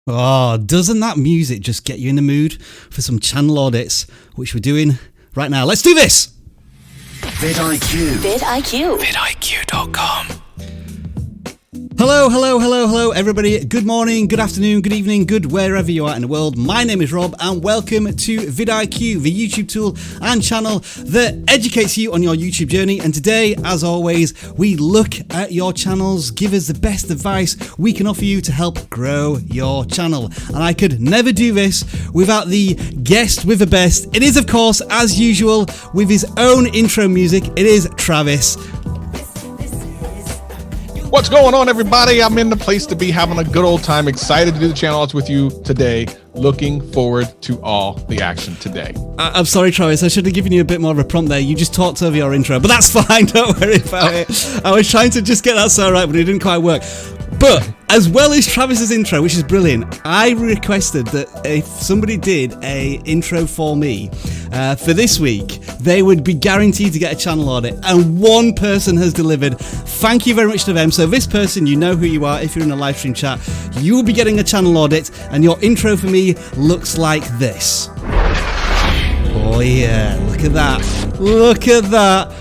Oh, doesn't that music just get you in the mood for some channel audits, which we're doing right now? Let's do this! vidIQ. vidIQ. vidIQ.com. Hello, everybody. Good morning, good afternoon, good evening, good wherever you are in the world. My name is Rob, and welcome to vidIQ, the YouTube tool and channel that educates you on your YouTube journey. And today, as always, we look at your channels, give us the best advice we can offer you to help grow your channel. And I could never do this without the guest with the best. It is, of course, as usual, with his own intro music. It is Travis. What's going on, everybody? I'm in the place to be, having a good old time. Excited to do the channel audits with you today. Looking forward to all the action today. I'm sorry, Travis. I should have given you a bit more of a prompt there. You just talked over your intro, but that's fine. Don't worry about it. I was trying to just get that so right, but it didn't quite work. But as well as Travis's intro, which is brilliant, I requested that if somebody did a intro for me for this week, they would be guaranteed to get a channel audit, and one person has delivered. Thank you very much to them. So this person, you know who you are. If you're in a live stream chat, you will be getting a channel audit, and your intro for me looks like this. Oh yeah, look at that. Look at that.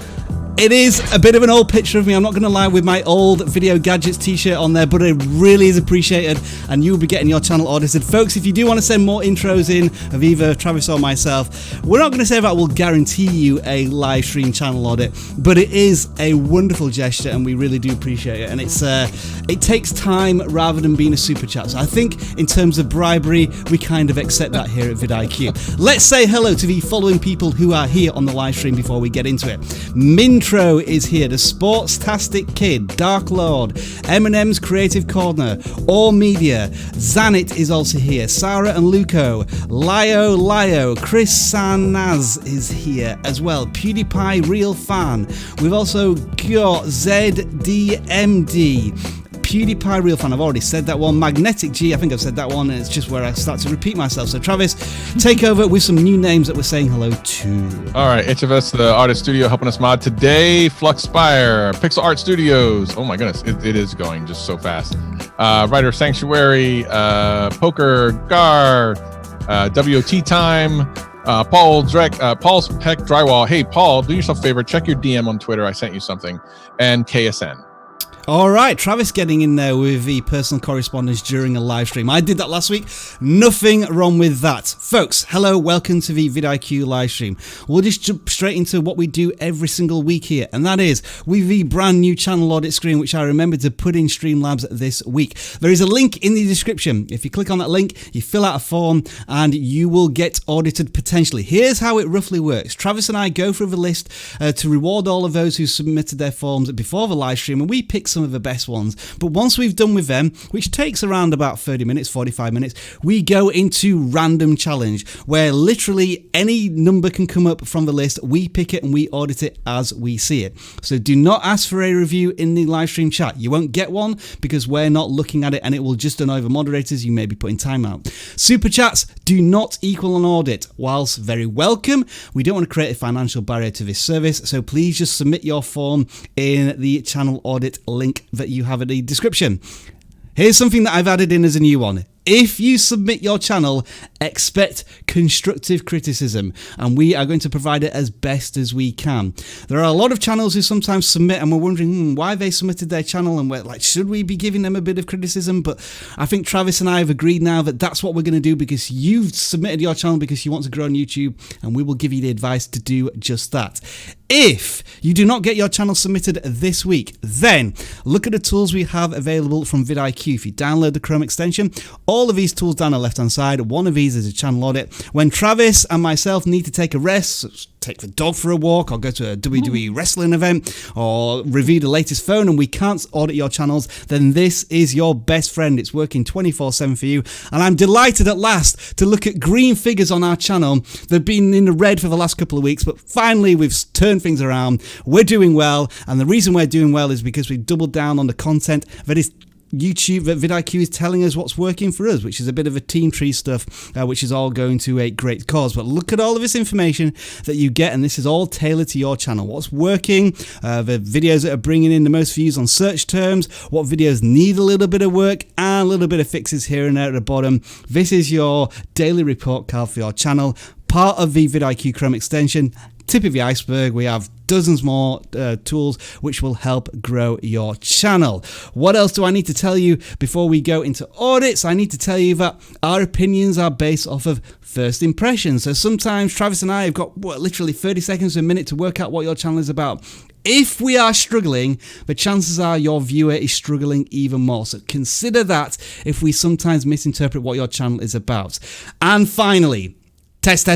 It is a bit of an old picture of me, I'm not going to lie, with my old Video Gadgets t-shirt on there, but it really is appreciated, and you'll be getting your channel audited. Folks, if you do want to send more intros in of either Travis or myself, we're not going to say that we'll guarantee you a live stream channel audit, but it is a wonderful gesture, and we really do appreciate it. And it takes time rather than being a super chat. So I think in terms of bribery, we kind of accept that here at vidIQ. Let's say hello to the following people who are here on the live stream before we get into it. Mintro is here, the Sportstastic Kid, Dark Lord, Eminem's Creative Corner, All Media, Zan It is also here, Sarah and Luco, Lio, Chris Sanaz is here as well, PewDiePie Real Fan. We've also got ZDMD, PewDiePie Real Fan, I've already said that one. Magnetic G, I think I've said that one, and it's just where I start to repeat myself. So Travis, take over with some new names that we're saying hello to. All right, HFS, the artist studio, helping us mod today. Fluxspire, Pixel Art Studios. Oh my goodness, it is going just so fast. Writer Sanctuary, Poker Gar, WOT Time. Paul's Peck Drywall. Hey Paul, do yourself a favor, check your DM on Twitter. I sent you something. And KSN. All right, Travis getting in there with the personal correspondence during a live stream. I did that last week. Nothing wrong with that. Folks, hello, welcome to the vidIQ live stream. We'll just jump straight into what we do every single week here, and that is with the brand new channel audit screen, which I remembered to put in Streamlabs this week. There is a link in the description. If you click on that link, you fill out a form, and you will get audited potentially. Here's how it roughly works. Travis and I go through the list to reward all of those who submitted their forms before the live stream, and we pick some of the best ones. But once we've done with them, which takes around about 30 minutes, 45 minutes, we go into random challenge, where literally any number can come up from the list. We pick it and we audit it as we see it. So do not ask for a review in the live stream chat. You won't get one because we're not looking at it, and it will just done over moderators. You may be putting timeout. Super chats do not equal an audit. Whilst very welcome, we don't want to create a financial barrier to this service, so please just submit your form in the channel audit link that you have in the description. Here's something that I've added in as a new one. If you submit your channel, expect constructive criticism, and we are going to provide it as best as we can. There are a lot of channels who sometimes submit, and we're wondering why they submitted their channel, and we're like, should we be giving them a bit of criticism? But I think Travis and I have agreed now that that's what we're going to do, because you've submitted your channel because you want to grow on YouTube, and we will give you the advice to do just that. If you do not get your channel submitted this week, then look at the tools we have available from vidIQ. If you download the Chrome extension, all of these tools down the left hand side, one of these is a channel audit. When Travis and myself need to take a rest, take the dog for a walk, or go to a WWE wrestling event, or review the latest phone, and we can't audit your channels, then this is your best friend. It's working 24/7 for you, and I'm delighted at last to look at green figures on our channel. They've been in the red for the last couple of weeks, but finally we've turned things around. We're doing well, and the reason we're doing well is because we've doubled down on the content that is YouTube, that vidIQ is telling us what's working for us, which is a bit of a team tree stuff, which is all going to a great cause. But look at all of this information that you get, and this is all tailored to your channel. What's working, the videos that are bringing in the most views on search terms, what videos need a little bit of work, and a little bit of fixes here and there at the bottom. This is your daily report card for your channel, part of the vidIQ Chrome extension. Tip of the iceberg, we have dozens more tools which will help grow your channel. What else do I need to tell you before we go into audits? I need to tell you that our opinions are based off of first impressions. So sometimes Travis and I have got literally 30 seconds to a minute to work out what your channel is about. If we are struggling, the chances are your viewer is struggling even more. So consider that if we sometimes misinterpret what your channel is about. And finally, test.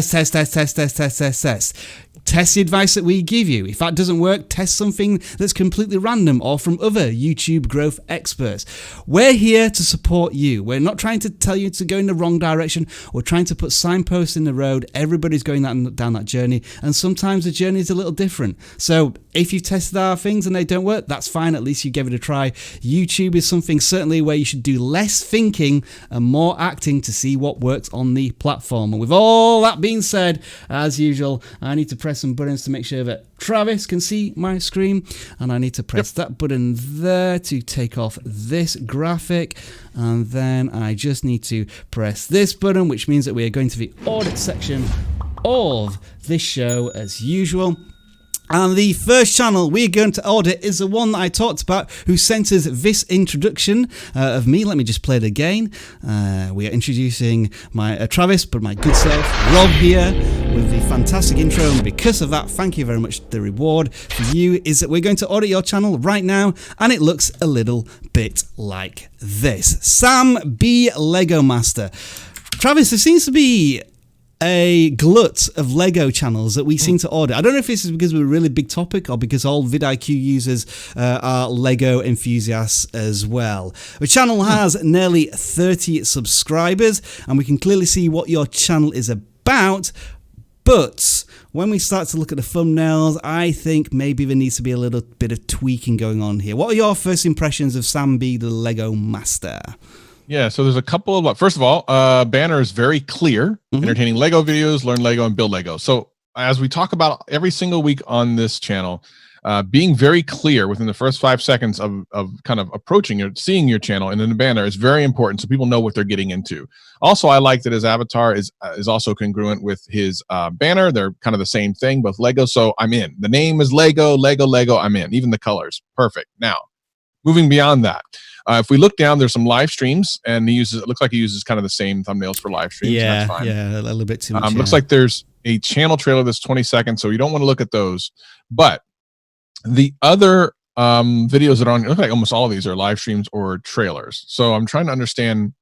Test the advice that we give you. If that doesn't work, test something that's completely random or from other YouTube growth experts. We're here to support you. We're not trying to tell you to go in the wrong direction. We're trying to put signposts in the road. Everybody's going down that journey, and sometimes the journey is a little different. So if you've tested our things and they don't work, that's fine. At least you gave it a try. YouTube is something certainly where you should do less thinking and more acting to see what works on the platform. And with all that being said, as usual, I need to press some buttons to make sure that Travis can see my screen, and I need to press that button there to take off this graphic, and then I just need to press this button, which means that we are going to the audit section of this show as usual. And the first channel we're going to audit is the one that I talked about, who sent us this introduction of me. Let me just play it again. We are introducing my Travis, but my good self, Rob, here with the fantastic intro. And because of that, thank you very much. The reward for you is that we're going to audit your channel right now, and it looks a little bit like this. Sam B. Lego Master. Travis, there seems to be a glut of Lego channels that we seem to audit. I don't know if this is because we're a really big topic or because all vidIQ users are Lego enthusiasts as well. The channel has nearly 30 subscribers, and we can clearly see what your channel is about. But when we start to look at the thumbnails, I think maybe there needs to be a little bit of tweaking going on here. What are your first impressions of Sam B, the Lego Master? Yeah, so there's a couple of, first of all, banner is very clear, entertaining Lego videos, learn Lego, and build Lego. So as we talk about every single week on this channel, being very clear within the first 5 seconds of kind of approaching or seeing your channel and in the banner is very important, so people know what they're getting into. Also, I like that his avatar is also congruent with his banner. They're kind of the same thing, both Lego, so I'm in. The name is Lego, I'm in. Even the colors, perfect. Now, moving beyond that, if we look down, there's some live streams, and it looks like he uses kind of the same thumbnails for live streams. Yeah, that's fine. Yeah, a little bit too much. Looks like there's a channel trailer that's 20 seconds, so you don't want to look at those. But the other videos that are on, it looks like almost all of these are live streams or trailers. So I'm trying to understand.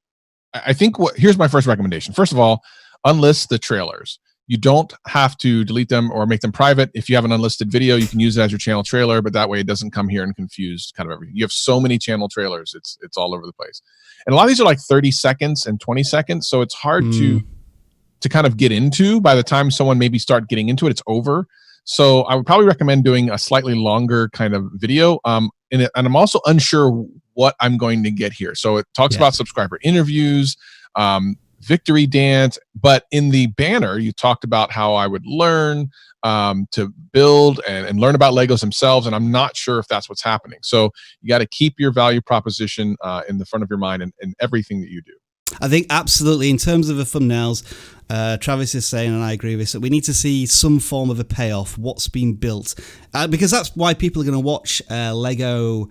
I think here's my first recommendation. First of all, unlist the trailers. You don't have to delete them or make them private. If you have an unlisted video, you can use it as your channel trailer, but that way it doesn't come here and confuse kind of everything. You have so many channel trailers, it's all over the place. And a lot of these are like 30 seconds and 20 seconds, so it's hard to kind of get into. By the time someone maybe start getting into it, it's over. So I would probably recommend doing a slightly longer kind of video. And I'm also unsure what I'm going to get here. So it talks about subscriber interviews, victory dance, but in the banner you talked about how I would learn to build and learn about Legos themselves, and I'm not sure if that's what's happening. So you got to keep your value proposition in the front of your mind in everything that you do. I think absolutely, in terms of the thumbnails, Travis is saying, and I agree with this, that we need to see some form of a payoff, what's been built, because that's why people are going to watch Lego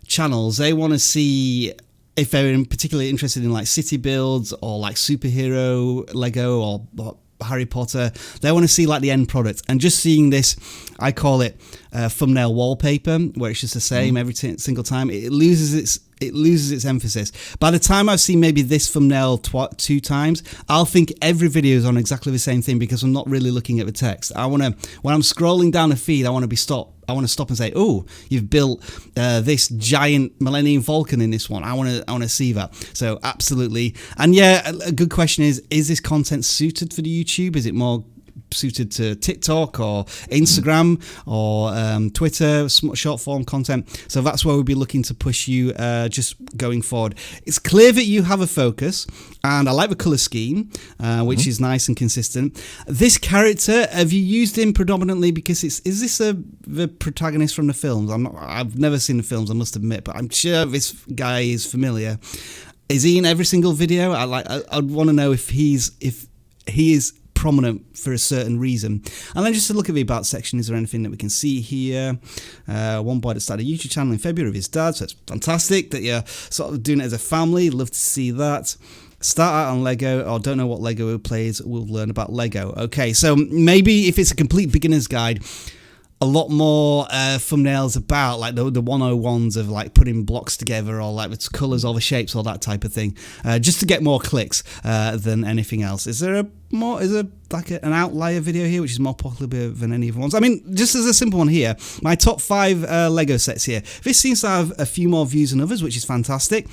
channels. They want to see, if they're particularly interested in like city builds or like superhero Lego or Harry Potter, they want to see like the end product. And just seeing this, I call it thumbnail wallpaper, where it's just the same every single time, it loses its emphasis. By the time I've seen maybe this thumbnail 2 times, I'll think every video is on exactly the same thing because I'm not really looking at the text. When I'm scrolling down a feed, I want to stop and say, oh, you've built this giant Millennium Falcon in this one. I want to see that. So absolutely. And yeah, a good question is this content suited for the YouTube? Is it more suited to TikTok or Instagram or Twitter, short form content. So that's where we'll be looking to push you just going forward. It's clear that you have a focus, and I like the color scheme, which is nice and consistent. This character, have you used him predominantly because is this the protagonist from the films? I've never seen the films, I must admit, but I'm sure this guy is familiar. Is he in every single video? I'd want to know if he is prominent for a certain reason. And then just to look at the about section, is there anything that we can see here? One boy that started a YouTube channel in February with his dad, so it's fantastic that you're sort of doing it as a family. Love to see that. Start out on Lego, or don't know what Lego plays, we'll learn about Lego. Okay, so maybe if it's a complete beginner's guide, a lot more thumbnails about like the 101s of like putting blocks together, or like the colours or the shapes or that type of thing, just to get more clicks than anything else. Is there like an outlier video here which is more popular than any of the ones? I mean, just as a simple one here, my top 5 Lego sets here. This seems to have a few more views than others, which is fantastic.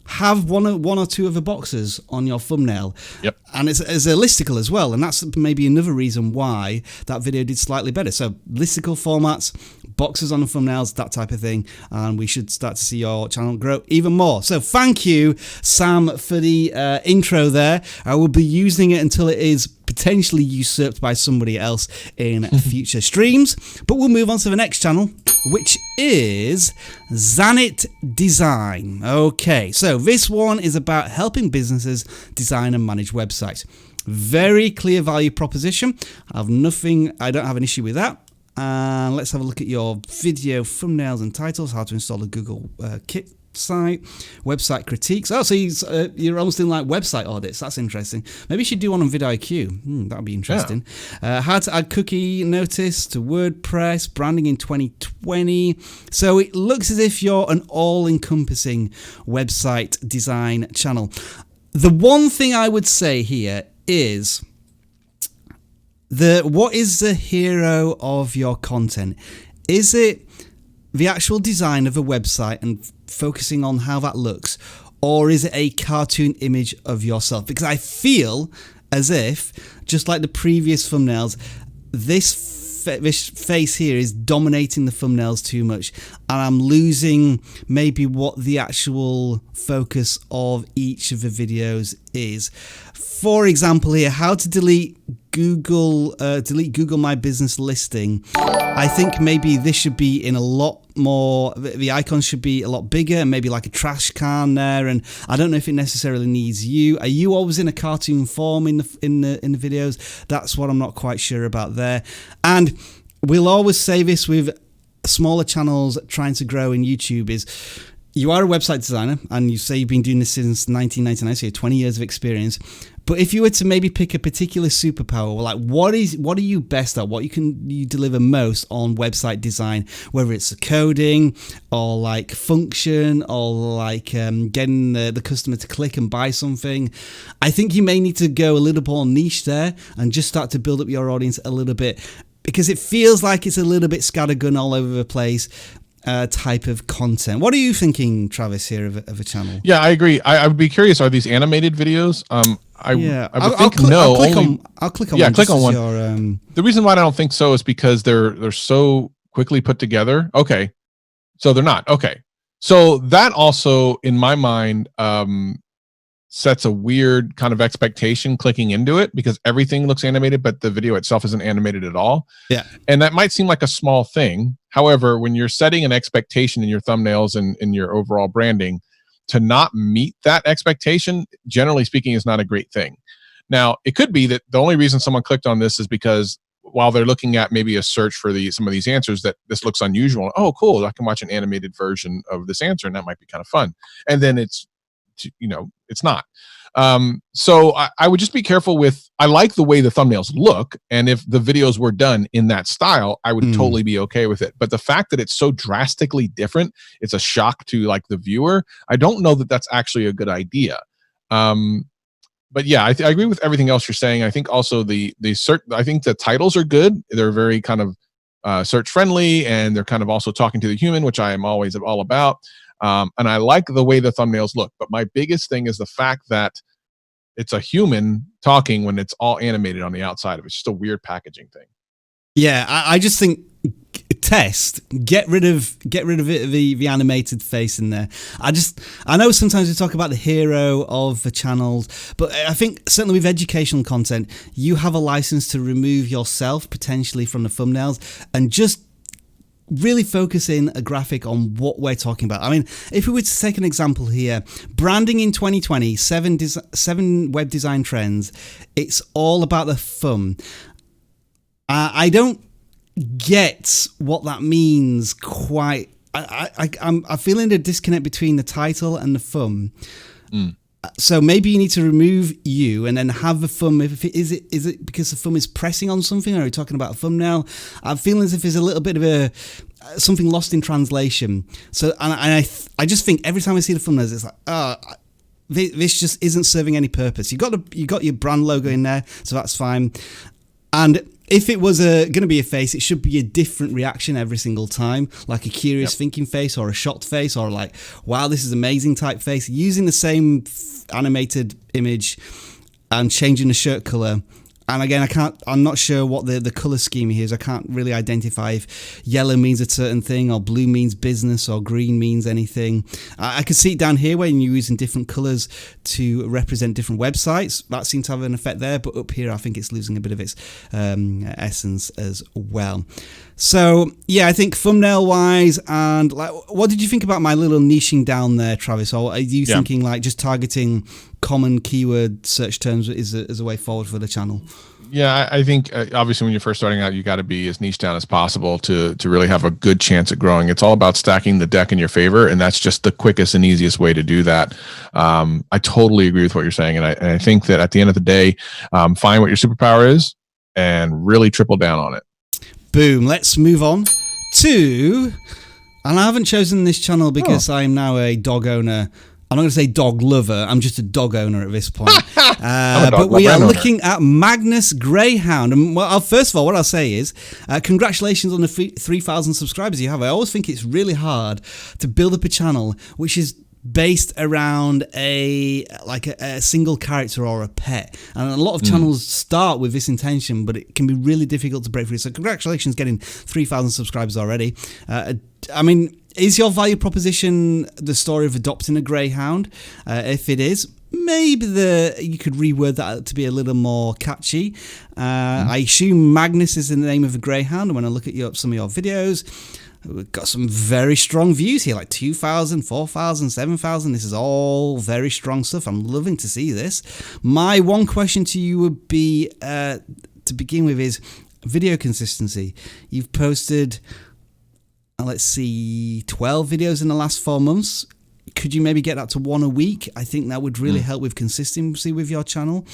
Have one or two of the boxes on your thumbnail. Yep. And it's a listicle as well, and that's maybe another reason why that video did slightly better. So listicle formats, boxes on the thumbnails, that type of thing, and we should start to see your channel grow even more. So thank you, Sam, for the intro there. I will be using it until it is potentially usurped by somebody else in future streams. But we'll move on to the next channel, which is Zan It Design. Okay, so this one is about helping businesses design and manage websites. Very clear value proposition. I don't have an issue with that. And let's have a look at your video thumbnails and titles, how to install a Google Kit site, website critiques. Oh, so you're almost in like website audits. That's interesting. Maybe you should do one on vidIQ. That would be interesting. Yeah. How to add cookie notice to WordPress, branding in 2020. So it looks as if you're an all-encompassing website design channel. The one thing I would say here is what is the hero of your content? Is it the actual design of a website and focusing on how that looks, or is it a cartoon image of yourself? Because I feel as if, just like the previous thumbnails, this face here is dominating the thumbnails too much, and I'm losing maybe what the actual focus of each of the videos is. For example here, how to delete Google My Business listing. I think maybe this should be in a lot more, the icons should be a lot bigger, and maybe like a trash can there, and I don't know if it necessarily needs you. Are you always in a cartoon form in the videos? That's what I'm not quite sure about there. And we'll always say this with smaller channels trying to grow in YouTube is, you are a website designer and you say you've been doing this since 1999, so you have 20 years of experience. But if you were to maybe pick a particular superpower, like what are you best at? What you deliver most on website design, whether it's coding or like function or like getting the customer to click and buy something. I think you may need to go a little more niche there and just start to build up your audience a little bit, because it feels like it's a little bit scattergun all over the place. Type of content. What are you thinking, Travis, here of a channel? Yeah, I agree. I would be curious, are these animated videos? I would think no. I'll click on yeah, one. Click on one. The reason why I don't think so is because they're so quickly put together. Okay, so they're not. Okay, so that also, in my mind, sets a weird kind of expectation clicking into it, because everything looks animated, but the video itself isn't animated at all. Yeah. And that might seem like a small thing. However, when you're setting an expectation in your thumbnails and in your overall branding, to not meet that expectation, generally speaking, is not a great thing. Now, it could be that the only reason someone clicked on this is because while they're looking at maybe a search for some of these answers, that this looks unusual. Oh, cool, I can watch an animated version of this answer, and that might be kind of fun. And then it's not. So I would just be careful with, I like the way the thumbnails look, and if the videos were done in that style, I would totally be okay with it. But the fact that it's so drastically different, it's a shock to like the viewer. I don't know that that's actually a good idea. But yeah, I agree with everything else you're saying. I think also I think the titles are good. They're very kind of search friendly, and they're kind of also talking to the human, which I am always all about. And I like the way the thumbnails look, but my biggest thing is the fact that it's a human talking when it's all animated on the outside of it. It's just a weird packaging thing. Yeah, I just think get rid of it, the animated face in there. I know sometimes we talk about the hero of the channels, but I think certainly with educational content, you have a license to remove yourself potentially from the thumbnails and just really focus in a graphic on what we're talking about. I mean, if we were to take an example here, branding in 2020, seven web design trends, it's all about the thumb. I don't get what that means quite. I'm feeling a disconnect between the title and the thumb. So maybe you need to remove you and then have the thumb. Is it because the thumb is pressing on something, or are you talking about a thumbnail? I'm feeling as if there's a little bit of something lost in translation. So and I just think every time I see the thumbnails, it's like, this just isn't serving any purpose. You got your brand logo in there, so that's fine. And if it was going to be a face, it should be a different reaction every single time, like a curious thinking face or a shocked face or like, wow, this is amazing type face. Using the same animated image and changing the shirt color. And again, I'm not sure what the color scheme here is. I can't really identify if yellow means a certain thing or blue means business or green means anything. I can see it down here when you're using different colors to represent different websites. That seems to have an effect there, but up here, I think it's losing a bit of its essence as well. So yeah, I think thumbnail wise, and like, what did you think about my little niching down there, Travis? Or are you thinking like just targeting common keyword search terms is a way forward for the channel? Yeah, I think obviously when you're first starting out, you got to be as niche down as possible to really have a good chance at growing. It's all about stacking the deck in your favor, and that's just the quickest and easiest way to do that. I totally agree with what you're saying, and I think that at the end of the day, find what your superpower is and really triple down on it. Boom. Let's move on to, and I haven't chosen this channel because I am now a dog owner. I'm not going to say dog lover. I'm just a dog owner at this point. But we are looking at Magnus Greyhound. And well, first of all, what I'll say is congratulations on the 3,000 subscribers you have. I always think it's really hard to build up a channel which is based around a single character or a pet, and a lot of channels start with this intention, but it can be really difficult to break through. So congratulations getting 3,000 subscribers already. I mean, is your value proposition the story of adopting a greyhound? If it is, maybe you could reword that to be a little more catchy. I assume Magnus is the name of a greyhound, and when I look at some of your videos, we've got some very strong views here, like 2,000, 4,000, 7,000. This is all very strong stuff. I'm loving to see this. My one question to you would be, to begin with, is video consistency. You've posted, let's see, 12 videos in the last 4 months. Could you maybe get that to one a week? I think that would really help with consistency with your channel.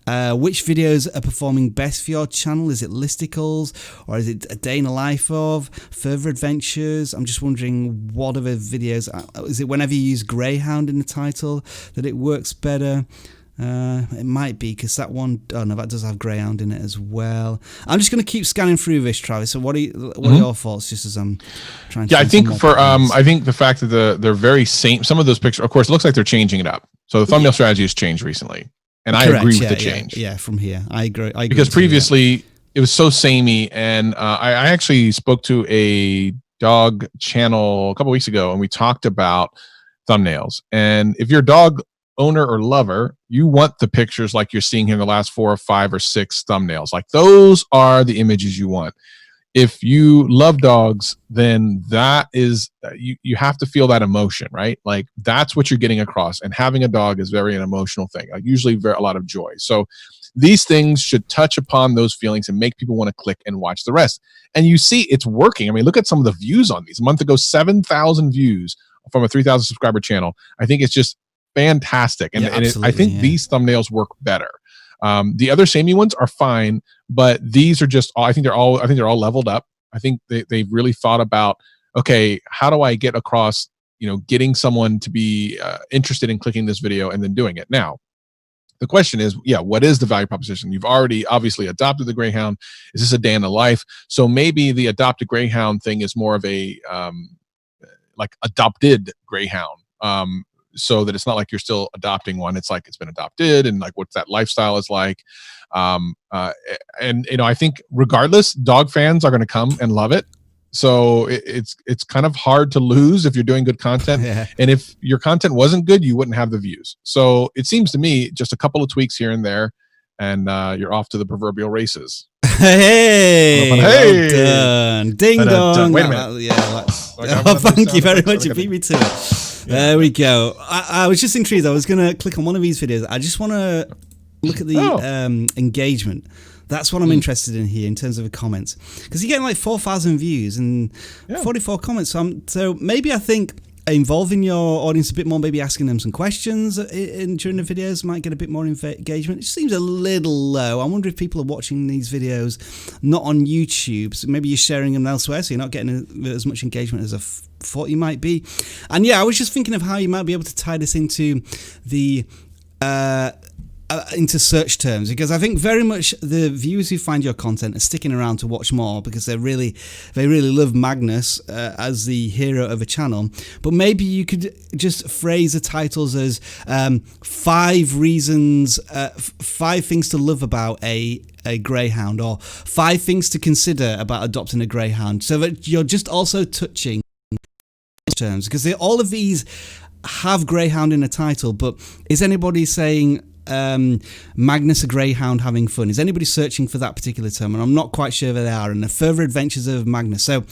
Which videos are performing best for your channel? Is it listicles, or is it a day in the life of, further adventures? I'm just wondering what other videos. Is it whenever you use Greyhound in the title that it works better? It might be because that one, oh no, that does have Greyhound in it as well. I'm just going to keep scanning through this, Travis. So what are your thoughts, just as I'm trying to... Yeah, I think I think the fact that they're very same, some of those pictures, of course, it looks like they're changing it up. So the thumbnail strategy has changed recently, and I agree with the change. Yeah, from here, I agree because previously it was so samey, and I actually spoke to a dog channel a couple weeks ago, and we talked about thumbnails. And if you're a dog owner or lover, you want the pictures like you're seeing here in the last 4 or 5 or 6 thumbnails. Like, those are the images you want. If you love dogs, then that is, you have to feel that emotion, right? Like, that's what you're getting across. And having a dog is very an emotional thing, like usually a lot of joy. So these things should touch upon those feelings and make people want to click and watch the rest. And you see it's working. I mean, look at some of the views on these. A month ago, 7,000 views from a 3,000 subscriber channel. I think it's just fantastic, and, I think these thumbnails work better. The other samey ones are fine, but these are just, I think they're all leveled up. I think they've really thought about, okay, how do I get across, getting someone to be interested in clicking this video and then doing it. Now, the question is, what is the value proposition? You've already obviously adopted the Greyhound. Is this a day in the life? So maybe the adopted Greyhound thing is more of a like adopted Greyhound. so that it's not like you're still adopting one. It's like it's been adopted, and like what that lifestyle is like. And I think regardless, dog fans are going to come and love it. So it's kind of hard to lose if you're doing good content. Yeah. And if your content wasn't good, you wouldn't have the views. So it seems to me just a couple of tweaks here and there, and you're off to the proverbial races. Hey, hey, well done. Ding dong. Wait a minute. Thank you very much. You beat me to it. There we go. I was just intrigued. I was going to click on one of these videos. I just want to look at the engagement. That's what I'm interested in here in terms of the comments, because you're getting like 4,000 views and 44 comments. So maybe I think involving your audience a bit more, maybe asking them some questions during the videos might get a bit more engagement. It seems a little low. I wonder if people are watching these videos not on YouTube, so maybe you're sharing them elsewhere, so you're not getting as much engagement as I thought you might be. And yeah, I was just thinking of how you might be able to tie this into the into search terms, because I think very much the viewers who find your content are sticking around to watch more because they really love Magnus as the hero of a channel. But maybe you could just phrase the titles as 5 reasons, 5 things to love about a greyhound, or 5 things to consider about adopting a greyhound, so that you're just also touching terms, because all of these have greyhound in a title. But is anybody saying Magnus a Greyhound having fun? Is anybody searching for that particular term? And I'm not quite sure that they are. And the further adventures of Magnus. So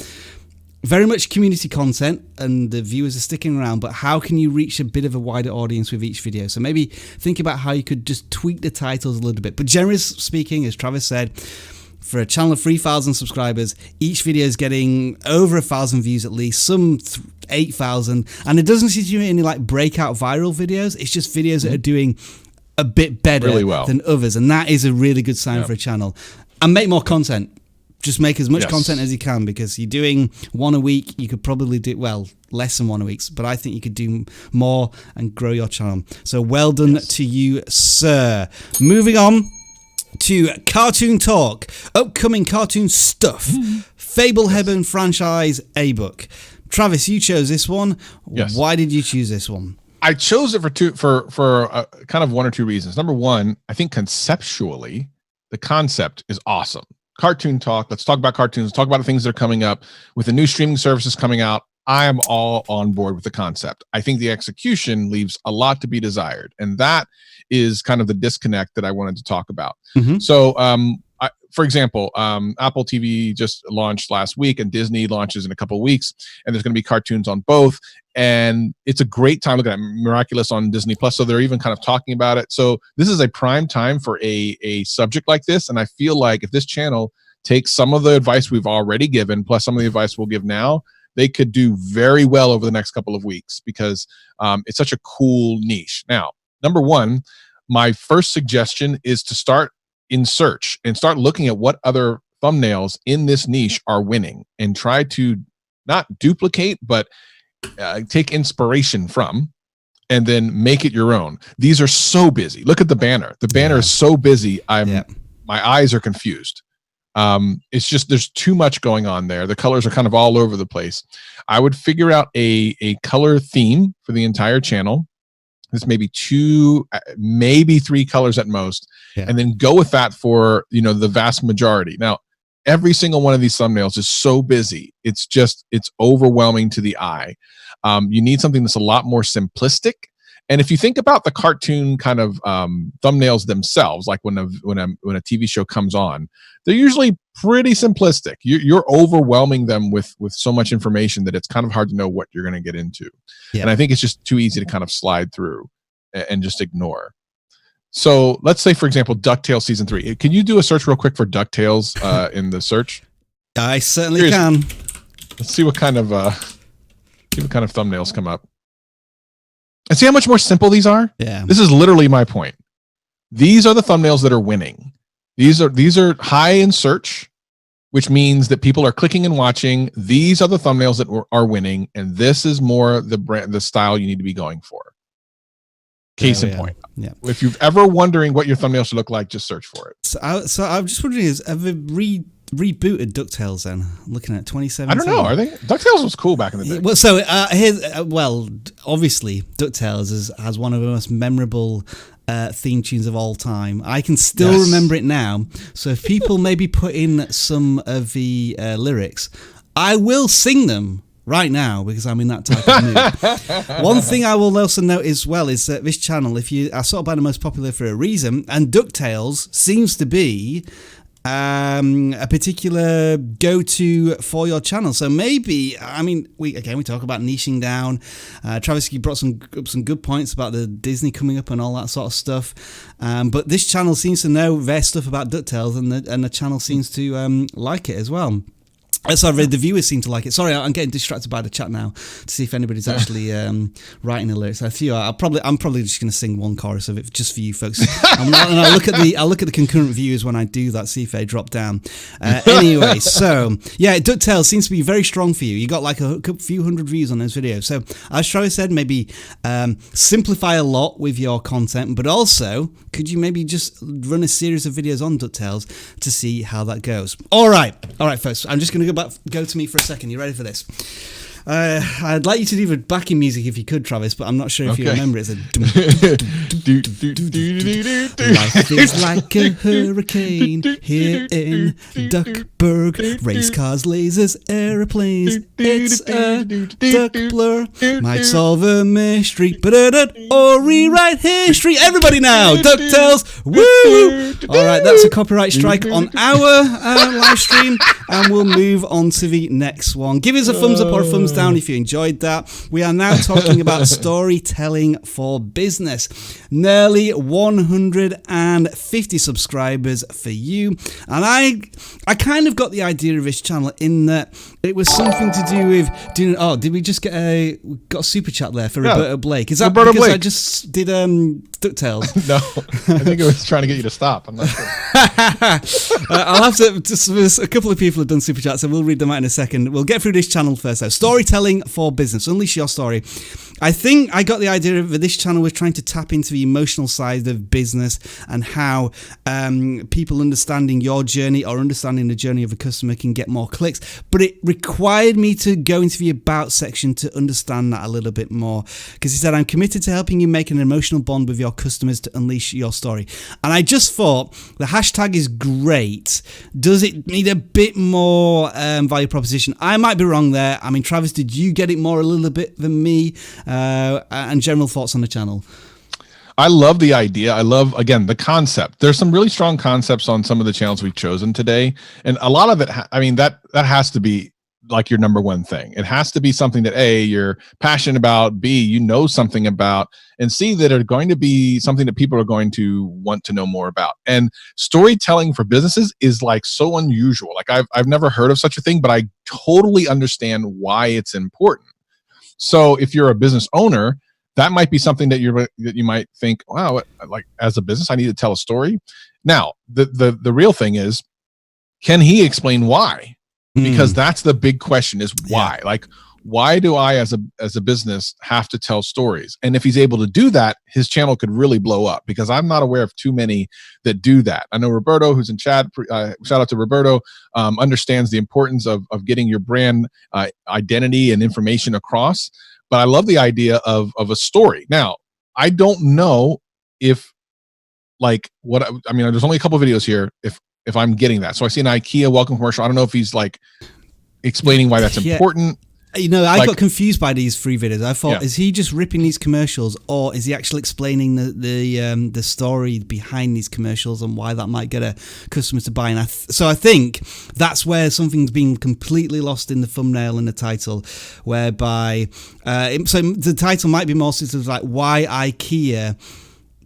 very much community content, and the viewers are sticking around, but how can you reach a bit of a wider audience with each video? So maybe think about how you could just tweak the titles a little bit. But generally speaking, as Travis said, for a channel of 3,000 subscribers, each video is getting over 1,000 views at least, some 8,000. And it doesn't seem to be any like breakout viral videos. It's just videos that are doing a bit better than others, and that is a really good sign for a channel. And make more content. Just make as much content as you can, because you're doing one a week. You could probably do less than one a week, but I think you could do more and grow your channel. So well done to you, sir. Moving on to cartoon talk, upcoming cartoon stuff, Fableheaven franchise A-book. Travis, you chose this one. Why did you choose this one? I chose it for kind of 1 or 2 reasons. Number one, I think conceptually, the concept is awesome. Cartoon talk. Let's talk about cartoons. Talk about the things that are coming up with the new streaming services coming out. I am all on board with the concept. I think the execution leaves a lot to be desired, and that is kind of the disconnect that I wanted to talk about. So, for example, Apple TV just launched last week, and Disney launches in a couple of weeks, and there's going to be cartoons on both. And it's a great time. Look at Miraculous on Disney Plus. So they're even kind of talking about it. So this is a prime time for a subject like this. And I feel like if this channel takes some of the advice we've already given, plus some of the advice we'll give now, they could do very well over the next couple of weeks, because it's such a cool niche. Now, number one, my first suggestion is to start in search and start looking at what other thumbnails in this niche are winning, and try to not duplicate, but take inspiration from, and then make it your own. These are so busy. Look at the banner. The banner is so busy. My eyes are confused. It's just, there's too much going on there. The colors are kind of all over the place. I would figure out a color theme for the entire channel. This may be 2, maybe 3 colors at most, and then go with that for, the vast majority. Now, every single one of these thumbnails is so busy. It's overwhelming to the eye. You need something that's a lot more simplistic. And if you think about the cartoon kind of thumbnails themselves, like when a TV show comes on, they're usually pretty simplistic. You're overwhelming them with so much information that it's kind of hard to know what you're going to get into. And I think it's just too easy to kind of slide through and just ignore. So let's say, for example, DuckTales season 3. Can you do a search real quick for DuckTales in the search? I certainly can. Let's see what kind of thumbnails come up. And see how much more simple these are? Yeah. This is literally my point. These are the thumbnails that are winning. These are high in search, which means that people are clicking and watching. These are the thumbnails that are winning, and this is more the style you need to be going for. Case in point. Yeah. If you've ever wondering what your thumbnail should look like, just search for it. So I'm just wondering, have they rebooted DuckTales then? Looking at 2017. I don't know. Are they? DuckTales was cool back in the day. Well, so here's obviously DuckTales has one of the most memorable theme tunes of all time. I can still remember it now. So if people maybe put in some of the lyrics, I will sing them right now because I'm in that type of mood. One thing I will also note as well is that this channel, I sort of by the most popular for a reason, and DuckTales seems to be a particular go-to for your channel. So maybe, we talk about niching down. Travis, you brought some good points about the Disney coming up and all that sort of stuff. But this channel seems to know their stuff about DuckTales, and the channel seems to like it as well. Sorry, the viewers seem to like it. Sorry, I'm getting distracted by the chat now to see if anybody's actually writing the lyrics. I'm probably just going to sing one chorus of it just for you folks. And I'll look at the concurrent viewers when I do that, see if they drop down. Anyway, so yeah, DuckTales seems to be very strong for you. You got like a few hundred views on those videos. So as Travis said, maybe simplify a lot with your content, but also could you maybe just run a series of videos on DuckTales to see how that goes? All right, folks. I'm just going to go to me for a second. You ready for this? I'd like you to do the backing music if you could, Travis, but I'm not sure if you remember it. Life is like a hurricane here in Duckburg. Race cars, lasers, aeroplanes. It's a duck blur. Might solve a mystery, or rewrite history. Everybody now, DuckTales. Woo! All right, that's a copyright strike on our live stream, and we'll move on to the next one. Give us a thumbs up or a thumbs down if you enjoyed that. We are now talking about storytelling for business. Nearly 150 subscribers for you, and I kind of got the idea of this channel in that it was something to do with doing. Oh, did we just got a super chat there for Roberto Blake? Is that Roberto because Blake. I just did DuckTales? No, I think it was trying to get you to stop. I'm not sure. I'll have to. There's a couple of people have done super chats, so we'll read them out in a second. We'll get through this channel first, though. Storytelling for business. Unleash your story. I think I got the idea of this channel was trying to tap into the emotional side of business and how people understanding your journey or understanding the journey of a customer can get more clicks. But it required me to go into the about section to understand that a little bit more. Because he said, I'm committed to helping you make an emotional bond with your customers to unleash your story. And I just thought the hashtag is great. Does it need a bit more value proposition? I might be wrong there. I mean, Travis, did you get it more a little bit than me? And general thoughts on the channel. I love the idea. I love, again, the concept. There's some really strong concepts on some of the channels we've chosen today. And a lot of it, that has to be like your number one thing. It has to be something that A, you're passionate about, B, you know something about, and C, that are going to be something that people are going to want to know more about. And storytelling for businesses is like so unusual. Like I've never heard of such a thing, but I totally understand why it's important. So if you're a business owner, that might be something that you might think, wow, like as a business, I need to tell a story. Now, the real thing is, can he explain why? Because that's the big question is why. Yeah. Like, why do I as a business have to tell stories? And if he's able to do that, his channel could really blow up, because I'm not aware of too many that do that. I know Roberto, who's in chat, shout out to Roberto, understands the importance of getting your brand identity and information across. But I love the idea of a story. Now, I don't know if there's only a couple of videos here if I'm getting that. So I see an IKEA welcome commercial. I don't know if he's like explaining why that's important. You know, I got confused by these free videos. I thought, is he just ripping these commercials, or is he actually explaining the story behind these commercials and why that might get a customer to buy? And so I think that's where something's been completely lost in the thumbnail and the title, whereby so the title might be more sort of like why IKEA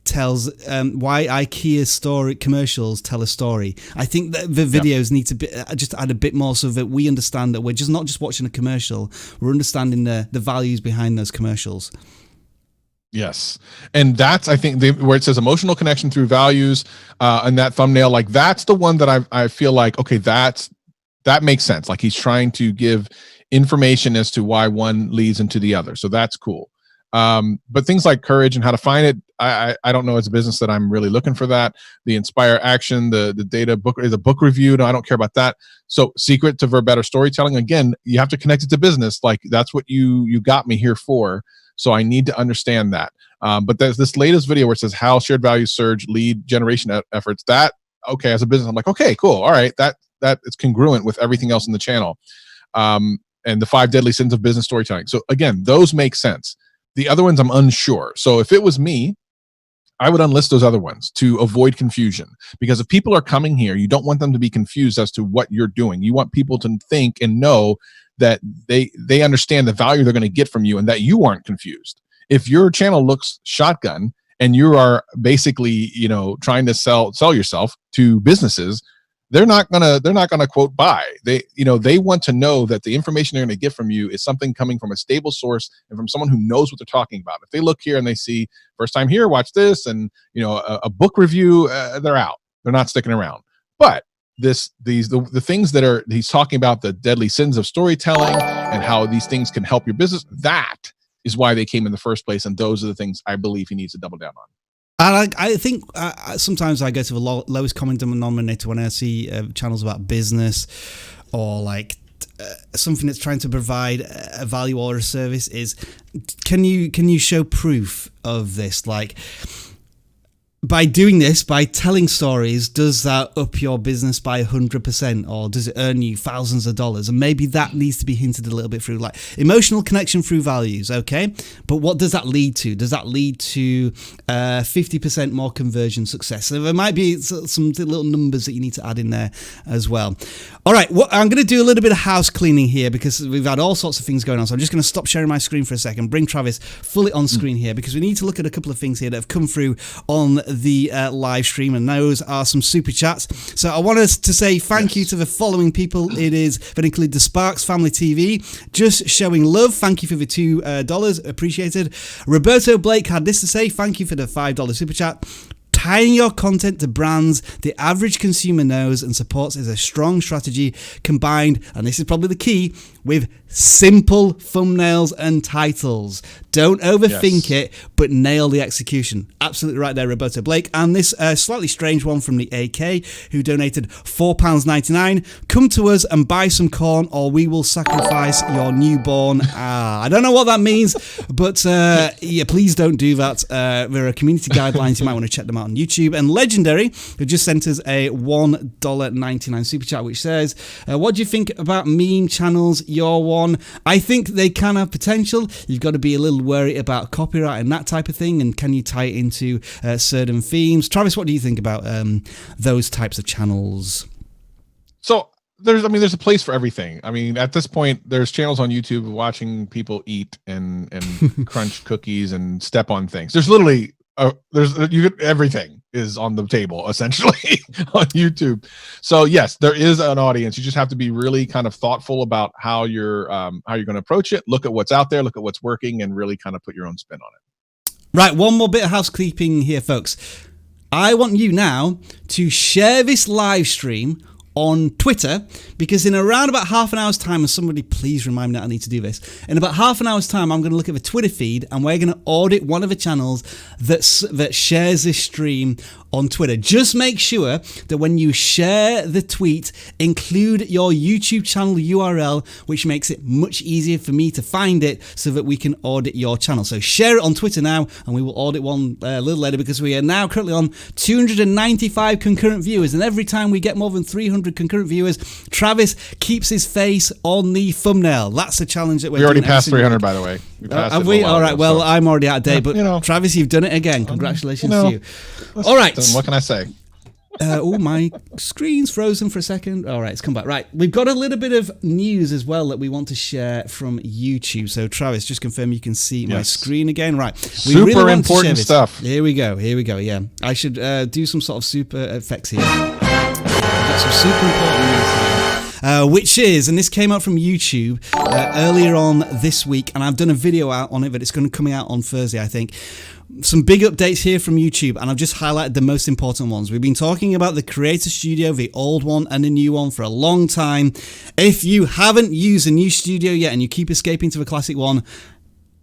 tells why IKEA story commercials tell a story. I think that the videos need to be, just add a bit more so that we understand that we're just not just watching a commercial, we're understanding the values behind those commercials. Yes. And that's, I think, where it says emotional connection through values, and that thumbnail, like that's the one that I feel like, okay, that makes sense. Like he's trying to give information as to why one leads into the other. So that's cool. But things like courage and how to find it, I don't know as a business that I'm really looking for that. The inspire action, the data book, the book review, no, I don't care about that. So secret to better storytelling, again, you have to connect it to business. Like that's what you got me here for. So I need to understand that. But there's this latest video where it says how shared values surge lead generation efforts. That, okay, as a business, I'm like, okay, cool. All right, that is congruent with everything else in the channel. And the 5 deadly sins of business storytelling. So again, those make sense. The other ones I'm unsure. So if it was me, I would unlist those other ones to avoid confusion. Because if people are coming here, you don't want them to be confused as to what you're doing. You want people to think and know that they understand the value they're going to get from you and that you aren't confused. If your channel looks shotgun and you are basically, trying to sell yourself to businesses, they're not gonna quote buy. They want to know that the information they're going to get from you is something coming from a stable source and from someone who knows what they're talking about. If they look here and they see first time here, watch this, and a book review, they're out. They're not sticking around. But the things that he's talking about, the deadly sins of storytelling and how these things can help your business, that is why they came in the first place, and those are the things I believe he needs to double down on. And I think sometimes I go to the lowest common denominator when I see channels about business or like something that's trying to provide a value or a service is, can you show proof of this? Like, by doing this, by telling stories, does that up your business by 100%, or does it earn you thousands of dollars? And maybe that needs to be hinted a little bit through, like emotional connection through values, okay? But what does that lead to? Does that lead to 50% more conversion success? So there might be some little numbers that you need to add in there as well. All right, I'm going to do a little bit of house cleaning here because we've had all sorts of things going on. So I'm just going to stop sharing my screen for a second, bring Travis fully on screen here, because we need to look at a couple of things here that have come through on the live stream, and those are some super chats. So I want us to say thank you to the following people. It is that include the Sparks Family TV, just showing love. Thank you for the $2, appreciated. Roberto Blake had this to say: thank you for the $5 super chat. Tying your content to brands the average consumer knows and supports is a strong strategy, combined, and this is probably the key, with simple thumbnails and titles. Don't overthink it, but nail the execution. Absolutely right there, Roberto Blake. And this slightly strange one from the AK, who donated £4.99. Come to us and buy some corn, or we will sacrifice your newborn. I don't know what that means, but yeah, please don't do that. There are community guidelines. You might want to check them out on YouTube. And Legendary, who just sent us a $1.99 super chat, which says, what do you think about meme channels? Your one. I think they can have potential. You've got to be a little worried about copyright and that type of thing, and can you tie it into certain themes? Travis, what do you think about those types of channels? So there's a place for everything. I mean, at this point, there's channels on YouTube watching people eat and crunch cookies and step on things. There's literally everything is on the table essentially on YouTube. So yes, there is an audience. You just have to be really kind of thoughtful about how you're going to approach it. Look at what's out there, look at what's working, and really kind of put your own spin on it. Right, one more bit of housekeeping here, folks. I want you now to share this live stream on Twitter, because in around about half an hour's time, and somebody please remind me that I need to do this, in about half an hour's time I'm going to look at the Twitter feed and we're going to audit one of the channels that shares this stream on Twitter. Just make sure that when you share the tweet, include your YouTube channel URL, which makes it much easier for me to find it so that we can audit your channel. So share it on Twitter now, and we will audit one a little later, because we are now currently on 295 concurrent viewers, and every time we get more than 300 concurrent viewers, Travis keeps his face on the thumbnail. That's the challenge that we're doing. We already passed 300, by the way. Have we? All right. Well, I'm already out of date, but Travis, you've done it again. Congratulations to you. All right. What can I say? Oh, my screen's frozen for a second. All right, it's come back. Right, we've got a little bit of news as well that we want to share from YouTube. So, Travis, just confirm you can see my screen again. Right, we super really important stuff. Here we go. Yeah, I should do some sort of super effects here. Got some super important news here. Which is, and this came out from YouTube earlier on this week, and I've done a video out on it, but it's going to come out on Thursday, I think. Some big updates here from YouTube, and I've just highlighted the most important ones. We've been talking about the Creator Studio, the old one and the new one, for a long time. If you haven't used a new studio yet and you keep escaping to the classic one,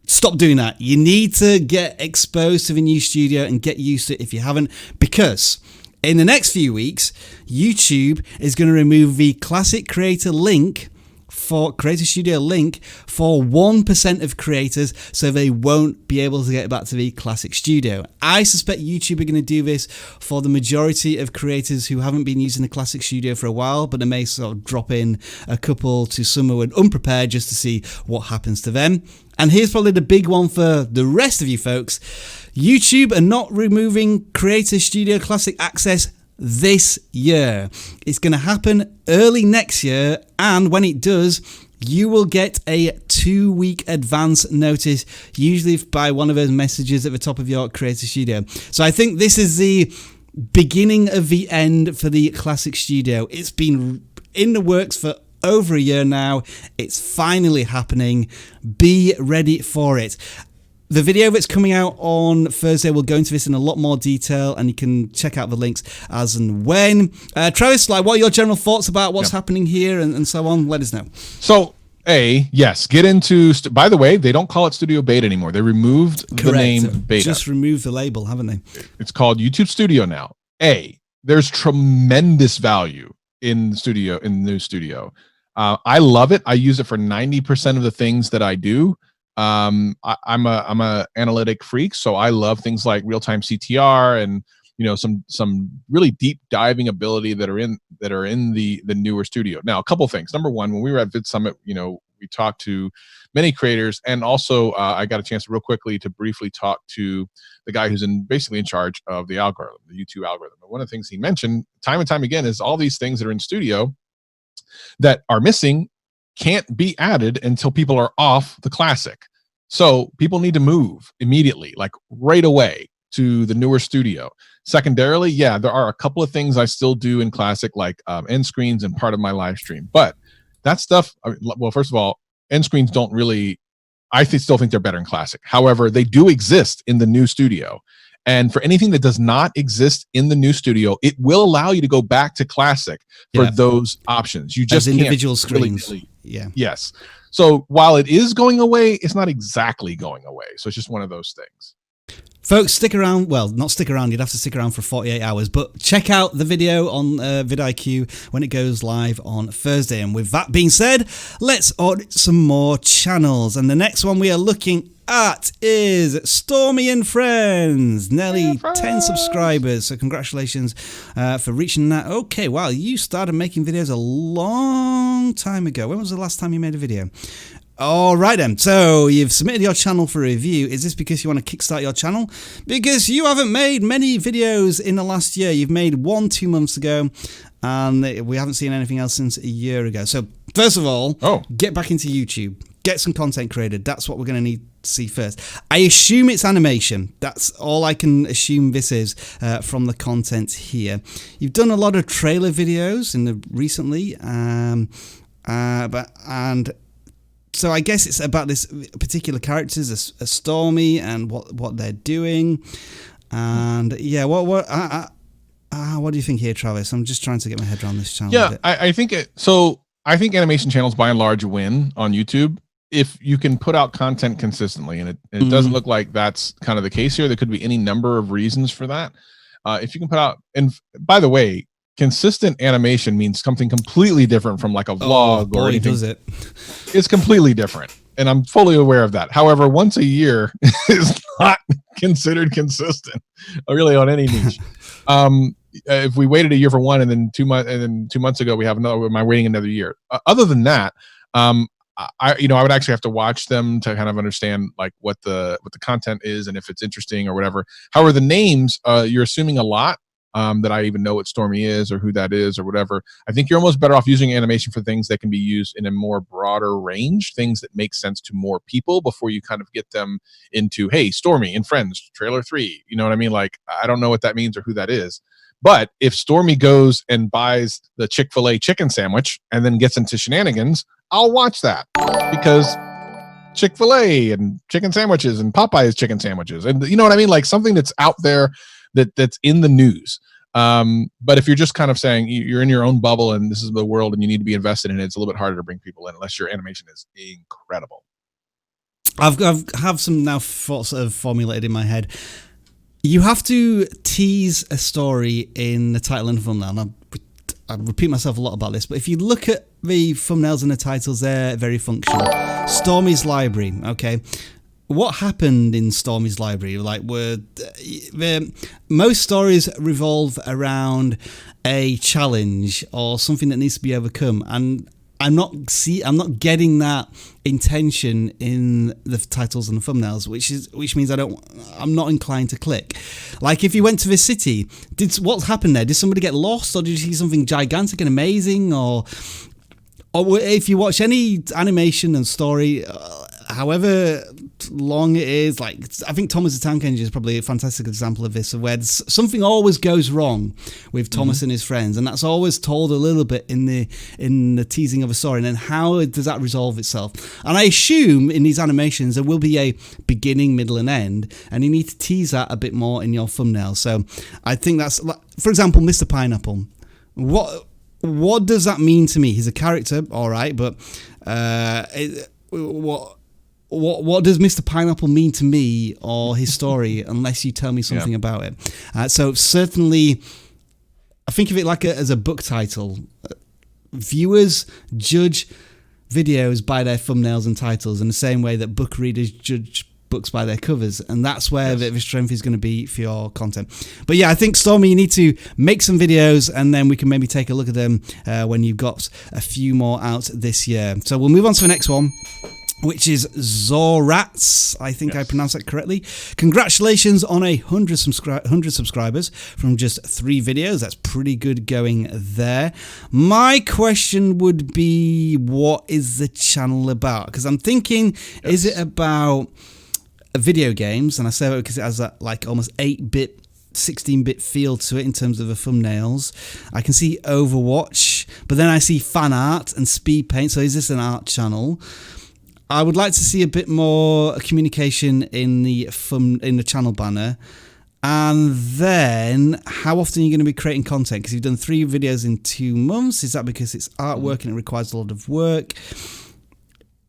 Stop doing that. You need to get exposed to the new studio and get used to it if you haven't, because in the next few weeks, YouTube is going to remove the Classic Creator link for Creator Studio link for 1% of creators, so they won't be able to get back to the Classic Studio. I suspect YouTube are going to do this for the majority of creators who haven't been using the Classic Studio for a while, but they may sort of drop in a couple to some who are unprepared just to see what happens to them. And here's probably the big one for the rest of you folks. YouTube are not removing Creator Studio Classic access this year. It's going to happen early next year, and when it does, you will get a 2-week advance notice, usually by one of those messages at the top of your Creator Studio. So I think this is the beginning of the end for the Classic Studio. It's been in the works for over a year now. It's finally happening. Be ready for it. The video that's coming out on Thursday will go into this in a lot more detail, and you can check out the links as and when. Travis, what are your general thoughts about what's happening here and so on? Let us know. So, yes, get into, by the way, they don't call it Studio Beta anymore. They removed the name Beta. Just removed the label, haven't they? It's called YouTube Studio now. There's tremendous value in the new studio. I love it. I use it for 90% of the things that I do. I'm a analytic freak, so I love things like real-time CTR and some really deep diving ability that are in the newer studio. Now, a couple things. Number one, when we were at Vid Summit, we talked to many creators, and also I got a chance real quickly to briefly talk to the guy who's basically in charge of the algorithm, the YouTube algorithm. And one of the things he mentioned time and time again is all these things that are in studio that are missing can't be added until people are off the Classic. So people need to move immediately, like right away, to the newer studio. Secondarily, there are a couple of things I still do in Classic, like end screens and part of my live stream. But that stuff, well, first of all, end screens don't really, still think they're better in Classic. However, they do exist in the new studio. And for anything that does not exist in the new studio, it will allow you to go back to Classic for those options. You just can't individual screens. Really yes. So while it is going away, it's not exactly going away. So it's just one of those things. Folks, stick around. Well, not stick around. You'd have to stick around for 48 hours. But check out the video on vidIQ when it goes live on Thursday. And with that being said, let's audit some more channels. And the next one we are looking at is Stormy and Friends. Nearly 10 subscribers. So congratulations for reaching that. Okay, wow. You started making videos a long time ago. When was the last time you made a video? All right then, so you've submitted your channel for review. Is this because you want to kickstart your channel? Because you haven't made many videos in the last year. You've made one 2 months ago, and we haven't seen anything else since a year ago. So first of all, get back into YouTube. Get some content created. That's what we're going to need to see first. I assume it's animation. That's all I can assume this is from the content here. You've done a lot of trailer videos recently, so I guess it's about this particular characters, a Stormy, and what they're doing, and what do you think here, Travis? I'm just trying to get my head around this channel. I think animation channels by and large win on YouTube if you can put out content consistently, and it doesn't look like that's kind of the case here. There could be any number of reasons for that. If you can put out, and by the way, consistent animation means something completely different from like a vlog or anything. Does it? It's completely different, and I'm fully aware of that. However, once a year is not considered consistent, really, on any niche. If we waited a year for one, and then 2 months, and then 2 months ago we have another, am I waiting another year? Other than that, I would actually have to watch them to kind of understand like what the content is and if it's interesting or whatever. However, the names, you're assuming a lot. That I even know what Stormy is or who that is or whatever. I think you're almost better off using animation for things that can be used in a more broader range, things that make sense to more people before you kind of get them into, hey, Stormy and Friends, trailer 3. You know what I mean? Like, I don't know what that means or who that is. But if Stormy goes and buys the Chick-fil-A chicken sandwich and then gets into shenanigans, I'll watch that because Chick-fil-A and chicken sandwiches and Popeye's chicken sandwiches. And you know what I mean? Like something that's out there that's in the news. But if you're just kind of saying you're in your own bubble and this is the world and you need to be invested in it, it's a little bit harder to bring people in unless your animation is incredible. I've have some now thoughts that have formulated in my head. You have to tease a story in the title and thumbnail. And I repeat myself a lot about this, but if you look at the thumbnails and the titles, they're very functional. Stormy's Library, okay? What happened in Stormy's Library? Like, most stories revolve around a challenge or something that needs to be overcome, and I'm not getting that intention in the titles and the thumbnails, which means I'm not inclined to click. Like, if you went to this city, what happened there? Did somebody get lost, or did you see something gigantic and amazing, or if you watch any animation and story, however long it is, like, I think Thomas the Tank Engine is probably a fantastic example of this, where something always goes wrong with Thomas and his friends, and that's always told a little bit in the teasing of a story, and then how does that resolve itself? And I assume in these animations there will be a beginning, middle, and end, and you need to tease that a bit more in your thumbnail. So I think that's, for example, Mr. Pineapple. What does that mean to me? He's a character, all right, but what does Mr. Pineapple mean to me or his story unless you tell me something about it? So certainly, I think of it like as a book title. Viewers judge videos by their thumbnails and titles in the same way that book readers judge books by their covers, and that's where the strength is going to be for your content. But yeah, I think, Stormy, you need to make some videos, and then we can maybe take a look at them when you've got a few more out this year. So we'll move on to the next one, which is Zorats. I think I pronounced that correctly. Congratulations on 100 subscribers from just 3 videos. That's pretty good going there. My question would be, what is the channel about? Because I'm thinking, is it about video games? And I say that because it has that like almost 8-bit 16-bit feel to it in terms of the thumbnails. I can see Overwatch, but then I see fan art and speed paint. So is this an art channel? I would like to see a bit more communication in the channel banner. And then, how often are you going to be creating content? Because you've done 3 videos in 2 months. Is that because it's artwork and it requires a lot of work?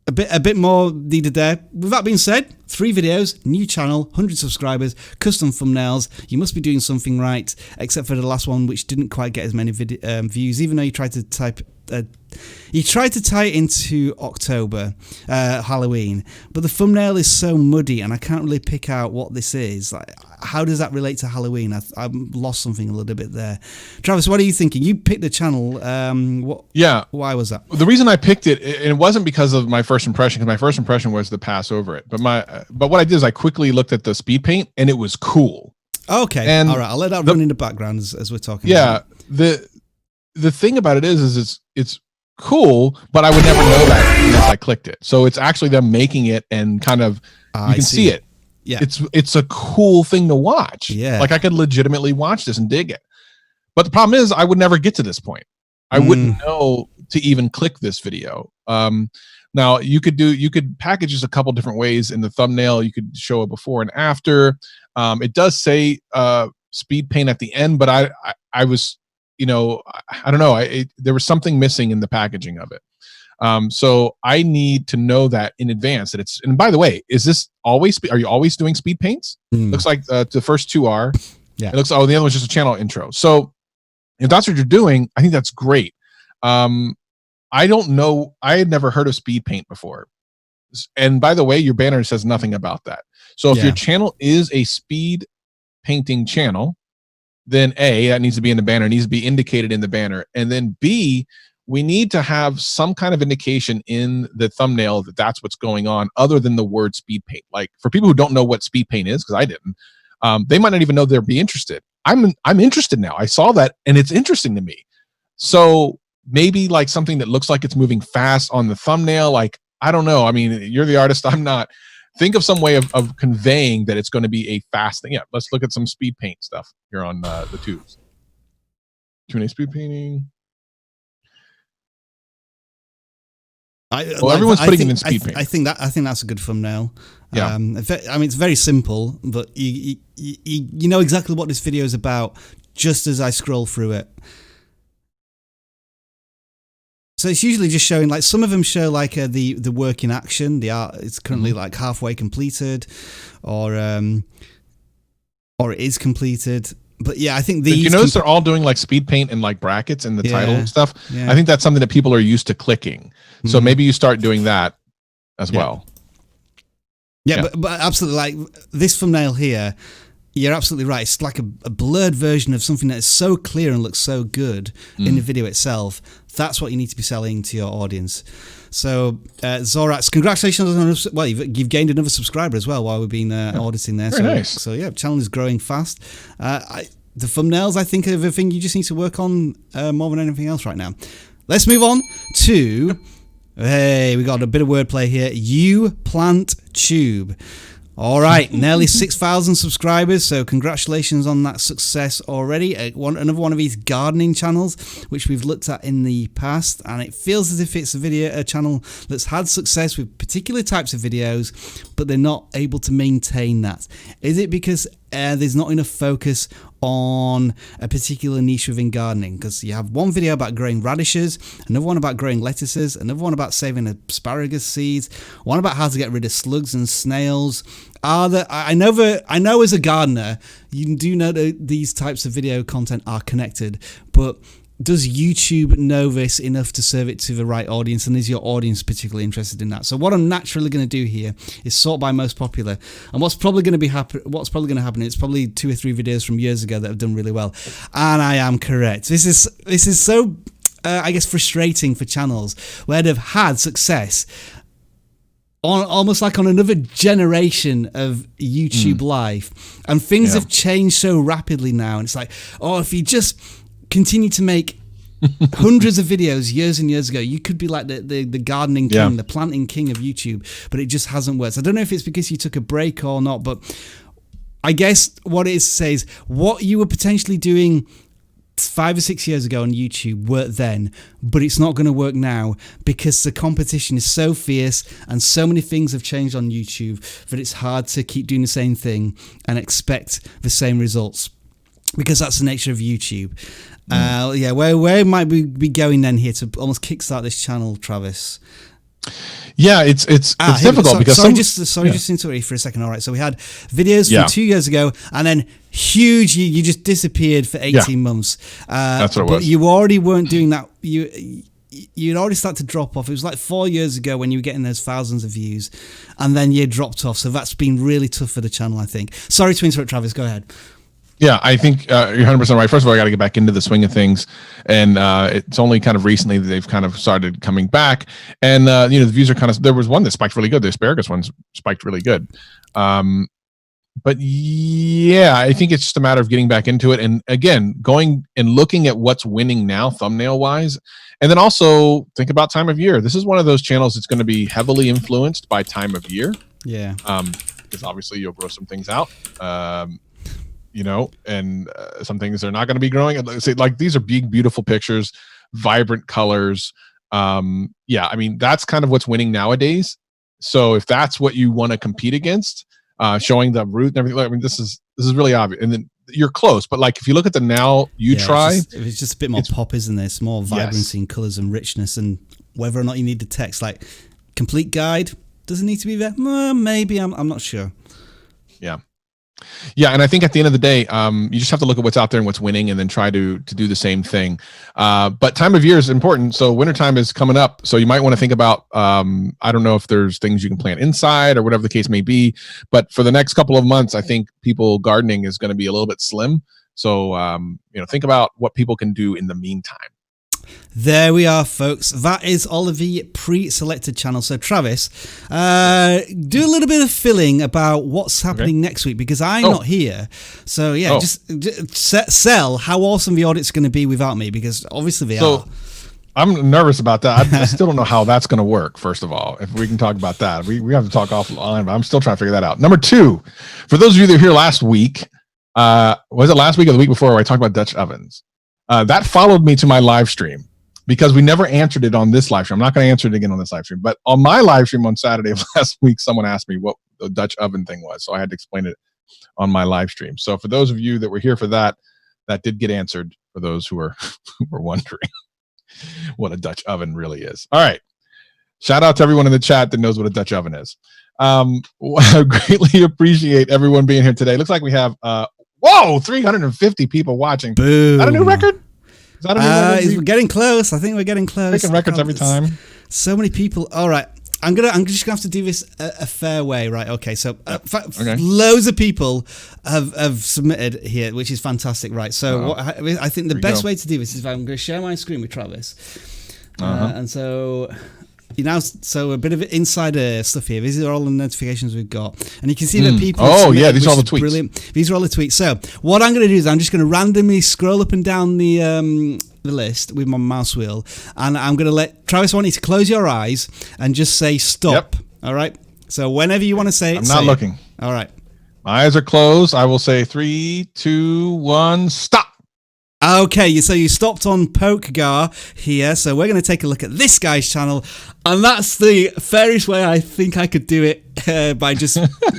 A bit more needed there. With that being said, 3 videos, new channel, 100 subscribers, custom thumbnails. You must be doing something right, except for the last one, which didn't quite get as many views, even though you tried to tie it into October, Halloween, but the thumbnail is so muddy and I can't really pick out what this is. Like, how does that relate to Halloween? I've lost something a little bit there. Travis, what are you thinking? You picked the channel. Why was that? The reason I picked it, it wasn't because of my first impression, because my first impression was to pass over it. But what I did is I quickly looked at the speed paint, and it was cool. Okay, and all right, I'll let that run in the background as we're talking. Yeah, the thing about it is it's cool, but I would never know that unless I clicked it. So it's actually them making it, and kind of you can see it. Yeah, it's a cool thing to watch. Yeah, like I could legitimately watch this and dig it. But the problem is, I would never get to this point. I wouldn't know to even click this video. Now you could package this a couple different ways in the thumbnail. You could show a before and after. It does say speed paint at the end, but I was, I don't know. There was something missing in the packaging of it. So I need to know that in advance that it's, and by the way, are you always doing speed paints? Looks like the first 2 are. Yeah. It looks, the other one's just a channel intro. So if that's what you're doing, I think that's great. I don't know. I had never heard of speed paint before. And by the way, your banner says nothing about that. So if your channel is a speed painting channel, then A, that needs to be in the banner, needs to be indicated in the banner. And then B, we need to have some kind of indication in the thumbnail that that's what's going on, other than the word speed paint. Like, for people who don't know what speed paint is, because I didn't, they might not even know they'd be interested. I'm interested now. I saw that, and it's interesting to me. So maybe like something that looks like it's moving fast on the thumbnail. Like, I don't know. I mean, you're the artist. I'm not. Think of some way of conveying that it's going to be a fast thing. Yeah, let's look at some speed paint stuff here on the tubes. Q&A speed painting. Everyone's putting it in speed paint. I think that's a good thumbnail. Yeah. I mean, it's very simple, but you know exactly what this video is about just as I scroll through it. So it's usually just showing, like, some of them show like the work in action. The art is currently like halfway completed, or it is completed. But yeah, I think these. Did you notice they're all doing like speed paint and like brackets in the title and stuff? Yeah. I think that's something that people are used to clicking. So maybe you start doing that as well. Yeah, but absolutely, like this thumbnail here, you're absolutely right. It's like a blurred version of something that is so clear and looks so good in the video itself. That's what you need to be selling to your audience. So, Zorax, congratulations on, well, you've gained another subscriber as well while we've been auditing there. Very nice. So yeah, channel is growing fast. The thumbnails, I think, are the thing you just need to work on more than anything else right now. Let's move on to, hey, we got a bit of wordplay here. You Plant Tube. All right, nearly 6,000 subscribers, so congratulations on that success already. Another one of these gardening channels, which we've looked at in the past, and it feels as if it's a channel that's had success with particular types of videos, but they're not able to maintain that. Is it because there's not enough focus on a particular niche within gardening? Because you have one video about growing radishes, another one about growing lettuces, another one about saving asparagus seeds, one about how to get rid of slugs and snails. I know as a gardener, you do know that these types of video content are connected, but does YouTube know this enough to serve it to the right audience, and is your audience particularly interested in that? So what I'm naturally going to do here is sort by most popular, and what's probably going to happen, it's probably 2 or 3 videos from years ago that have done really well, and I am correct. This is so I guess frustrating for channels where they've had success on almost like on another generation of YouTube life, and things have changed so rapidly now, and it's like, oh, if you just continue to make hundreds of videos years and years ago, you could be like the gardening king, the planting king of YouTube, but it just hasn't worked. So I don't know if it's because you took a break or not, but I guess what it is to say is what you were potentially doing 5 or 6 years ago on YouTube worked then, but it's not going to work now because the competition is so fierce and so many things have changed on YouTube that it's hard to keep doing the same thing and expect the same results, because that's the nature of YouTube. Where might we be going then here to almost kickstart this channel, Travis? Yeah, it's difficult because just to interrupt you for a second. All right, so we had videos from 2 years ago, and then huge, you just disappeared for 18 months. That's what it was. But you already weren't doing that. You'd already started to drop off. It was like 4 years ago when you were getting those thousands of views, and then you dropped off. So that's been really tough for the channel, I think. Sorry to interrupt, Travis. Go ahead. Yeah, I think you're 100% right. First of all, I got to get back into the swing of things, and it's only kind of recently that they've kind of started coming back. And the views are kind of, there was one that spiked really good. The asparagus one spiked really good. But yeah, I think it's just a matter of getting back into it, and again, going and looking at what's winning now, thumbnail wise, and then also think about time of year. This is one of those channels that's going to be heavily influenced by time of year. Yeah. Because obviously you'll grow some things out. And some things are not going to be growing. Like these are big, beautiful pictures, vibrant colors. I mean, that's kind of what's winning nowadays. So if that's what you want to compete against, showing the root and everything, I mean, this is really obvious. And then you're close, but like if you look at the now, it's just a bit more pop, isn't there? It's more vibrancy and colors and richness, and whether or not you need the text, like complete guide, does it need to be there? Maybe, I'm not sure. Yeah, and I think at the end of the day, you just have to look at what's out there and what's winning, and then try to do the same thing. But time of year is important. So wintertime is coming up. So you might want to think about, I don't know if there's things you can plant inside or whatever the case may be. But for the next couple of months, I think people gardening is going to be a little bit slim. So, think about what people can do in the meantime. There we are, folks. That is all of the pre-selected channels. So, Travis, do a little bit of filling about what's happening next week, because I'm not here. So, just sell how awesome the audit's going to be without me, because obviously they are. I'm nervous about that. I still don't know how that's going to work, first of all. If we can talk about that. We have to talk offline, but I'm still trying to figure that out. Number 2, for those of you that were here last week, was it last week or the week before where I talked about Dutch ovens? That followed me to my live stream, because we never answered it on this live stream. I'm not going to answer it again on this live stream, but on my live stream on Saturday of last week, someone asked me what the Dutch oven thing was. So I had to explain it on my live stream. So for those of you that were here for that, that did get answered, for those who were wondering. what a Dutch oven really is. All right. Shout out to everyone in the chat that knows what a Dutch oven is. I greatly appreciate everyone being here today. Looks like we have 350 people watching. Boom. Is that a new record? Is that a new record? We're getting close. I think we're getting close. Breaking records every time. So many people. All right. I'm just gonna have to do this a fair way, right? Okay, so loads of people have submitted here, which is fantastic, right? So I think the best way to do this is if I'm going to share my screen with Travis, and so so a bit of insider stuff here. These are all the notifications we've got, and you can see that people. Oh yeah, these are all the tweets. Brilliant. These are all the tweets. So what I'm going to do is I'm just going to randomly scroll up and down the list with my mouse wheel, and I'm going to let Travis. I want you to close your eyes and just say stop. Yep. All right. So whenever you want to say it, I'm not looking. All right. My eyes are closed. I will say 3, 2, 1, stop. Okay, so you stopped on PokeGar here, so we're going to take a look at this guy's channel, and that's the fairest way I think I could do it by just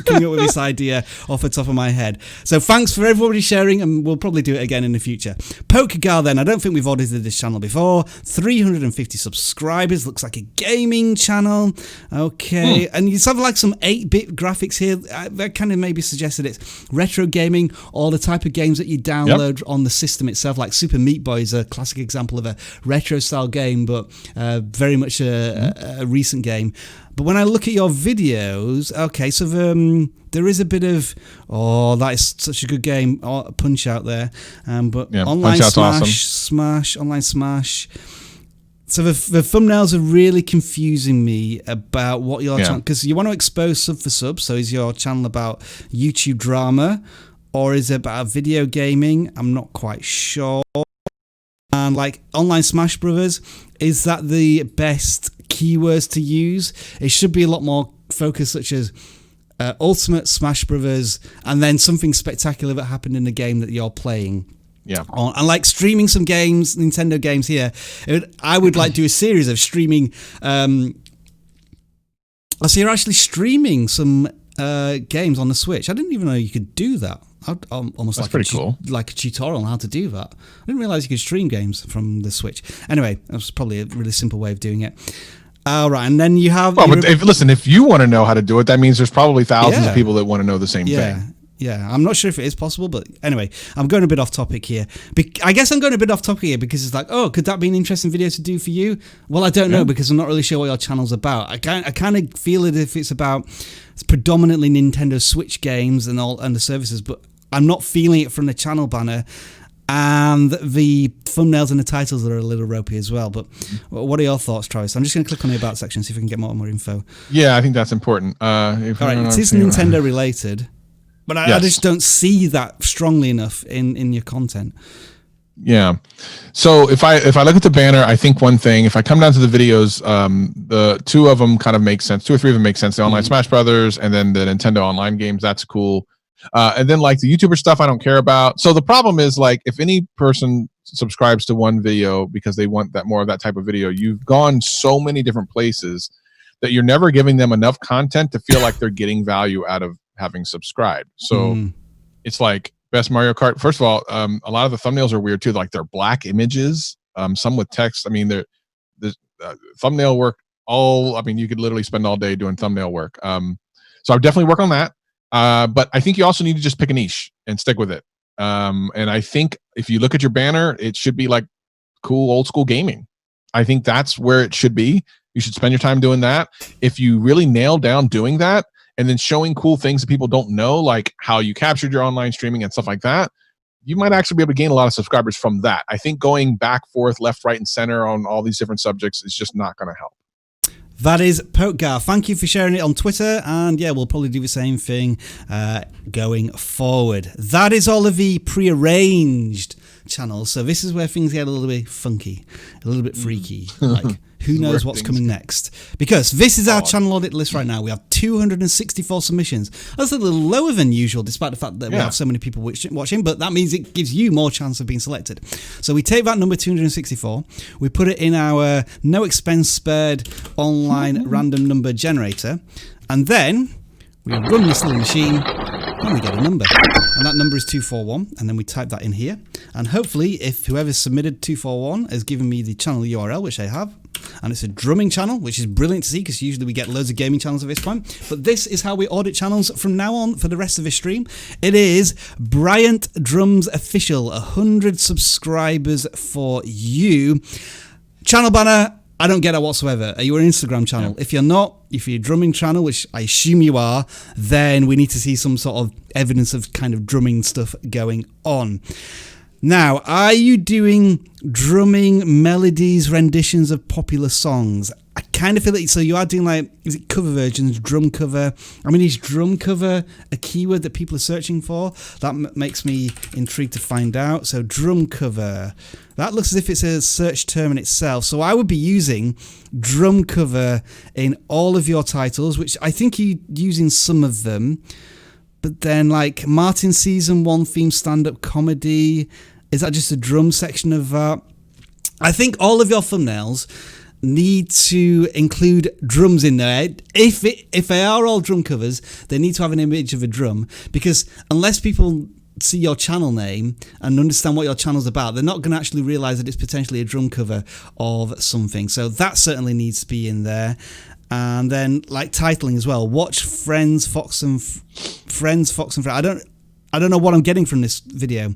coming up with this idea off the top of my head. So thanks for everybody sharing, and we'll probably do it again in the future. PokeGar then, I don't think we've audited this channel before. 350 subscribers, looks like a gaming channel. Okay, and you have like some 8-bit graphics here. That kind of maybe suggested it's retro gaming, or the type of games that you download on the system itself, like Super Meat Boy is a classic example of a retro style game, but very much a recent game. But when I look at your videos, okay, so there is a bit of, that is such a good game, Punch Out there, but online Smash, online Smash. So the thumbnails are really confusing me about what your channel, because you want to expose sub for sub, so is your channel about YouTube drama, or is it about video gaming? I'm not quite sure. And like online Smash Brothers, is that the best keywords to use? It should be a lot more focused, such as Ultimate Smash Brothers, and then something spectacular that happened in the game that you're playing. Yeah. And like streaming some games, Nintendo games here, I would like do a series of streaming. So you're actually streaming some games on the Switch. I didn't even know you could do that. Almost That's pretty cool. Like a tutorial on how to do that. I didn't realize you could stream games from the Switch. Anyway, that was probably a really simple way of doing it. All right, and then you have. Well, but if you want to know how to do it, that means there's probably thousands of people that want to know the same thing. Yeah, I'm not sure if it is possible, but anyway, I'm going a bit off topic here. I guess I'm going a bit off topic here because it's like, could that be an interesting video to do for you? Well, I don't know, because I'm not really sure what your channel's about. I kind of feel it if it's predominantly Nintendo Switch games and the services, but I'm not feeling it from the channel banner, and the thumbnails and the titles are a little ropey as well. But what are your thoughts, Travis? I'm just going to click on the About section, see if we can get more info. Yeah, I think that's important. All right, it is Nintendo related, but I just don't see that strongly enough in your content. Yeah. So if I look at the banner, I think one thing, if I come down to the videos, the two of them kind of make sense. 2 or 3 of them make sense. The online Smash Brothers and then the Nintendo online games, that's cool. And then like the YouTuber stuff, I don't care about. So the problem is, like, if any person subscribes to one video because they want more of that type of video, you've gone so many different places that you're never giving them enough content to feel like they're getting value out of having subscribed. So it's like Best Mario Kart. First of all, a lot of the thumbnails are weird too. Like they're black images, some with text. I mean, the thumbnail work. You could literally spend all day doing thumbnail work. So I would definitely work on that. But I think you also need to just pick a niche and stick with it. And I think if you look at your banner, it should be like cool old school gaming. I think that's where it should be. You should spend your time doing that. If you really nail down doing that and then showing cool things that people don't know, like how you captured your online streaming and stuff like that, you might actually be able to gain a lot of subscribers from that. I think going back, forth, left, right, and center on all these different subjects is just not going to help. That is PokeGar. Thank you for sharing it on Twitter, and we'll probably do the same thing going forward. That is all of the prearranged channels, so this is where things get a little bit funky, a little bit freaky, like who knows what's coming next. Because this is our channel audit list right now. We have 264 submissions. That's a little lower than usual, despite the fact that we have so many people watching, but that means it gives you more chance of being selected. So we take that number 264, we put it in our no expense spared online random number generator, and then we run this little machine, and we get a number. And that number is 241, and then we type that in here. And hopefully, if whoever submitted 241 has given me the channel URL, which they have, and it's a drumming channel, which is brilliant to see because usually we get loads of gaming channels at this point. But this is how we audit channels from now on for the rest of this stream. It is Bryant Drums Official, 100 subscribers for you. Channel banner, I don't get it whatsoever. Are you an Instagram channel? Yeah. If you're not, if you're a drumming channel, which I assume you are, then we need to see some sort of evidence of kind of drumming stuff going on. Now, are you doing drumming melodies, renditions of popular songs? I kind of feel like, so you are doing like, is it cover versions, drum cover? I mean, is drum cover a keyword that people are searching for? That makes me intrigued to find out. So drum cover, that looks as if it's a search term in itself. So I would be using drum cover in all of your titles, which I think you're using some of them. But then like Martin Season 1 theme stand-up comedy, is that just a drum section of that? I think all of your thumbnails need to include drums in there. If they are all drum covers, they need to have an image of a drum, because unless people see your channel name and understand what your channel's about, they're not going to actually realize that it's potentially a drum cover of something. So that certainly needs to be in there. And then like titling as well. Watch Friends, Fox and Friends. I don't know what I'm getting from this video.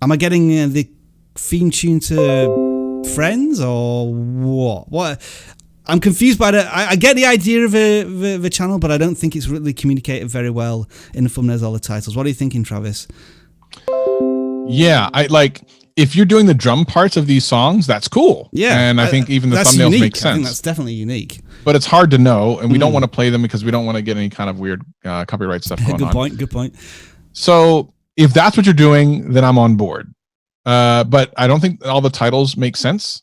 Am I getting the theme tune to Friends or what? What? I'm confused by that. I get the idea of the channel, but I don't think it's really communicated very well in the thumbnails or the titles. What are you thinking, Travis? Yeah, I like, if you're doing the drum parts of these songs, that's cool. Yeah. And I think even the thumbnails unique. make sense. I think that's definitely unique. But it's hard to know, and we don't want to play them because we don't want to get any kind of weird copyright stuff going on. Good point. So if that's what you're doing, then I'm on board. But I don't think all the titles make sense.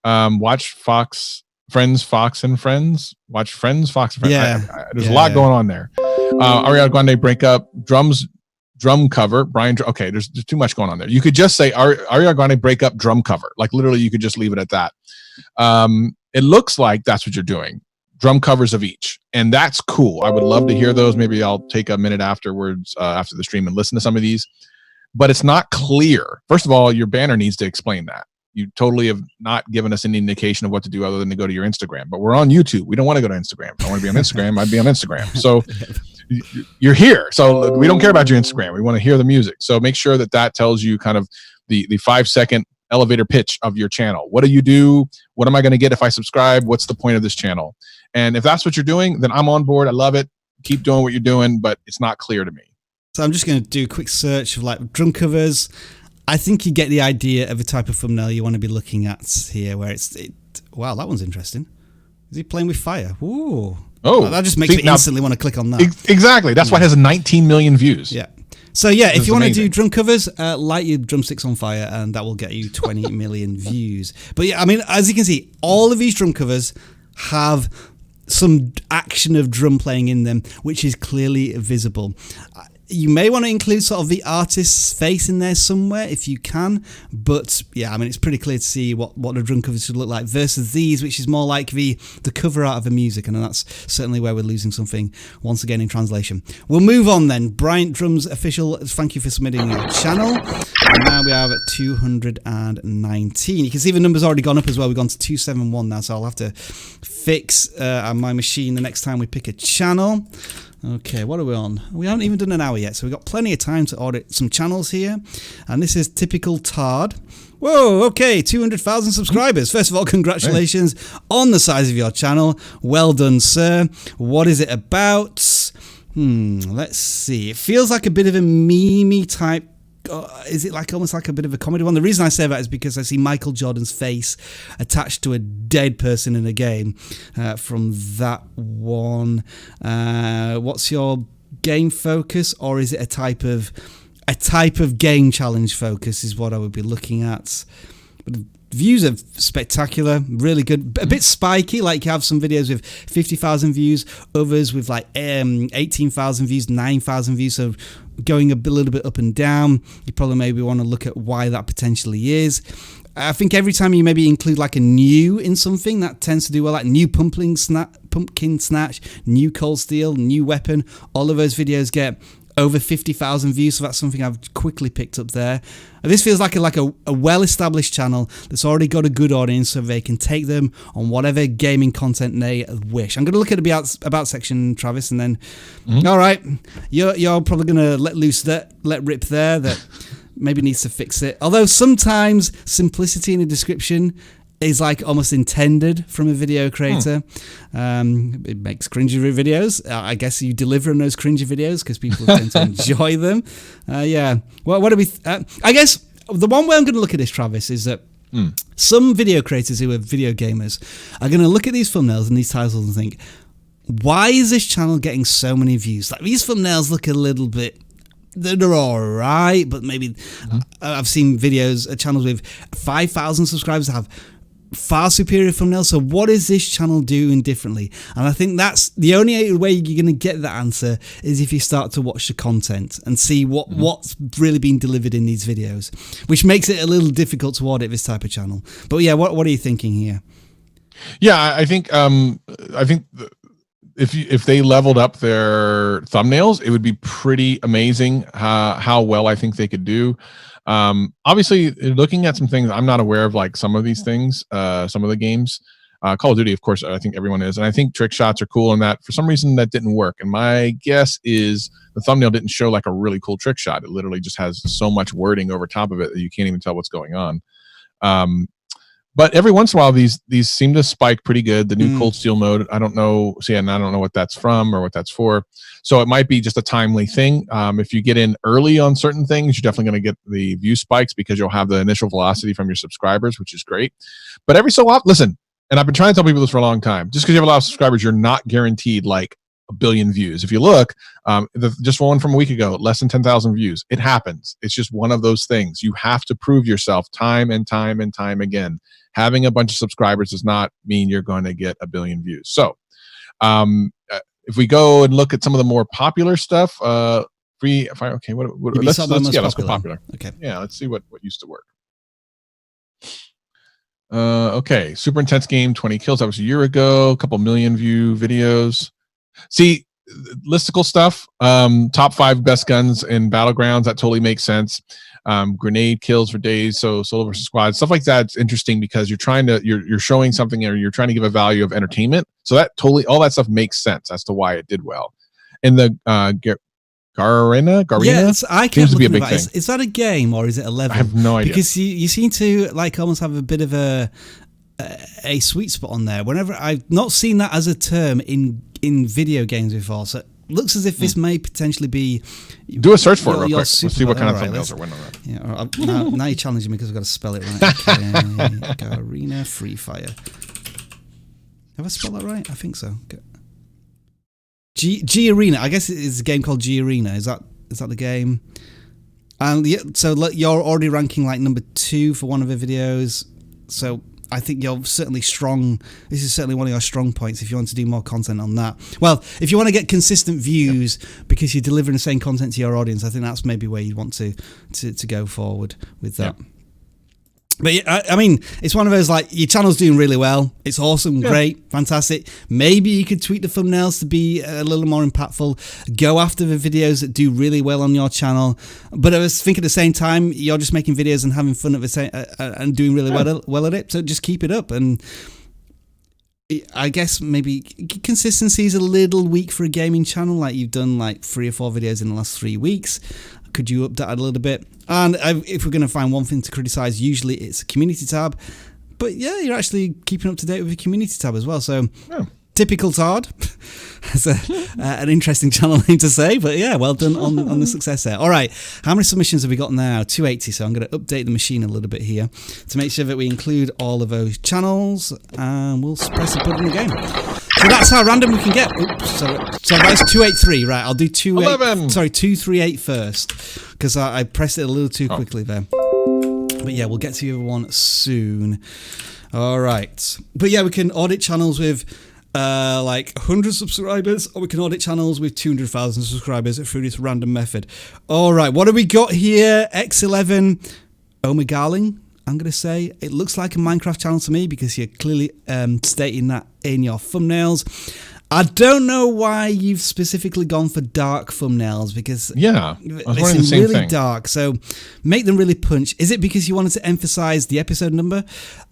Watch Friends, Fox and Friends. Watch Friends, Fox and Friends. Yeah. There's a lot going on there. Ariana Grande breakup, drum cover. Brian. Okay, there's too much going on there. You could just say Ariana Grande breakup drum cover. Like literally, you could just leave it at that. It looks like that's what you're doing. Drum covers of each. And that's cool. I would love to hear those. Maybe I'll take a minute afterwards, after the stream, and listen to some of these. But it's not clear. First of all, your banner needs to explain that. You totally have not given us any indication of what to do other than to go to your Instagram. But we're on YouTube. We don't want to go to Instagram. If I want to be on Instagram, I'd be on Instagram. So you're here. So we don't care about your Instagram. We want to hear the music. So make sure that tells you kind of the 5-second elevator pitch of your channel. What do you do? What am I going to get if I subscribe? What's the point of this channel? And if that's what you're doing, then I'm on board. I love it. Keep doing what you're doing, but it's not clear to me. So I'm just going to do a quick search of like drum covers. I think you get the idea of the type of thumbnail you want to be looking at here, where wow, that one's interesting. Is he playing with fire? Ooh. Oh, that just makes me instantly want to click on that. Exactly. That's why it has 19 million views. Yeah. So yeah, if you want to do drum covers, light your drumsticks on fire, and that will get you 20 million views. But yeah, I mean, as you can see, all of these drum covers have some action of drum playing in them, which is clearly visible. You may want to include sort of the artist's face in there somewhere if you can, but yeah, I mean, it's pretty clear to see what the drum covers should look like versus these, which is more like the cover art of the music, and that's certainly where we're losing something once again in translation. We'll move on then. Bryant Drums Official, thank you for submitting your channel. And now we have 219. You can see the number's already gone up as well. We've gone to 271 now, so I'll have to fix my machine the next time we pick a channel. Okay, what are we on? We haven't even done an hour yet, so we've got plenty of time to audit some channels here. And this is Typical Tard. Whoa, okay, 200,000 subscribers. First of all, congratulations on the size of your channel. Well done, sir. What is it about? Let's see. It feels like a bit of a meme type. Is it like almost like a bit of a comedy one? The reason I say that is because I see Michael Jordan's face attached to a dead person in a game from that one. What's your game focus, or is it a type of game challenge focus is what I would be looking at. But the views are spectacular, really good, a bit spiky, like you have some videos with 50,000 views, others with like 18,000 views, 9,000 views, so going a little bit up and down. You probably maybe want to look at why that potentially is. I think every time you maybe include like a new in something, that tends to do well, like new pumpkin snatch, new cold steel, new weapon, all of those videos get over 50,000 views, so that's something I've quickly picked up there. And this feels like a well-established channel that's already got a good audience, so they can take them on whatever gaming content they wish. I'm going to look at the about section, Travis, and then, all right, you're probably going to let rip there that maybe needs to fix it. Although sometimes simplicity in the description is like almost intended from a video creator. It makes cringy videos. I guess you deliver on those cringy videos because people tend to enjoy them. Yeah. Well, what do we? I guess the one way I'm going to look at this, Travis, is that some video creators who are video gamers are going to look at these thumbnails and these titles and think, why is this channel getting so many views? Like, these thumbnails look a little bit. They're all right, but maybe I've seen videos, channels with 5,000 subscribers that have far superior thumbnails. So what is this channel doing differently? And I think that's the only way you're going to get that answer is if you start to watch the content and see what's really being delivered in these videos, which makes it a little difficult to audit this type of channel. But yeah, what are you thinking here? Yeah, I think if they leveled up their thumbnails, it would be pretty amazing how well I think they could do. Obviously, looking at some things, I'm not aware of like some of these things, some of the games. Call of Duty, of course, I think everyone is. And I think trick shots are cool in that. For some reason, that didn't work. And my guess is the thumbnail didn't show like a really cool trick shot. It literally just has so much wording over top of it that you can't even tell what's going on. But every once in a while, these seem to spike pretty good. The new Cold Steel mode, I don't know. See, and I don't know what that's from or what that's for. So it might be just a timely thing. If you get in early on certain things, you're definitely going to get the view spikes because you'll have the initial velocity from your subscribers, which is great. But every so often, listen, and I've been trying to tell people this for a long time. Just because you have a lot of subscribers, you're not guaranteed like a billion views. If you look, just one from a week ago, less than 10,000 views. It happens. It's just one of those things. You have to prove yourself time and time and time again. Having a bunch of subscribers does not mean you're going to get a billion views. So if we go and look at some of the more popular stuff, let's go popular. Okay. Yeah, let's see what used to work. Okay, super intense game, 20 kills. That was a year ago. A couple million view videos. See, listicle stuff. Top 5 best guns in battlegrounds. That totally makes sense. Grenade kills for days. So solo versus squad, stuff like that's interesting because you're showing something or you're trying to give a value of entertainment. So that totally, all that stuff makes sense as to why it did well. And the Garena, yeah, I can't seems to be a big thing. Is that a game or is it a level? I have no idea. Because you seem to like almost have a bit of a sweet spot on there. Whenever I've not seen that as a term in video games before, so it looks as if this may potentially be. Do a search for it real quick. Let's see what kind of thumbnails are winning on that. Yeah, now you're challenging me because I've got to spell it right. Okay. Garena Free Fire. Have I spelled that right? I think so. Okay. G Arena. I guess it is a game called G Arena. Is that the game? And so you're already ranking like number 2 for one of the videos. So I think you're certainly strong. This is certainly one of your strong points if you want to do more content on that. Well, if you want to get consistent views because you're delivering the same content to your audience, I think that's maybe where you want to go forward with that. Yeah. But I mean, it's one of those like your channel's doing really well. It's awesome, great, fantastic. Maybe you could tweak the thumbnails to be a little more impactful. Go after the videos that do really well on your channel. But I was thinking at the same time, you're just making videos and having fun at the same and doing really well at it. So just keep it up. And I guess maybe consistency is a little weak for a gaming channel. Like you've done like 3 or 4 videos in the last 3 weeks. Could you update it a little bit? And if we're going to find one thing to criticize, usually it's a community tab. But yeah, you're actually keeping up to date with the community tab as well. So typical Todd. That's an interesting channel name to say. But yeah, well done on the success there. All right, how many submissions have we got now? 280. So I'm going to update the machine a little bit here to make sure that we include all of those channels. And we'll press the button again. So that's how random we can get. Oops, so that's 283, right? I'll do 238 first because I pressed it a little too quickly there. But yeah, we'll get to the other one soon. All right. But yeah, we can audit channels with like 100 subscribers, or we can audit channels with 200,000 subscribers through this random method. All right, what have we got here? X11 Omegarling. I'm going to say it looks like a Minecraft channel to me because you're clearly stating that in your thumbnails. I don't know why you've specifically gone for dark thumbnails, because Yeah, I was wondering the it's same really thing. dark. So make them really punch. Is it because you wanted to emphasize the episode number?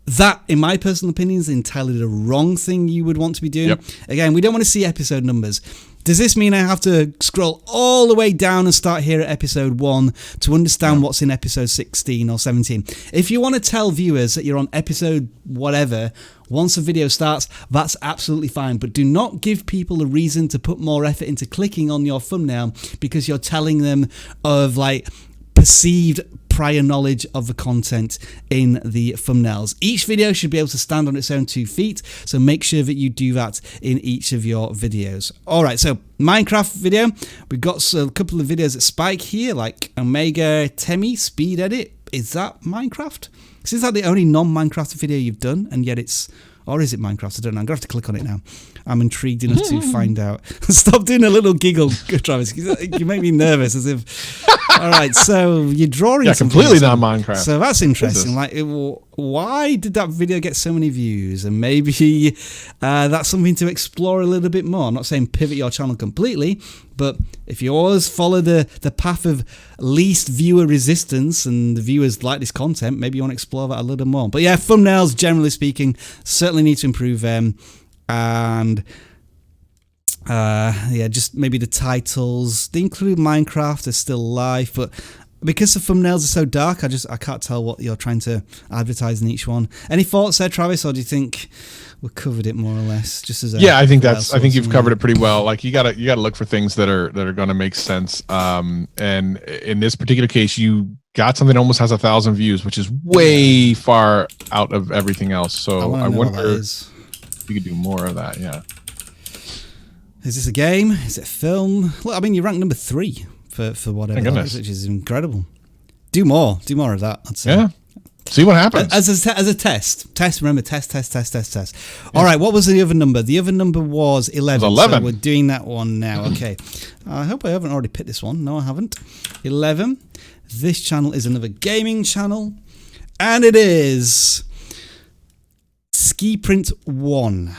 That, in my personal opinion, is entirely the wrong thing you would want to be doing. Yep. Again, we don't want to see episode numbers. Does this mean I have to scroll all the way down and start here at episode 1 to understand what's in episode 16 or 17? If you want to tell viewers that you're on episode whatever once a video starts, that's absolutely fine. But do not give people a reason to put more effort into clicking on your thumbnail because you're telling them of like perceived prior knowledge of the content in the thumbnails. Each video should be able to stand on its own 2 feet, so make sure that you do that in each of your videos. Alright, so Minecraft video. We've got a couple of videos that spike here, like Omega Temi Speed Edit. Is that Minecraft? Is that the only non-Minecraft video you've done, and yet it's... Or is it Minecraft? I don't know. I'm going to have to click on it now. I'm intrigued enough to find out. Stop doing a little giggle, Travis. You make me nervous as if... All right, so you're drawing... Yeah, completely not Minecraft. So that's interesting. Like, why did that video get so many views? And maybe that's something to explore a little bit more. I'm not saying pivot your channel completely, but if you always follow the path of least viewer resistance and the viewers like this content, maybe you want to explore that a little more. But yeah, thumbnails, generally speaking, certainly need to improve them. And yeah, just maybe the titles. They include Minecraft, they're still live, but because the thumbnails are so dark, I can't tell what you're trying to advertise in each one. Any thoughts there, Travis, or do you think we've covered it more or less? Just as I think you've covered it pretty well. Like you gotta look for things that are going to make sense. And in this particular case, you got something that almost has 1,000 views, which is way far out of everything else. So I wonder if you could do more of that. Yeah. Is this a game? Is it a film? Well, I mean, you're ranked number 3 for whatever that is, which is incredible. Do more of that, I'd say. Yeah. See what happens. As a test. Remember, test. All right, what was the other number? The other number was 11. 11. So we're doing that one now. Okay. I hope I haven't already picked this one. No, I haven't. 11. This channel is another gaming channel, and it is Skiprint 1.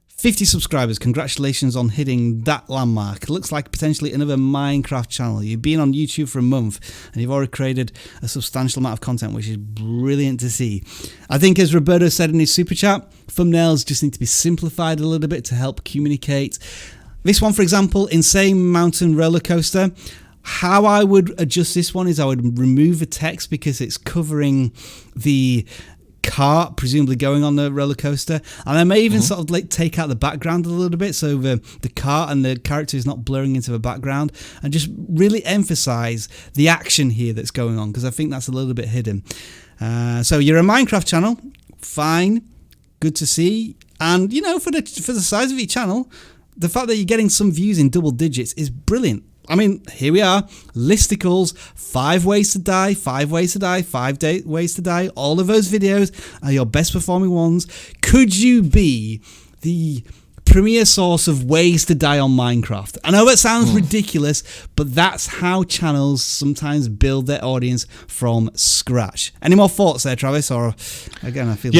50 subscribers. Congratulations on hitting that landmark. It looks like potentially another Minecraft channel. You've been on YouTube for a month and you've already created a substantial amount of content, which is brilliant to see. I think, as Roberto said in his super chat, thumbnails just need to be simplified a little bit to help communicate. This one, for example, Insane Mountain Roller Coaster. How I would adjust this one is I would remove the text because it's covering the cart presumably going on the roller coaster, and I may even sort of like take out the background a little bit so the cart and the character is not blurring into the background, and just really emphasize the action here that's going on, because I think that's a little bit hidden. So you're a Minecraft channel, fine, good to see, and you know, for the size of your channel, the fact that you're getting some views in double digits is brilliant. I mean, here we are, listicles, 5 ways to die, 5 ways to die, 5 ways to die. All of those videos are your best performing ones. Could you be the premier source of ways to die on Minecraft? I know that sounds ridiculous, but that's how channels sometimes build their audience from scratch. Any more thoughts there, Travis? Or again, I feel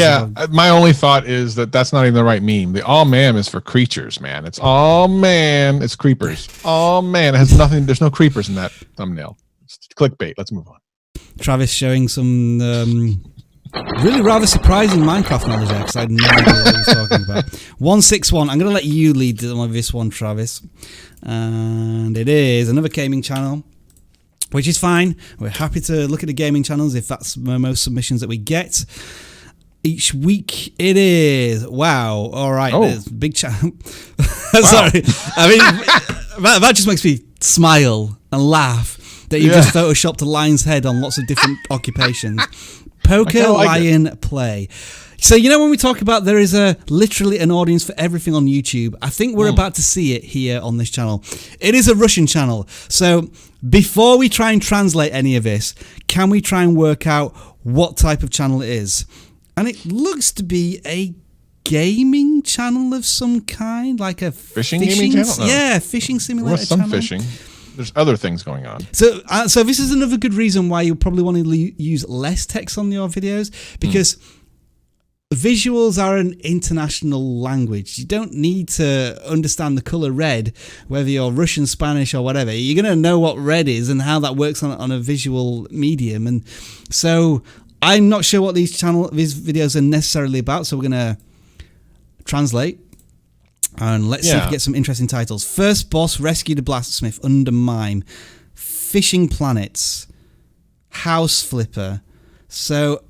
my only thought is that that's not even the right meme. The all man is for creatures, man. It's all man. It's creepers. All man. It has nothing. There's no creepers in that thumbnail. It's clickbait. Let's move on. Travis showing some really rather surprising Minecraft knowledge there, because I had no idea what he was talking about. 161. I'm going to let you lead this one, Travis. And it is another gaming channel, which is fine. We're happy to look at the gaming channels if that's the most submissions that we get each week. It is. Wow. All right. There's big channel. Sorry. I mean, that just makes me smile and laugh that you just photoshopped a lion's head on lots of different occupations. Poker Lion Play. So, you know, when we talk about there is literally an audience for everything on YouTube, I think we're about to see it here on this channel. It is a Russian channel. So before we try and translate any of this, can we try and work out what type of channel it is? And it looks to be a gaming channel of some kind, like a fishing gaming channel? No. Yeah, fishing simulator some channel. Fishing. There's other things going on. So this is another good reason why you probably want to use less text on your videos, because visuals are an international language. You don't need to understand the color red, whether you're Russian, Spanish, or whatever. You're going to know what red is and how that works on a visual medium. And so I'm not sure what these videos are necessarily about. So we're going to translate and let's see if we get some interesting titles. First boss, rescue the blacksmith under mime. Fishing planets. House flipper. So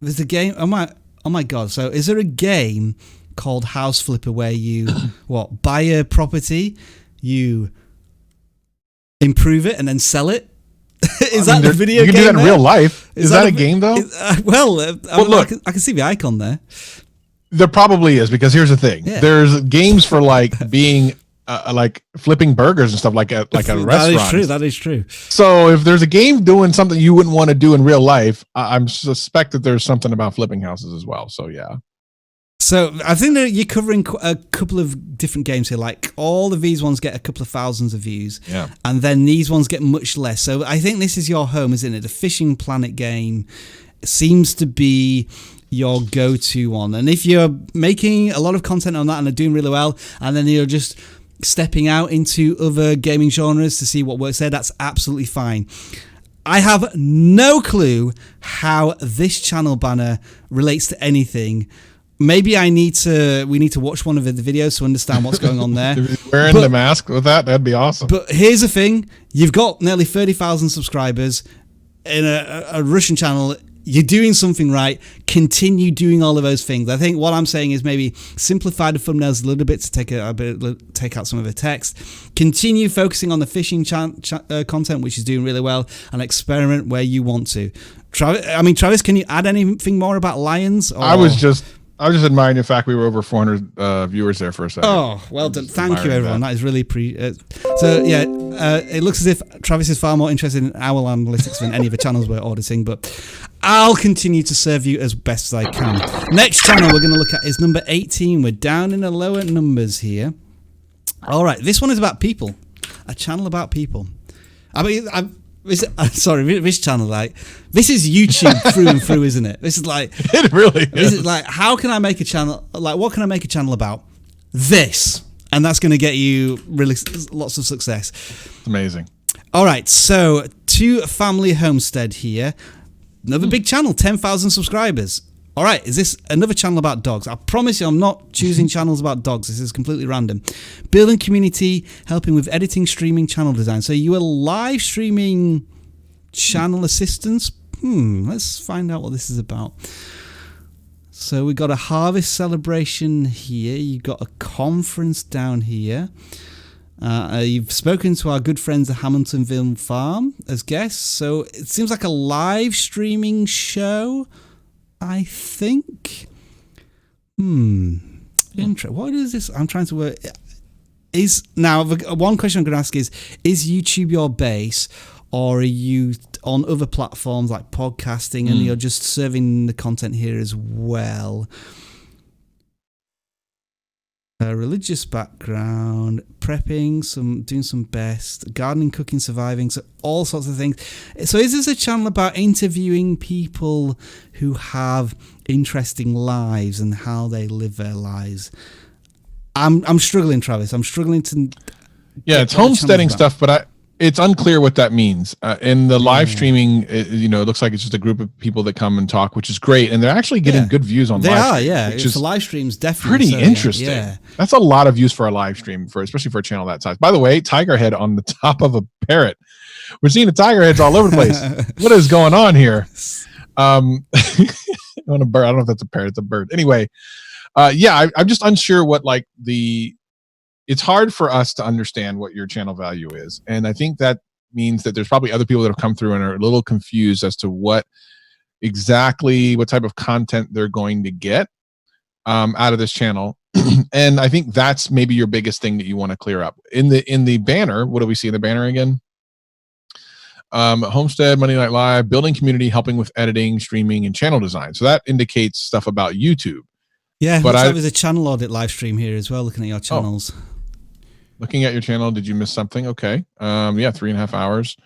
there's a game. Oh my God. So is there a game called House Flipper where you buy a property, you improve it and then sell it? Is that a video game? You can do that in real life. Is that a game though? Look, I can see the icon there. There probably is, because here's the thing. Yeah. There's games for like being like flipping burgers and stuff like at a restaurant. That is true. So if there's a game doing something you wouldn't want to do in real life, I'm suspect that there's something about flipping houses as well. So yeah. So I think that you're covering a couple of different games here. Like all of these ones get a couple of thousands of views, and then these ones get much less. So I think this is your home, isn't it? The Fishing Planet game seems to be your go-to one. And if you're making a lot of content on that and are doing really well, and then you're just stepping out into other gaming genres to see what works there, that's absolutely fine. I have no clue how this channel banner relates to anything. Maybe we need to watch one of the videos to understand what's going on there. Wearing the mask with that'd be awesome. But here's the thing, you've got nearly 30,000 subscribers in a Russian channel. You're doing something right. Continue doing all of those things. I think what I'm saying is maybe simplify the thumbnails a little bit to take out some of the text. Continue focusing on the fishing content, which is doing really well, and experiment where you want to. Travis, can you add anything more about lions? I was just admiring the fact we were over 400 viewers there for a second. Oh, well done. Thank you, everyone. That is really it looks as if Travis is far more interested in our analytics than any of the channels we're auditing, but I'll continue to serve you as best as I can. Next channel we're going to look at is number 18. We're down in the lower numbers here. All right, this one is about people. A channel about people. This channel, like, this is YouTube through and through, isn't it? This is like, it really is. This is like, how can I make a channel? Like, what can I make a channel about? This, and that's going to get you really lots of success. It's amazing. All right, so to Family Homestead here, another big channel, 10,000 subscribers. All right, is this another channel about dogs? I promise you I'm not choosing channels about dogs. This is completely random. Building community, helping with editing, streaming, channel design. So you are live streaming channel assistance? Let's find out what this is about. So we got a harvest celebration here. You got a conference down here. You've spoken to our good friends at Hamiltonville Farm as guests. So it seems like a live streaming show, I think. What is this? I'm trying to work. One question I'm going to ask is YouTube your base, or are you on other platforms like podcasting and you're just serving the content here as well? Religious background, prepping, doing some best, gardening, cooking, surviving, so all sorts of things. So is this a channel about interviewing people who have interesting lives and how they live their lives? I'm struggling, Travis. I'm struggling to. Yeah, it's homesteading stuff, but it's unclear what that means. In the live streaming, it looks like it's just a group of people that come and talk, which is great, and they're actually getting good views on. Which is live streams definitely pretty interesting. Yeah. That's a lot of views for a live stream, especially for a channel that size. By the way, tiger head on the top of a parrot. We're seeing the tiger heads all over the place. What is going on here? On a bird. I don't know if that's a parrot. It's a bird. Anyway, I'm just unsure what it's hard for us to understand what your channel value is. And I think that means that there's probably other people that have come through and are a little confused as to what type of content they're going to get out of this channel. And I think that's maybe your biggest thing that you want to clear up. In the banner, what do we see in the banner again? Homestead, Monday Night Live, building community, helping with editing, streaming, and channel design. So that indicates stuff about YouTube. Yeah, but there's a channel audit live stream here as well, looking at your channels. Looking at your channel, did you miss something? Okay. 3.5 hours.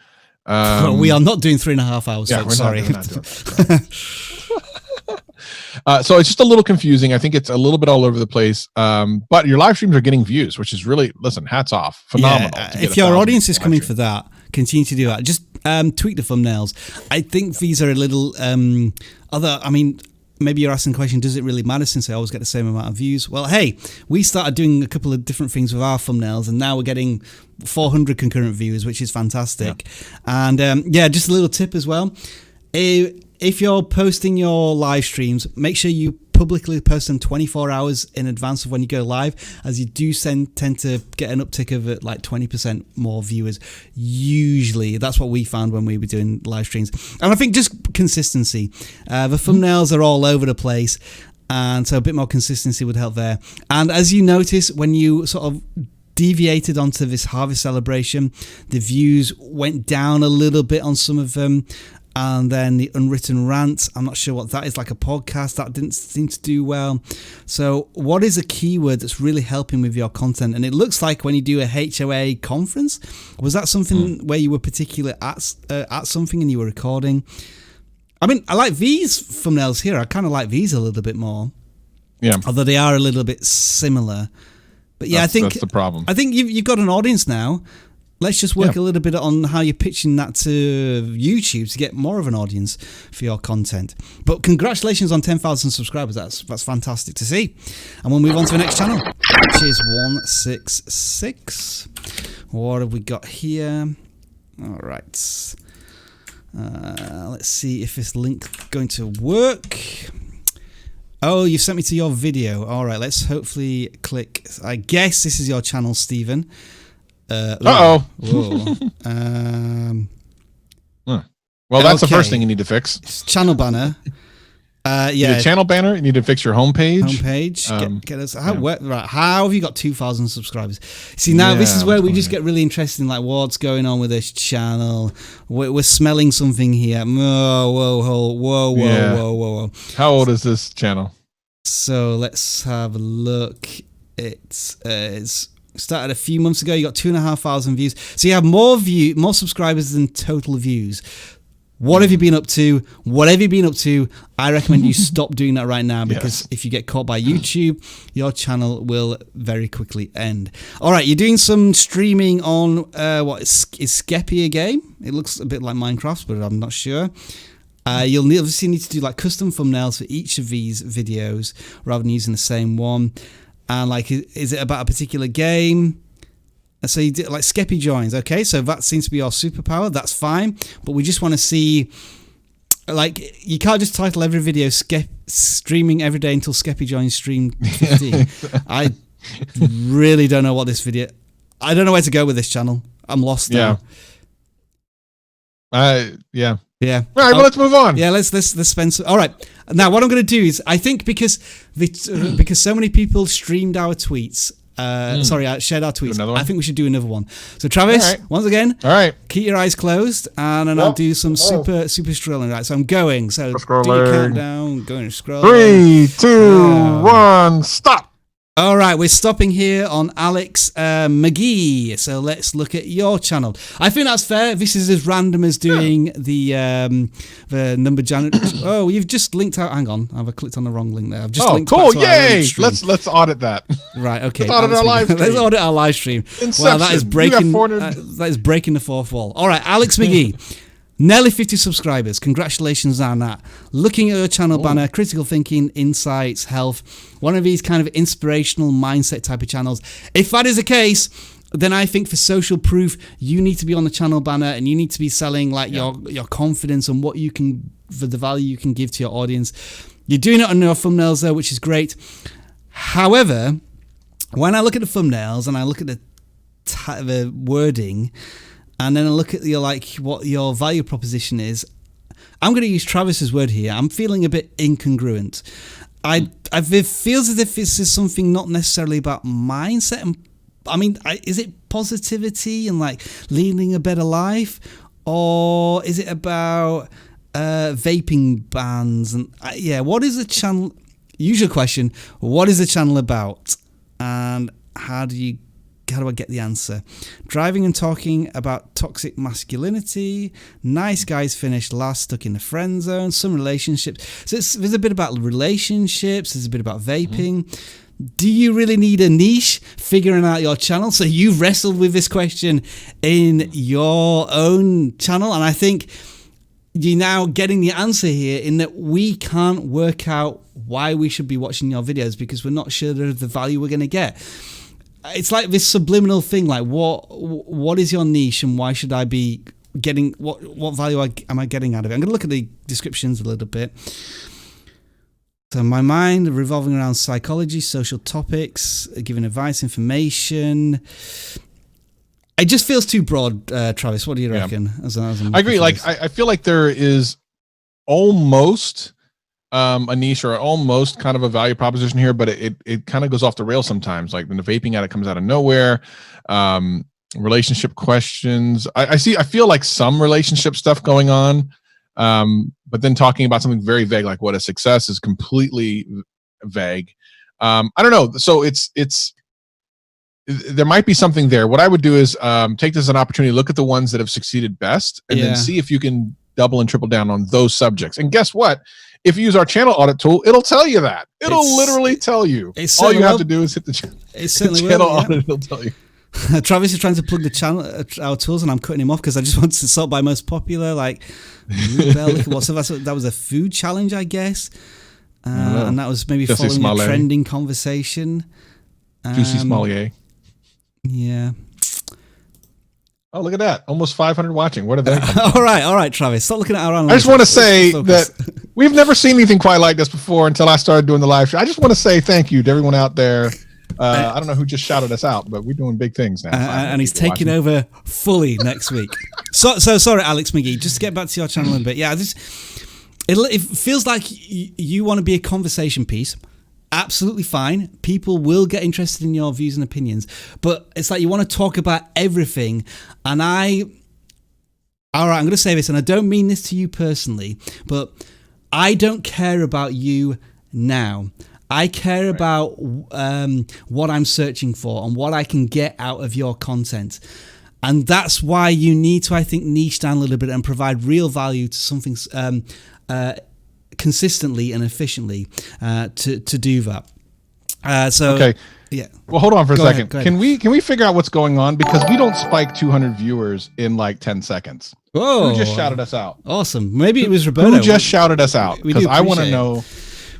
We are not doing 3.5 hours. Yeah, sorry. Not doing that. So it's just a little confusing. I think it's a little bit all over the place. But your live streams are getting views, which is really, listen, hats off. Phenomenal. Yeah, if your audience is coming for that, continue to do that. Just tweak the thumbnails. I think these are a little maybe you're asking the question, does it really matter since I always get the same amount of views? Well, hey, we started doing a couple of different things with our thumbnails, and now we're getting 400 concurrent views, which is fantastic. Yeah. And just a little tip as well. If you're posting your live streams, make sure you publicly post them 24 hours in advance of when you go live, as you do tend to get an uptick of like 20% more viewers. Usually, that's what we found when we were doing live streams. And I think just consistency. The thumbnails are all over the place, and so a bit more consistency would help there. And as you notice, when you sort of deviated onto this harvest celebration, the views went down a little bit on some of them. And then the unwritten rant, I'm not sure what that is, like a podcast, that didn't seem to do well. So what is a keyword that's really helping with your content? And it looks like when you do a HOA conference, was that something where you were particular at something and you were recording? I mean, I like these thumbnails here. I kind of like these a little bit more. Yeah. Although they are a little bit similar. But yeah, I think that's the problem. I think you've got an audience now. Let's just work a little bit on how you're pitching that to YouTube to get more of an audience for your content. But congratulations on 10,000 subscribers. That's fantastic to see. And we'll move on to the next channel, which is 166. What have we got here? All right. Let's see if this link going to work. Oh, you've sent me to your video. All right, let's hopefully click. I guess this is your channel, Stephen. Well, that's the first thing you need to fix. It's channel banner. Channel banner. You need to fix your homepage. Get us. How have you got 2,000 subscribers? See, now this is where we just get really interested in like what's going on with this channel. We're smelling something here. Whoa. How old is this channel? So let's have a look. It's started a few months ago. You got 2,500 views. So you have more subscribers than total views. What have you been up to? Whatever you've been up to, I recommend you stop doing that right now, because if you get caught by YouTube, your channel will very quickly end. All right, you're doing some streaming on is Skeppy a game? It looks a bit like Minecraft, but I'm not sure. You'll obviously need to do like custom thumbnails for each of these videos rather than using the same one. And like, is it about a particular game? So you did like Skeppy joins. Okay, so that seems to be our superpower. That's fine, but we just want to see, like, you can't just title every video streaming every day until Skeppy joins stream 15. I really don't know what this video. I don't know where to go with this channel. I'm lost now. Yeah. All right, well, let's move on. Yeah, let's spend some. All right, now what I'm going to do is, I think because so many people streamed our tweets, shared our tweets, I think we should do another one. So Travis, once again, keep your eyes closed, and then I'll do some super scrolling. Right, so I'm going. So do your countdown. Going to scroll. 3, 2, 1, stop. All right, we're stopping here on Alex McGee. So let's look at your channel. I think that's fair. This is as random as doing the number Oh, you've just linked out. Hang on, I've clicked on the wrong link there. I've just linked cool! Yay! Let's audit that. Right. Okay. Let's audit our live stream. Let's audit our live stream. Inception. Wow, that is breaking. That is breaking the fourth wall. All right, Alex McGee. Nearly 50 subscribers. Congratulations on that. Looking at your channel banner, critical thinking, insights, health, one of these kind of inspirational mindset type of channels. If that is the case, then I think for social proof, you need to be on the channel banner, and you need to be selling like your confidence and what you can, for the value you can give to your audience. You're doing it on your thumbnails though, which is great. However, when I look at the thumbnails and I look at the wording, and then I look at what your value proposition is, I'm going to use Travis's word here. I'm feeling a bit incongruent. It feels as if this is something not necessarily about mindset. And I mean, is it positivity and like leading a better life, or is it about vaping bans? And what is the channel? Usual question: what is the channel about, and how do you how do I get the answer? Driving and talking about toxic masculinity. Nice guys finish last, stuck in the friend zone. Some relationships. So there's a bit about relationships. There's a bit about vaping. Do you really need a niche? Figuring out your channel. So you've wrestled with this question in your own channel, and I think you're now getting the answer here in that we can't work out why we should be watching your videos because we're not sure of the value we're going to get. It's like this subliminal thing, like what is your niche and why should I be getting, what value am I getting out of it? I'm going to look at the descriptions a little bit. So my mind revolving around psychology, social topics, giving advice, information. It just feels too broad, Travis. What do you reckon? I agree. Like I feel like there is almost a niche or almost kind of a value proposition here, but it kind of goes off the rails sometimes. Like when the vaping addict comes out of nowhere, relationship questions. I feel like some relationship stuff going on. But then talking about something very vague, like what a success is completely vague. I don't know. So there might be something there. What I would do is take this as an opportunity to look at the ones that have succeeded best and then see if you can double and triple down on those subjects. And guess what? If you use our channel audit tool, it'll tell you that. It'll literally tell you. All you have to do is hit the channel audit. It'll tell you. Travis is trying to plug the channel, our tools, and I'm cutting him off because I just wanted to sort by most popular. Like, that was a food challenge, I guess, and that was maybe Juicy following Smollett. a trending conversation. Juicy Smollett. Yeah. Oh, look at that! Almost 500 watching. What are they? all right, Travis. Stop looking at our analytics. I just want to say that we've never seen anything quite like this before until I started doing the live stream. I just want to say thank you to everyone out there. I don't know who just shouted us out, but we're doing big things now. And he's taking over fully next week. So sorry, Alex McGee. Just to get back to your channel a bit. Yeah, it feels like you want to be a conversation piece. Absolutely fine. People will get interested in your views and opinions, but it's like you want to talk about everything. And all right, I'm going to say this, and I don't mean this to you personally, but I don't care about you now. I care about what I'm searching for and what I can get out of your content. And that's why you need to, I think, niche down a little bit and provide real value to something consistently and efficiently to do that. Okay. Yeah. Well, hold on for a second. Go ahead. Can we figure out what's going on? Because we don't spike 200 viewers in like 10 seconds. Whoa. Who just shouted us out? Awesome. Maybe it was Roberto. Who just shouted us out? Because I want to know.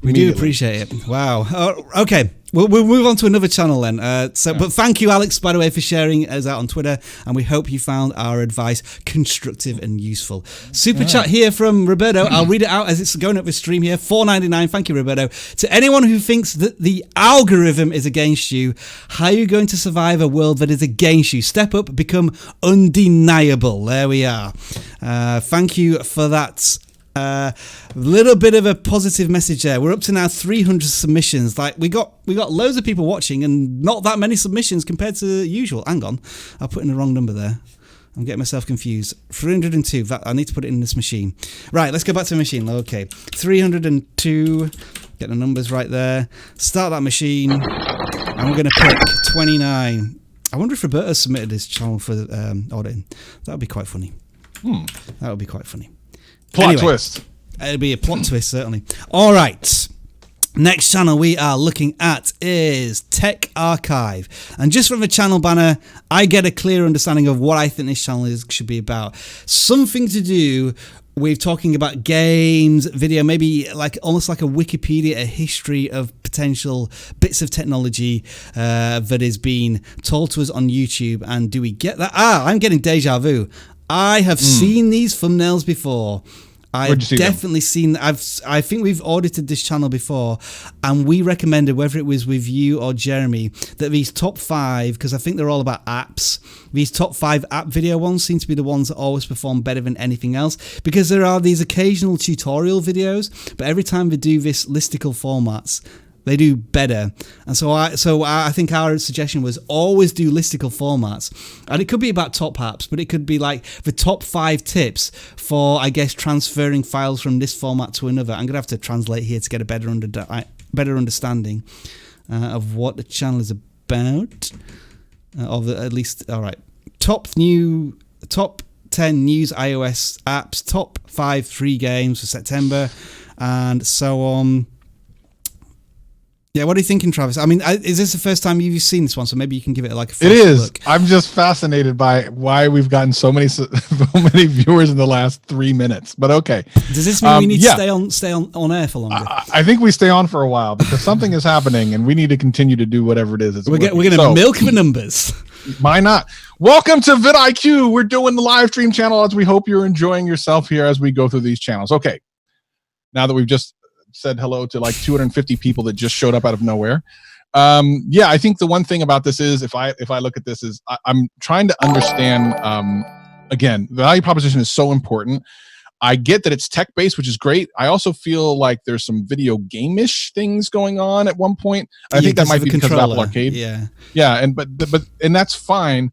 We do appreciate it. Wow. Okay. We'll move on to another channel then. But thank you, Alex, by the way, for sharing us out on Twitter, and we hope you found our advice constructive and useful. Super chat here from Roberto. I'll read it out as it's going up with stream here. $4.99. Thank you, Roberto. To anyone who thinks that the algorithm is against you, how are you going to survive a world that is against you? Step up, become undeniable. There we are. Thank you for that. Little bit of a positive message there. We're up to now 300 submissions. Like we got loads of people watching and not that many submissions compared to usual. Hang on, I put in the wrong number there. I'm getting myself confused. 302. I need to put it in this machine. Right, let's go back to the machine. Okay, 302. Get the numbers right there. Start that machine, and we're going to pick 29. I wonder if Roberto submitted his channel for auditing. That would be quite funny. That would be quite funny. Plot twist. It'll be a plot twist, certainly. All right. Next channel we are looking at is Tech Archive. And just from the channel banner, I get a clear understanding of what I think this channel should be about. Something to do with talking about games, video, maybe like almost like a Wikipedia, a history of potential bits of technology that is being told to us on YouTube. And do we get that? I'm getting deja vu. I have seen these thumbnails before. I've definitely seen. I think we've audited this channel before, and we recommended, whether it was with you or Jeremy, that these top 5, because I think they're all about apps. These top 5 app video ones seem to be the ones that always perform better than anything else, because there are these occasional tutorial videos, but every time they do this listicle formats, they do better. And so I think our suggestion was always do listicle formats. And it could be about top apps, but it could be like the top 5 tips for, I guess, transferring files from this format to another. I'm going to have to translate here to get a better understanding of what the channel is about. at least, all right. Top 10 news iOS apps, top 5 free games for September, and so on. Yeah, what are you thinking, Travis? I mean, is this the first time you've seen this one? So maybe you can give it like a first It is. look. I'm just fascinated by why we've gotten so many viewers in the last 3 minutes. But okay. Does this mean we need to stay on air for longer? I think we stay on for a while because something is happening, and we need to continue to do whatever it is. We're going to milk the numbers. Why not? Welcome to vidIQ. We're doing the live stream channel as we hope you're enjoying yourself here as we go through these channels. Okay. Now that we've just said hello to like 250 people that just showed up out of nowhere. I think the one thing about this is if I look at this is I'm trying to understand, again, the value proposition is so important. I get that it's tech-based, which is great. I also feel like there's some video game-ish things going on at one point. I think that might be because of Apple Arcade. Yeah, and that's fine.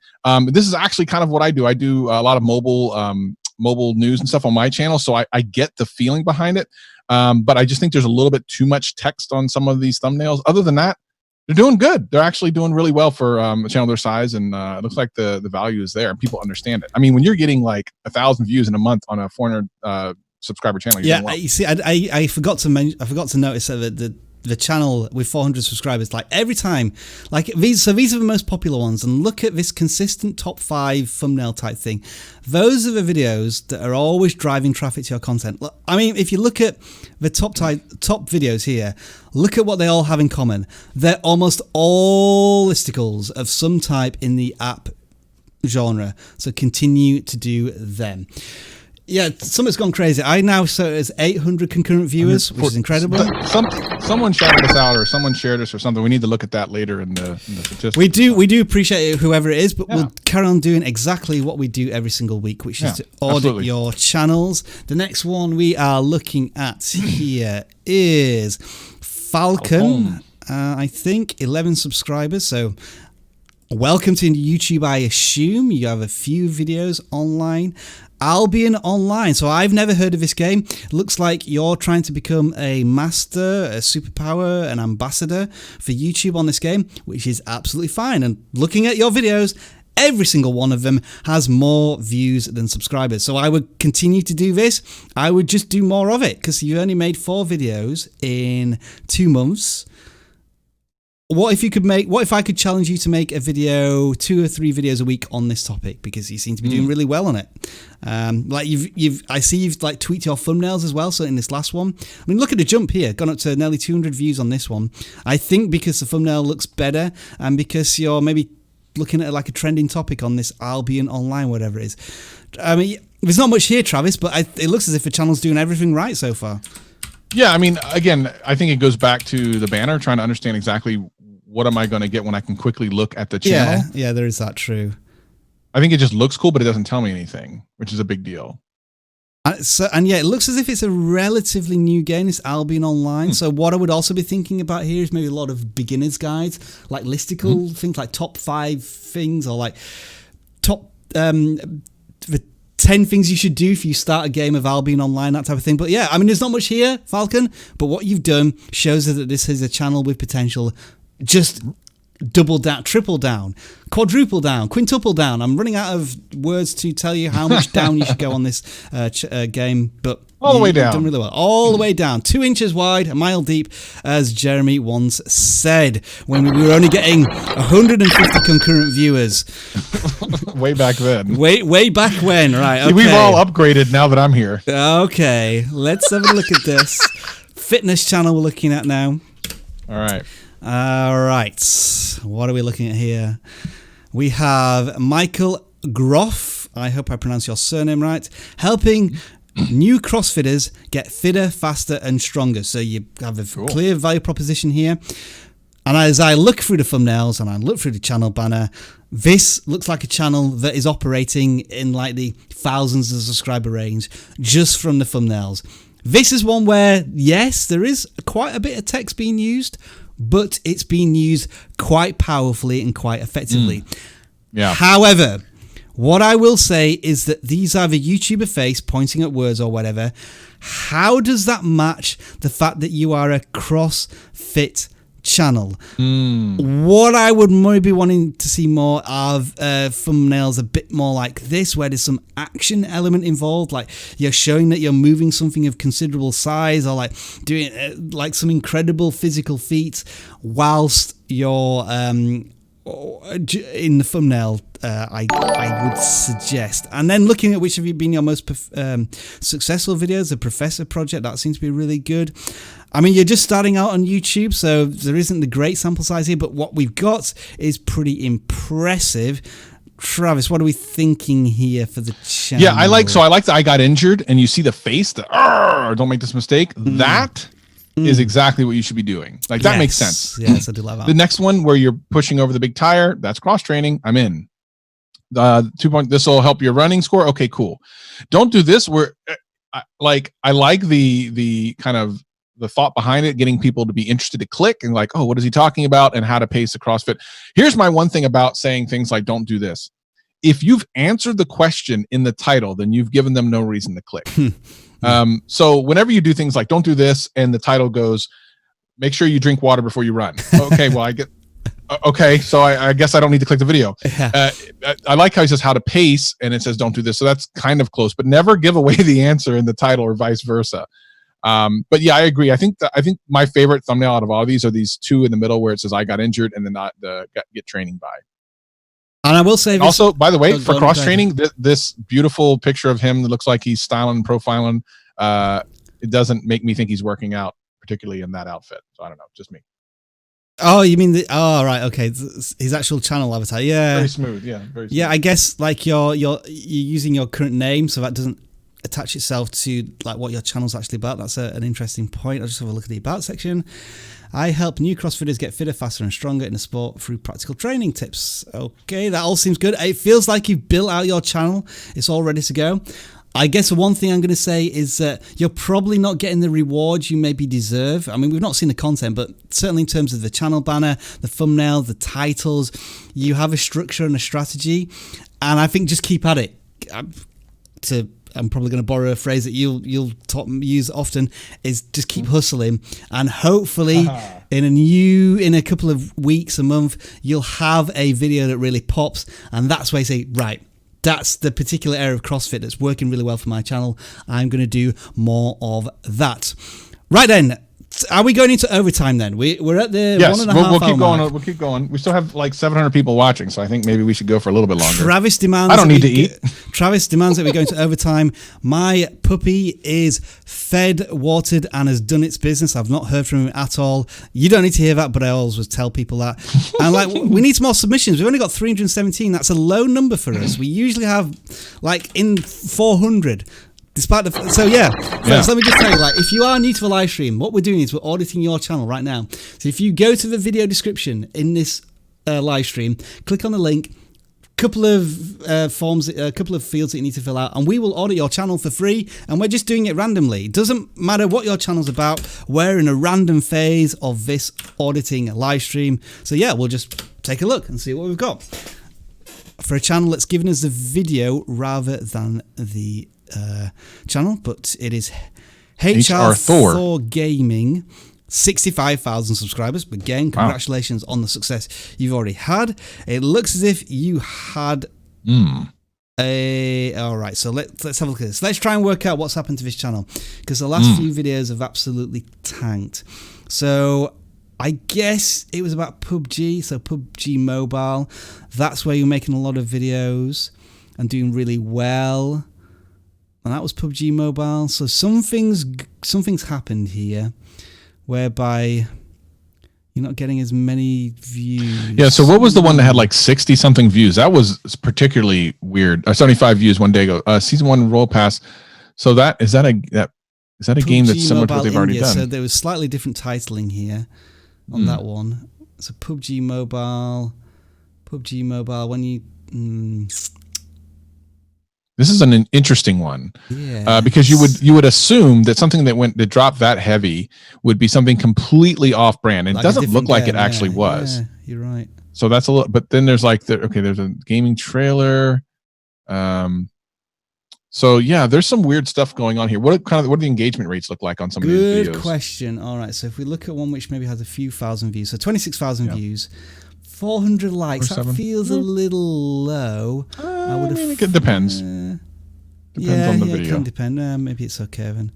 This is actually kind of what I do. I do a lot of mobile news and stuff on my channel, so I get the feeling behind it. But I just think there's a little bit too much text on some of these thumbnails. Other than that, they're doing good. They're actually doing really well for a channel their size, and it looks like the value is there and people understand it. I mean, when you're getting like 1,000 views in a month on a 400 subscriber channel, you're doing well. You see, I forgot to notice that the channel with 400 subscribers, like every time, like these are the most popular ones, and look at this consistent top 5 thumbnail type thing. Those are the videos that are always driving traffic to your content. I mean, if you look at the top videos here, look at what they all have in common. They're almost all listicles of some type in the app genre, so continue to do them. Yeah, something's gone crazy. I now saw it as 800 concurrent viewers, which is incredible. Someone shouted us out, or someone shared us, or something. We need to look at that later in the statistics. We do appreciate it, whoever it is, but we'll carry on doing exactly what we do every single week, which is to audit your channels. The next one we are looking at here is Falcon. I think 11 subscribers. So welcome to YouTube. I assume you have a few videos online. Albion Online. So I've never heard of this game. It looks like you're trying to become a master, a superpower, an ambassador for YouTube on this game, which is absolutely fine. And looking at your videos, every single one of them has more views than subscribers. So I would continue to do this. I would just do more of it because you only made 4 videos in 2 months. What if I could challenge you to make a video, 2 or 3 videos a week on this topic, because you seem to be doing really well on it. I see you've like tweaked your thumbnails as well. So in this last one, I mean, look at the jump here, gone up to nearly 200 views on this one. I think because the thumbnail looks better and because you're maybe looking at like a trending topic on this Albion Online, whatever it is. I mean, there's not much here, Travis, but it looks as if the channel's doing everything right so far. Yeah, I mean, again, I think it goes back to the banner, trying to understand exactly what am I going to get when I can quickly look at the channel. Yeah, there is that, true. I think it just looks cool, but it doesn't tell me anything, which is a big deal. And it looks as if it's a relatively new game, this Albion Online. So what I would also be thinking about here is maybe a lot of beginner's guides, like listicle things, like top 5 things, or like top the 10 things you should do if you start a game of Albion Online, that type of thing. But yeah, I mean, there's not much here, Falcon, but what you've done shows that this is a channel with potential. Just double down, triple down, quadruple down, quintuple down. I'm running out of words to tell you how much down you should go on this game, but all the way down. You've done really well. All the way down, 2 inches wide, a mile deep, as Jeremy once said, when we were only getting 150 concurrent viewers. Way back then. Way back when, right? Okay. See, we've all upgraded now that I'm here. Okay, let's have a look at this fitness channel we're looking at now. All right. All right, what are we looking at here? We have Michael Groff, I hope I pronounced your surname right, helping new CrossFitters get fitter, faster, and stronger. So you have a clear value proposition here. And as I look through the thumbnails and I look through the channel banner, this looks like a channel that is operating in like the thousands of subscriber range just from the thumbnails. This is one where, yes, there is quite a bit of text being used, but it's being used quite powerfully and quite effectively. Yeah. However, what I will say is that these are the YouTuber face pointing at words or whatever. How does that match the fact that you are a CrossFit channel. What I would maybe wanting to see more of thumbnails a bit more like this, where there's some action element involved, like you're showing that you're moving something of considerable size, or like doing like some incredible physical feats whilst you're in the thumbnail. I would suggest, and then looking at which have been your most successful videos. The Professor Project, that seems to be really good. I mean, you're just starting out on YouTube, so there isn't the great sample size here, but what we've got is pretty impressive. Travis, what are we thinking here for the channel? Yeah, I like that I got injured, and you see the face, don't make this mistake. That is exactly what you should be doing. Like, that makes sense. Yes, I do like that. The next one where you're pushing over the big tire, that's cross training. I'm in. 2 point. This will help your running score. Okay, cool. Don't do this where, I like the kind of the thought behind it, getting people to be interested to click and like, oh, what is he talking about, and how to pace a CrossFit. Here's my one thing about saying things like, don't do this. If you've answered the question in the title, then you've given them no reason to click. So whenever you do things like, don't do this, and the title goes, make sure you drink water before you run. Okay, well, okay, so I guess I don't need to click the video. I like how he says how to pace, and it says don't do this. So that's kind of close, but never give away the answer in the title or vice versa. But yeah, I agree. I think my favorite thumbnail out of all of these are these two in the middle where it says I got injured, and then the get training by. And I will say this, also, by the way, for cross training, this beautiful picture of him that looks like he's styling and profiling, it doesn't make me think he's working out, particularly in that outfit. So I don't know, just me. Oh, you mean right, okay. His actual channel avatar, yeah. Very smooth, yeah. Very smooth. Yeah, I guess like you're using your current name, so that doesn't attach itself to like what your channel's actually about. That's an interesting point. I'll just have a look at the about section. I help new CrossFitters get fitter, faster, and stronger in the sport through practical training tips. Okay, that all seems good. It feels like you've built out your channel. It's all ready to go. I guess the one thing I'm going to say is that you're probably not getting the rewards you maybe deserve. I mean, we've not seen the content, but certainly in terms of the channel banner, the thumbnail, the titles, you have a structure and a strategy. And I think just keep at it. I'm probably going to borrow a phrase that you'll use often, is just keep hustling, and hopefully in a couple of weeks, a month, you'll have a video that really pops, and that's where you say, right, that's the particular area of CrossFit that's working really well for my channel. I'm going to do more of that. Right then, are we going into overtime then? We're at the 1.5 we'll keep going. mark. We'll keep going. We still have like 700 people watching, so I think maybe we should go for a little bit longer. Travis demands. I don't need to eat. Travis demands that we go into overtime. My puppy is fed, watered, and has done its business. I've not heard from him at all. You don't need to hear that, but I always tell people that. And like, we need some more submissions. We've only got 317. That's a low number for us. We usually have like in 400. Despite the friends, let me just tell you, like, if you are new to the live stream, what we're doing is we're auditing your channel right now. So if you go to the video description in this live stream, click on the link, couple of forms, a couple of fields that you need to fill out, and we will audit your channel for free. And we're just doing it randomly. It doesn't matter what your channel's about. We're in a random phase of this auditing live stream. So yeah, we'll just take a look and see what we've got for a channel that's given us the video rather than the channel, but it is HR Thor Gaming, 65,000 subscribers. Again, congratulations on the success you've already had. It looks as if you had all right, so let's have a look at this. Let's try and work out what's happened to this channel, because the last few videos have absolutely tanked. So I guess it was about PUBG, so PUBG Mobile. That's where you're making a lot of videos and doing really well. And that was PUBG Mobile. So something's happened here whereby you're not getting as many views. Yeah, so what was the one that had like 60 something views? That was particularly weird. 75 views one day ago. Season 1 Roll Pass. So is that a game that's similar to what they've already done? So there was slightly different titling here on that one. So PUBG Mobile, when you this is an interesting one, because you would assume that something that dropped that heavy would be something completely off brand. It like doesn't look like it actually was. Yeah, you're right. So that's a little. But then there's like there's a gaming trailer. So yeah, there's some weird stuff going on here. What do the engagement rates look like on some of these videos? Good question. All right, so if we look at one which maybe has a few thousand views, so 26,000 views, 400 likes, that feels a little low. I mean, it depends. Depends on the video. It can depend. Maybe it's okay then.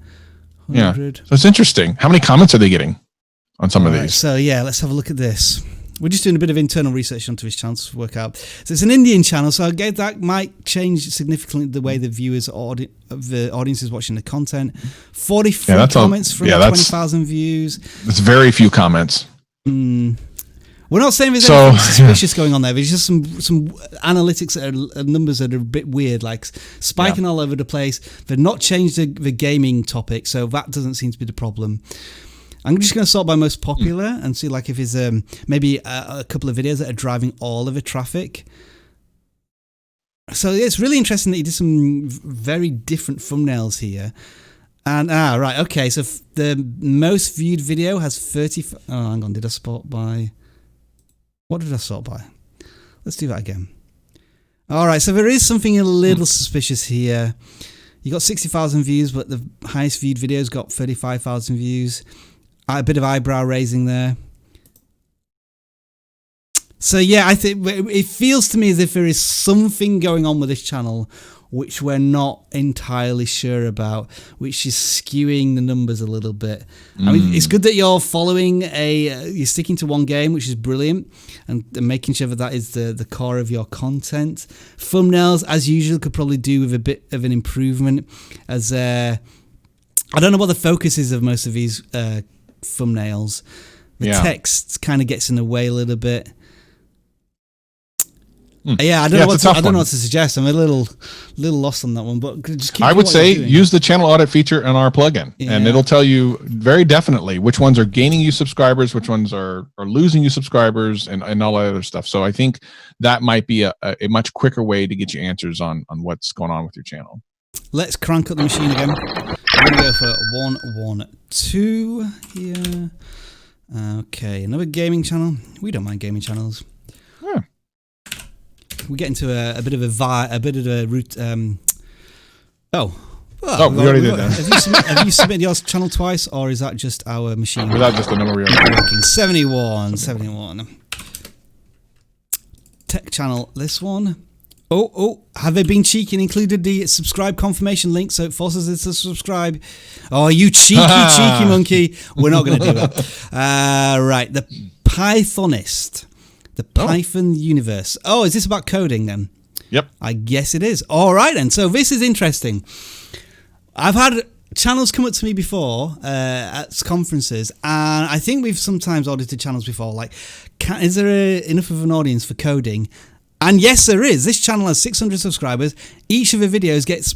100. Yeah, so it's interesting. How many comments are they getting on some of these? So yeah, let's have a look at this. We're just doing a bit of internal research onto his channel to work out. So it's an Indian channel, so I guess that might change significantly the way the viewers, the audience is watching the content. 43 comments from 20,000 views. It's very few comments. We're not saying there's anything suspicious going on there. There's just some analytics numbers that are a bit weird, like spiking all over the place. They've not changed the gaming topic, so that doesn't seem to be the problem. I'm just going to sort by most popular and see like if there's maybe a couple of videos that are driving all of the traffic. So it's really interesting that he did some very different thumbnails here. And right, okay. So the most viewed video has 30. Oh, hang on. Did I sort by? What did I sort by? Let's do that again. All right. So there is something a little suspicious here. You got 60,000 views, but the highest viewed video's got 35,000 views. A bit of eyebrow raising there. So yeah, I think it feels to me as if there is something going on with this channel which we're not entirely sure about, which is skewing the numbers a little bit. I mean, it's good that you're following you're sticking to one game, which is brilliant, and making sure that is the core of your content. Thumbnails, as usual, could probably do with a bit of an improvement, as I don't know what the focus is of most of these thumbnails. The text kind of gets in the way a little bit. Yeah, I don't know what to suggest. I'm a little lost on that one, but just keep. I would say use the channel audit feature in our plugin, and it'll tell you very definitely which ones are gaining you subscribers, which ones are losing you subscribers, and all that other stuff. So I think that might be a much quicker way to get you answers on what's going on with your channel. Let's crank up the machine again. We're going to go for 112 here. Okay, another gaming channel. We don't mind gaming channels. Yeah. We get into a bit of a route. We already did that. Have you submitted your channel twice, or is that just our machine? Or is that just the number we are working? 71. Tech channel, this one. Oh, have they been cheeky and included the subscribe confirmation link so it forces us to subscribe? Oh, you cheeky monkey. We're not going to do that. Right, the Pythonist. The Python universe. Oh, is this about coding then? Yep. I guess it is. All right then. So this is interesting. I've had channels come up to me before at conferences, and I think we've sometimes audited channels before. Like, is there enough of an audience for coding? And yes, there is. This channel has 600 subscribers. Each of the videos gets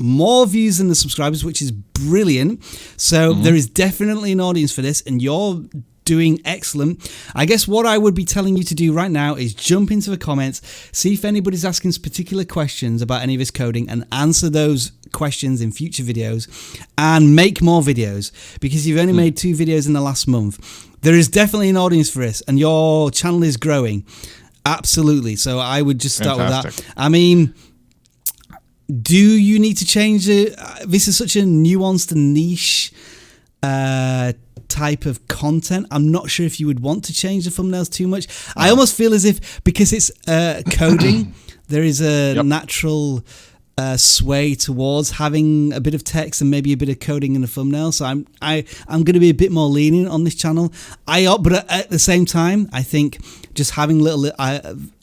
more views than the subscribers, which is brilliant. So there is definitely an audience for this, and you're doing excellent. I guess what I would be telling you to do right now is jump into the comments, see if anybody's asking particular questions about any of this coding, and answer those questions in future videos, and make more videos, because you've only made 2 videos in the last month. There is definitely an audience for this, and your channel is growing. Absolutely. So I would just start with that. I mean, do you need to change it? This is such a nuanced and niche type of content. I'm not sure if you would want to change the thumbnails too much. I almost feel as if, because it's coding, there is a natural sway towards having a bit of text and maybe a bit of coding in the thumbnail. So I'm going to be a bit more lenient on this channel. But at the same time, I think just having little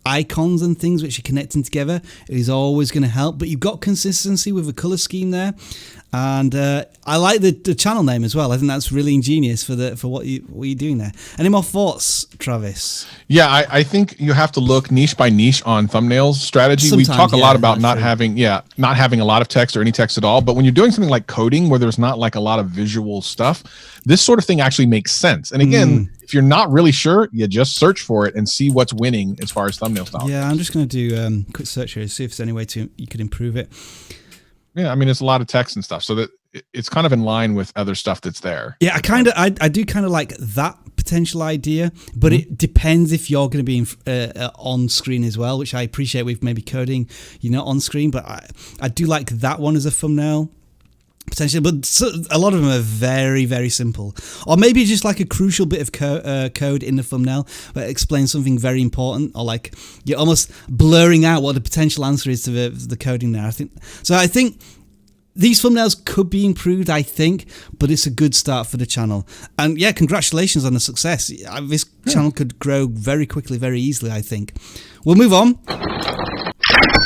icons and things which are connecting together is always going to help. But you've got consistency with the color scheme there, and I like the channel name as well. I think that's really ingenious for what you're doing there. Any more thoughts, Travis? Yeah, I think you have to look niche by niche on thumbnails strategy. Sometimes, we talk a lot about not having a lot of text or any text at all. But when you're doing something like coding, where there's not like a lot of visual stuff, this sort of thing actually makes sense. And again, if you're not really sure, you just search for it and see what's winning as far as thumbnail style. Yeah, I'm just going to do a quick search here to see if there's any way you could improve it. Yeah, I mean, it's a lot of text and stuff, so that it's kind of in line with other stuff that's there. Yeah, I do kind of like that potential idea, but it depends if you're going to be on screen as well, which I appreciate with maybe coding, on screen, but I do like that one as a thumbnail. Potentially, but a lot of them are very, very simple. Or maybe just like a crucial bit of code in the thumbnail that explains something very important, or like you're almost blurring out what the potential answer is to the coding there. I think these thumbnails could be improved, but it's a good start for the channel. And yeah, congratulations on the success. This channel could grow very quickly, very easily, I think. We'll move on.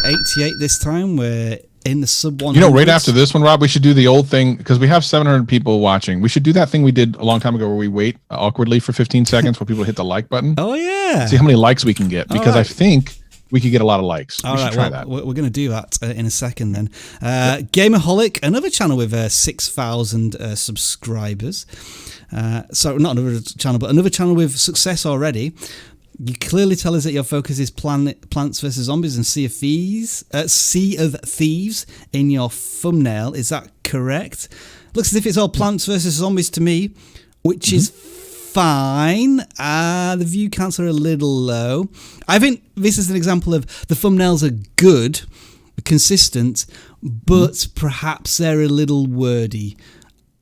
88 this time. We're in the sub 100. Right after this one, Rob, we should do the old thing, because we have 700 people watching. We should do that thing we did a long time ago where we wait awkwardly for 15 seconds for people to hit the like button. Oh, yeah. See how many likes we can get, because I think we could get a lot of likes. All right, try that. We're going to do that in a second then. Gamerholic, another channel with 6,000 subscribers. So not another channel, but another channel with success already. You clearly tell us that your focus is Plants vs. Zombies and Sea of Thieves in your thumbnail. Is that correct? Looks as if it's all Plants vs. Zombies to me, which is fine. The view counts are a little low. I think this is an example of the thumbnails are good, consistent, but perhaps they're a little wordy.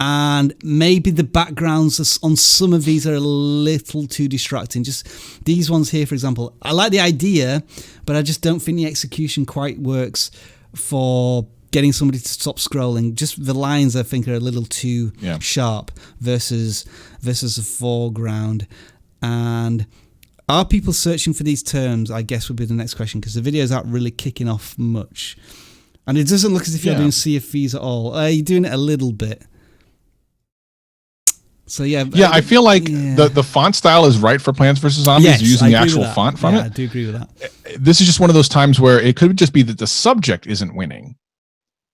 And maybe the backgrounds on some of these are a little too distracting. Just these ones here, for example. I like the idea, but I just don't think the execution quite works for getting somebody to stop scrolling. Just the lines, I think, are a little too sharp versus the foreground. And are people searching for these terms, I guess, would be the next question, because the videos aren't really kicking off much. And it doesn't look as if you're doing Sea of Thieves at all. You're doing it a little bit. So I feel like the font style is right for Plants vs. Zombies. Yes, using the actual font from it. I do agree with that. This is just one of those times where it could just be that the subject isn't winning,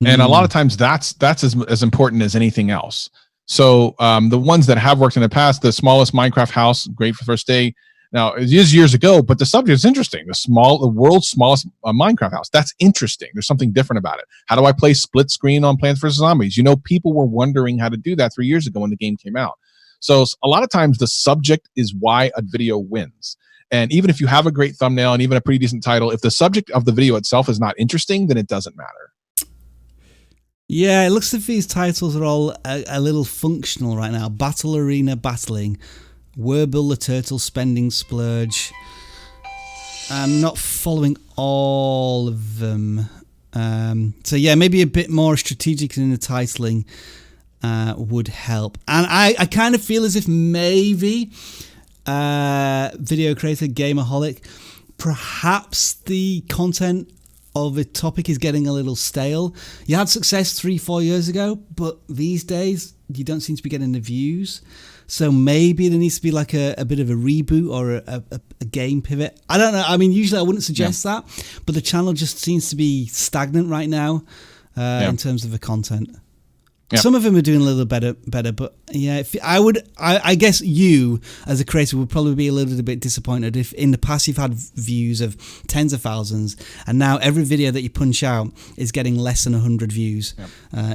and a lot of times that's as important as anything else. So the ones that have worked in the past, the smallest Minecraft house, great for the first day. Now it is years ago, but the subject is interesting. The world's smallest Minecraft house. That's interesting. There's something different about it. How do I play split screen on Plants vs. Zombies? People were wondering how to do that 3 years ago when the game came out. So a lot of times the subject is why a video wins. And even if you have a great thumbnail and even a pretty decent title, if the subject of the video itself is not interesting, then it doesn't matter. Yeah, it looks as if these titles are all a little functional right now. Battle Arena Battling, Werble the Turtle Spending Splurge. I'm not following all of them. So yeah, maybe a bit more strategic in the titling would help. And I kind of feel as if maybe video creator Gamerholic, perhaps the content of the topic is getting a little stale. You had success 3-4 years ago, but these days you don't seem to be getting the views. So maybe there needs to be like a bit of a reboot or a game pivot. I don't know. I mean, usually I wouldn't suggest that, but the channel just seems to be stagnant right now in terms of the content. Yep. Some of them are doing a little better, but yeah, I guess you as a creator would probably be a little bit disappointed if in the past you've had views of tens of thousands, and now every video that you punch out is getting less than 100 views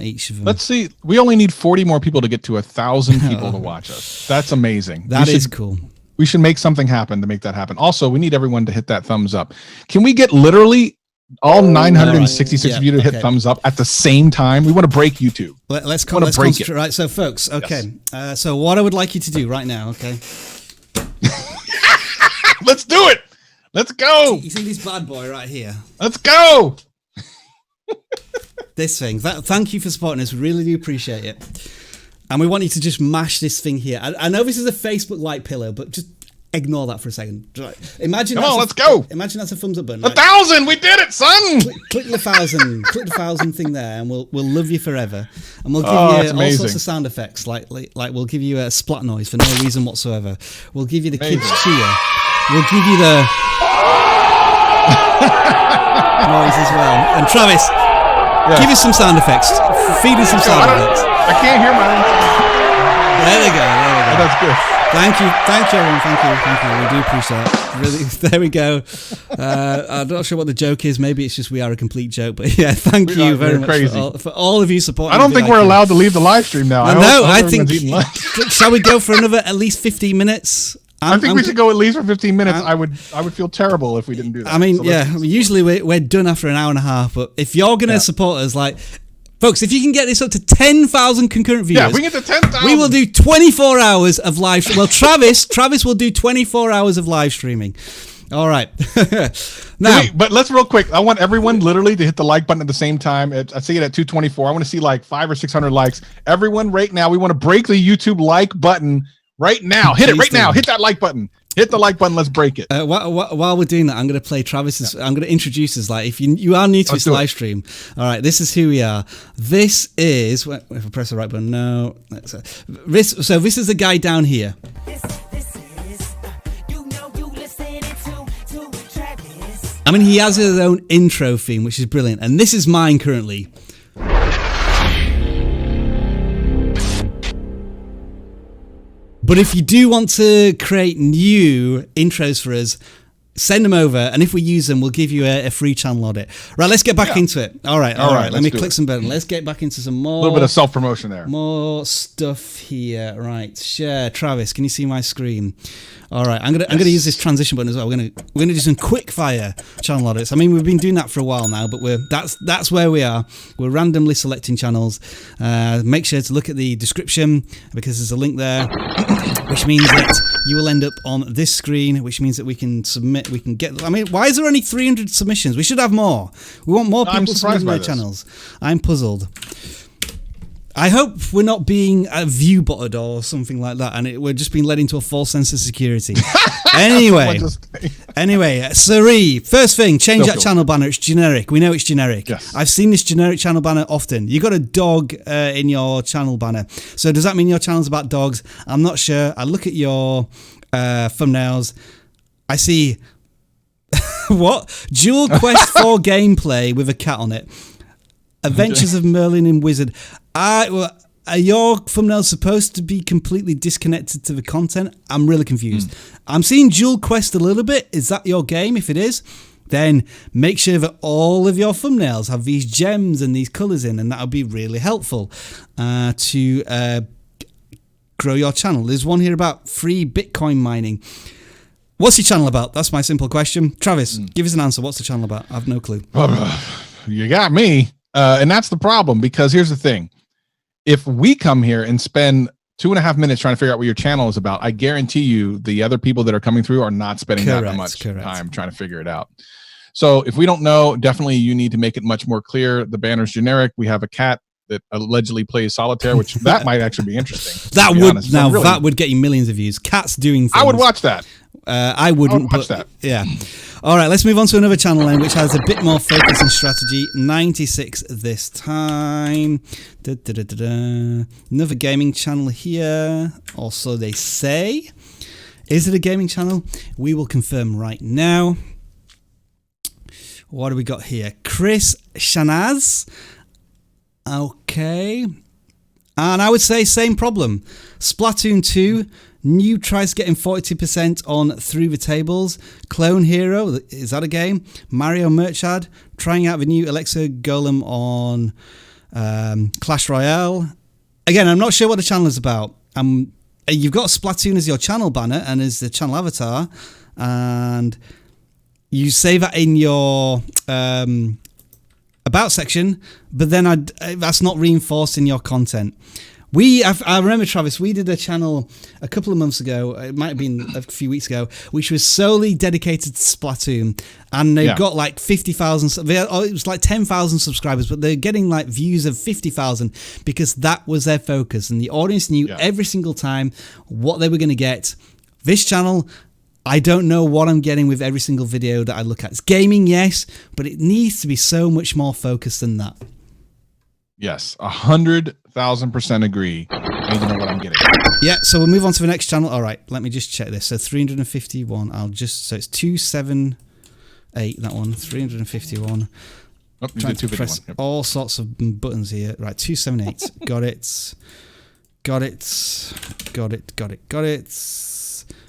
each of them. Let's see. We only need 40 more people to get to 1,000 people to watch us. That's amazing. That is cool. We should make something happen to make that happen. Also, we need everyone to hit that thumbs up. Can we get literally all 966 of you to hit thumbs up at the same time? We want to break YouTube. Let's concentrate. Right, so folks, okay. Yes. So what I would like you to do right now, okay? Let's do it. Let's go. You see this bad boy right here? Let's go. This thing. Thank you for supporting us. We really do appreciate it. And we want you to just mash this thing here. I know this is a Facebook like pillow, but just ignore that for a second. Right. Let's go. Imagine that's a thumbs up button. 1,000, we did it, son. Click the 1,000. Click the 1,000 thing there, and we'll love you forever. And we'll give you all sorts of sound effects, like we'll give you a splat noise for no reason whatsoever. We'll give you the kids cheer. We'll give you the noise as well. And Travis, give us some sound effects. Feed us some sound effects. I can't hear mine. There they go. Oh, that's good. Thank you, everyone. Thank you. We do appreciate it. Really, there we go. I'm not sure what the joke is. Maybe it's just we are a complete joke. But yeah, thank you very much for all of you supporting. I don't think we're allowed to leave the live stream now. I think. Shall we go for another at least 15 minutes? I think we should go at least for 15 minutes. I would feel terrible if we didn't do that. I mean, so usually we're done after an hour and a half. But if you're going to support us, like. Folks, if you can get this up to 10,000 concurrent viewers, we get to 10,000. We will do 24 hours of live. Well, Travis will do 24 hours of live streaming. All right. Now, but let's real quick. I want everyone literally to hit the like button at the same time. I see it at 224. I want to see like 500 or 600 likes. Everyone, right now, we want to break the YouTube like button right now. Hit it right now. Hit that like button. Hit the like button. Let's break it. While we're doing that, I'm going to play Travis's. I'm going to introduce us. Like, if you are new to this live stream, all right, this is who we are. This is. If I press the right button, no. So this is the guy down here. I mean, he has his own intro theme, which is brilliant, and this is mine currently. But if you do want to create new intros for us, send them over, and if we use them, we'll give you a free channel audit. Right, let's get back into it. All right. Let me click some button. Let's get back into some more. A little bit of self-promotion there. More stuff here. Right, share. Travis, can you see my screen? All right, I'm gonna use this transition button as well. We're gonna do some quick fire channel audits. I mean, we've been doing that for a while now, but that's where we are. We're randomly selecting channels. Make sure to look at the description because there's a link there, which means that you will end up on this screen, which means that we can submit. We can get. I mean, why is there only 300 submissions? We should have more. We want more people submitting their channels. I'm puzzled. I hope we're not being view-botted or something like that, and we're just being led into a false sense of security. Anyway, Sari, first thing, change that channel banner. It's generic. We know it's generic. Yes. I've seen this generic channel banner often. You got a dog in your channel banner. So does that mean your channel's about dogs? I'm not sure. I look at your thumbnails. I see what? Dual Quest 4 gameplay with a cat on it. Adventures of Merlin and Wizard. Are your thumbnails supposed to be completely disconnected to the content? I'm really confused. I'm seeing Dual Quest a little bit. Is that your game? If it is, then make sure that all of your thumbnails have these gems and these colours in, and that would be really helpful to grow your channel. There's one here about free Bitcoin mining. What's your channel about? That's my simple question. Travis, give us an answer. What's the channel about? I have no clue. You got me. And that's the problem, because here's the thing. If we come here and spend 2.5 minutes trying to figure out what your channel is about, I guarantee you the other people that are coming through are not spending that much time trying to figure it out. So if we don't know, definitely you need to make it much more clear. The banner's generic. We have a cat that allegedly plays solitaire, which that might actually be interesting. That would get you millions of views. Cats doing things. I would watch that. I wouldn't watch that. Yeah. All right, let's move on to another channel then, which has a bit more focus and strategy. 96 this time. Another gaming channel here. Also, they say. Is it a gaming channel? We will confirm right now. What do we got here? Chris Shanaz. Okay. And I would say same problem. Splatoon 2. New tries getting 42% on Through the Tables. Clone Hero, is that a game? Mario Merchad, trying out the new Alexa Golem on Clash Royale. Again, I'm not sure what the channel is about. You've got Splatoon as your channel banner and as the channel avatar, and you say that in your about section, but then that's not reinforced in your content. I remember, Travis, we did a channel a couple of months ago, it might have been a few weeks ago, which was solely dedicated to Splatoon, and they've got like 50,000, it was like 10,000 subscribers, but they're getting like views of 50,000 because that was their focus, and the audience knew every single time what they were going to get. This channel, I don't know what I'm getting with every single video that I look at. It's gaming, yes, but it needs to be so much more focused than that. Yes, 100,000% agree. I need to know what I'm getting. Yeah, so we'll move on to the next channel. All right, let me just check this. So 351. So it's 278. That one. 351. Oh, you did 251. Press all sorts of buttons here. Right, 278. Got it. Got it.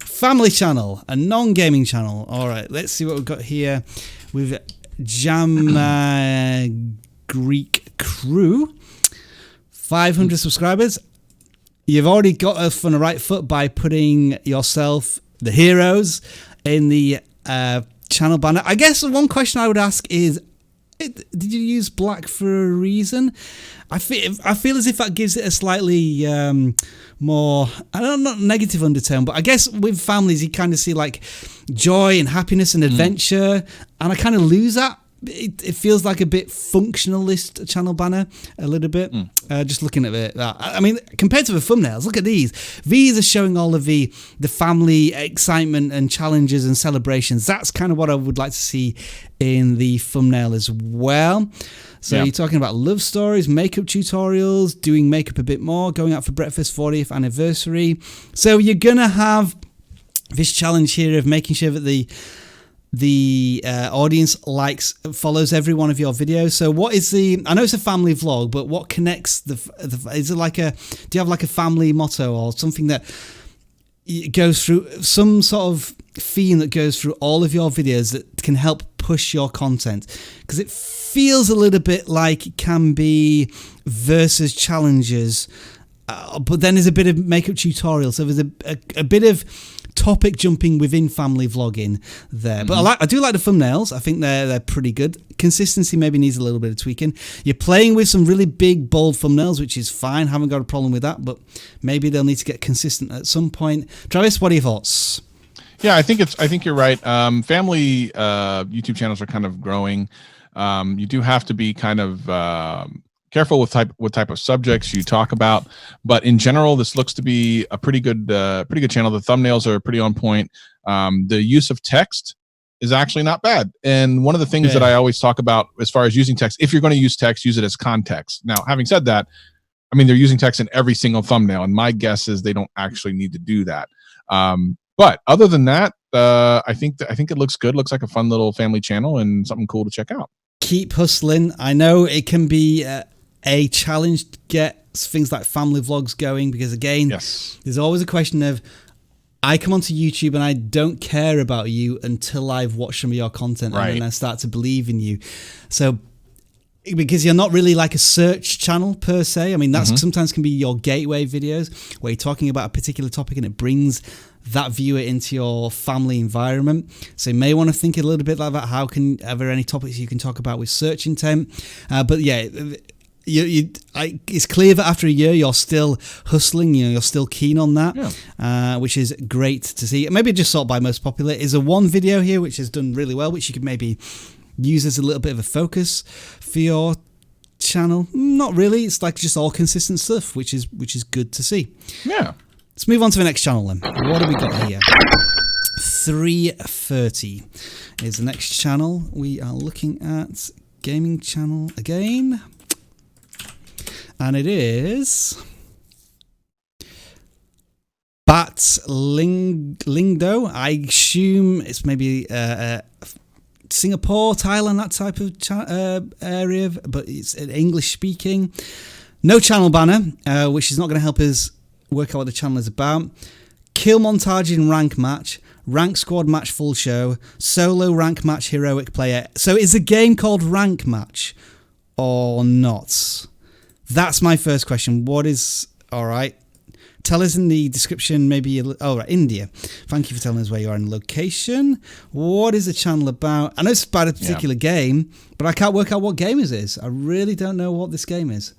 Family channel, a non-gaming channel. All right, let's see what we've got here with Greek Crew. 500 subscribers. You've already got us on the right foot by putting yourself, the heroes, in the channel banner. I guess one question I would ask is, did you use black for a reason? I feel as if that gives it a slightly more, I don't know, not negative undertone, but I guess with families you kind of see like joy and happiness and adventure, and I kind of lose that. It feels like a bit functionalist channel banner, a little bit. Just looking at it, I mean, compared to the thumbnails, look at these. These are showing all of the family excitement and challenges and celebrations. That's kind of what I would like to see in the thumbnail as well. So you're talking about love stories, makeup tutorials, doing makeup a bit more, going out for breakfast, 40th anniversary. So you're gonna have this challenge here of making sure that the audience follows every one of your videos. So what is I know it's a family vlog, but what connects is it like do you have like a family motto or something that goes through, some sort of theme that goes through all of your videos that can help push your content? Because it feels a little bit like it can be versus challenges, but then there's a bit of makeup tutorial, so there's a bit of topic jumping within family vlogging there. But I do like the thumbnails. I think they're pretty good. Consistency maybe needs a little bit of tweaking. You're playing with some really big, bold thumbnails, which is fine. Haven't got a problem with that, but maybe they'll need to get consistent at some point. Travis, what are your thoughts? Yeah, I think you're right. Family YouTube channels are kind of growing. You do have to be kind of careful with what type of subjects you talk about, but in general, this looks to be a pretty good channel. The thumbnails are pretty on point. The use of text is actually not bad. And one of the things that I always talk about as far as using text, if you're going to use text, use it as context. Now, having said that, I mean, they're using text in every single thumbnail, and my guess is they don't actually need to do that. But other than that, I think it looks good. Looks like a fun little family channel and something cool to check out. Keep hustling. I know it can be a challenge to get things like family vlogs going, because again, there's always a question of, I come onto YouTube and I don't care about you until I've watched some of your content, and then I start to believe in you. So because you're not really like a search channel per se. I mean, that's sometimes can be your gateway videos where you're talking about a particular topic and it brings that viewer into your family environment. So you may want to think a little bit like that. Are there any topics you can talk about with search intent? But yeah, it's clear that after a year you're still hustling, you're still keen on that, which is great to see. Maybe just sort by most popular is a one video here which has done really well, which you could maybe use as a little bit of a focus for your channel. Not really, it's like just all consistent stuff, which is good to see. Let's move on to the next channel then. What do we got here? 330 is the next channel. We are looking at gaming channel again. And it is Bat Lingdo. I assume it's maybe Singapore, Thailand, that type of area, but it's English speaking. No channel banner, which is not going to help us work out what the channel is about. Kill montage in rank match, rank squad match full show, solo rank match heroic player. So is the game called rank match or not? That's my first question. What is, all right, tell us in the description, maybe, right, India. Thank you for telling us where you are in location. What is the channel about? I know it's about a particular game, but I can't work out what game it is. I really don't know what this game is.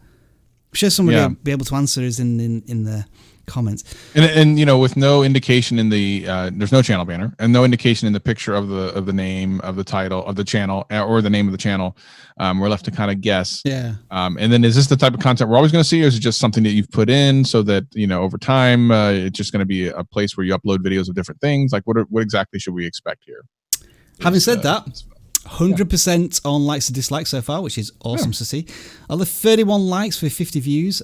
I'm sure somebody will be able to answer us in the comments. And with no indication in the there's no channel banner and no indication in the picture of the name of the title of the channel or the name of the channel, we're left to kind of guess. And then is this the type of content we're always going to see, or is it just something that you've put in so that over time it's just going to be a place where you upload videos of different things? Like what exactly should we expect here? Having said that, 100% on likes and dislikes so far, which is awesome to see. Other 31 likes for 50 views.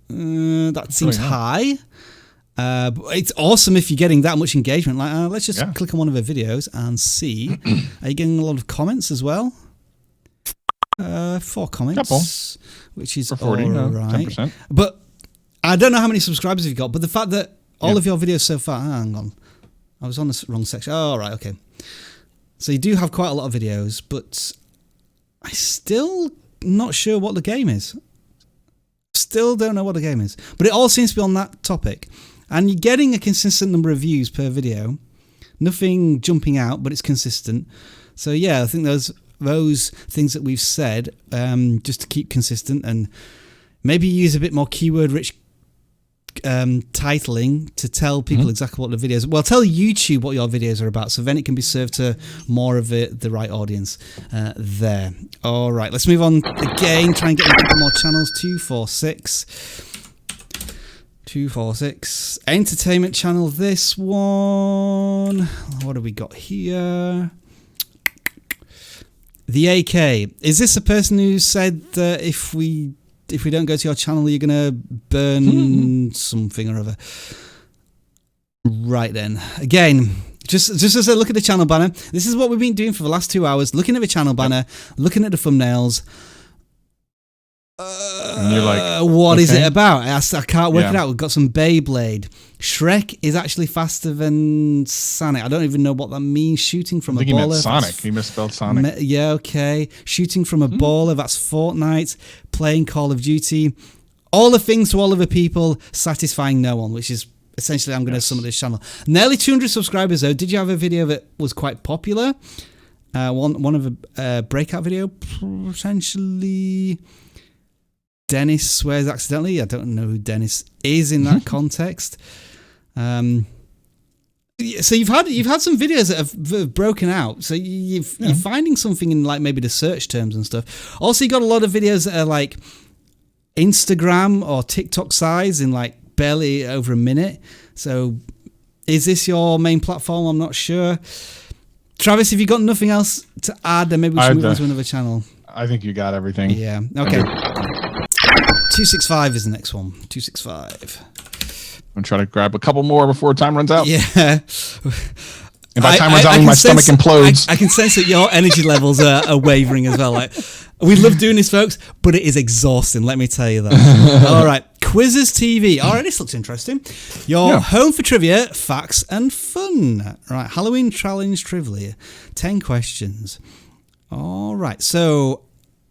That seems high. But it's awesome if you're getting that much engagement. Like, let's just click on one of the videos and see. Are you getting a lot of comments as well? 4 comments, which is 40, all right. 10%. But I don't know how many subscribers you've got, but the fact that all of your videos so far... hang on. I was on the wrong section. Oh, right, okay. So you do have quite a lot of videos, but I still not sure what the game is. Still don't know what the game is. But it all seems to be on that topic. And you're getting a consistent number of views per video. Nothing jumping out, but it's consistent. So yeah, I think those things that we've said, just to keep consistent and maybe use a bit more keyword-rich titling to tell people exactly what the videos... Well, tell YouTube what your videos are about, so then it can be served to more of the right audience there. All right, let's move on again. Try and get a couple more channels. 246. Entertainment channel, this one. What have we got here? The AK. Is this a person who said that if we don't go to your channel, you're going to burn something or other? Right then. Again, just as a look at the channel banner, this is what we've been doing for the last 2 hours, looking at the channel banner, looking at the thumbnails. And you're like, what is it about? I can't work it out. We've got some Beyblade. Shrek is actually faster than Sonic. I don't even know what that means. Shooting from a baller. He meant Sonic. He misspelled Sonic. Yeah, okay. Shooting from a baller. That's Fortnite. Playing Call of Duty. All the things to all of the people, satisfying no one, which is essentially I'm going to sum up this channel. Nearly 200 subscribers though. Did you have a video that was quite popular? One of a breakout video, potentially. Dennis swears accidentally. I don't know who Dennis is in that context. So you've had some videos that have broken out. So you're finding something in like maybe the search terms and stuff. Also, you got a lot of videos that are like Instagram or TikTok size in like barely over a minute. So is this your main platform? I'm not sure. Travis, if you've got nothing else to add, then maybe we should move on to another channel. I think you got everything. Yeah. Okay. 265 is the next one. 265. I'm trying to grab a couple more before time runs out. Yeah. If my time runs out, my stomach implodes. I can sense that your energy levels are wavering as well. Like, we love doing this, folks, but it is exhausting, let me tell you that. All right. Quizzes TV. All right, this looks interesting. Your home for trivia, facts, and fun. Right. Halloween challenge trivia. 10 questions. All right. So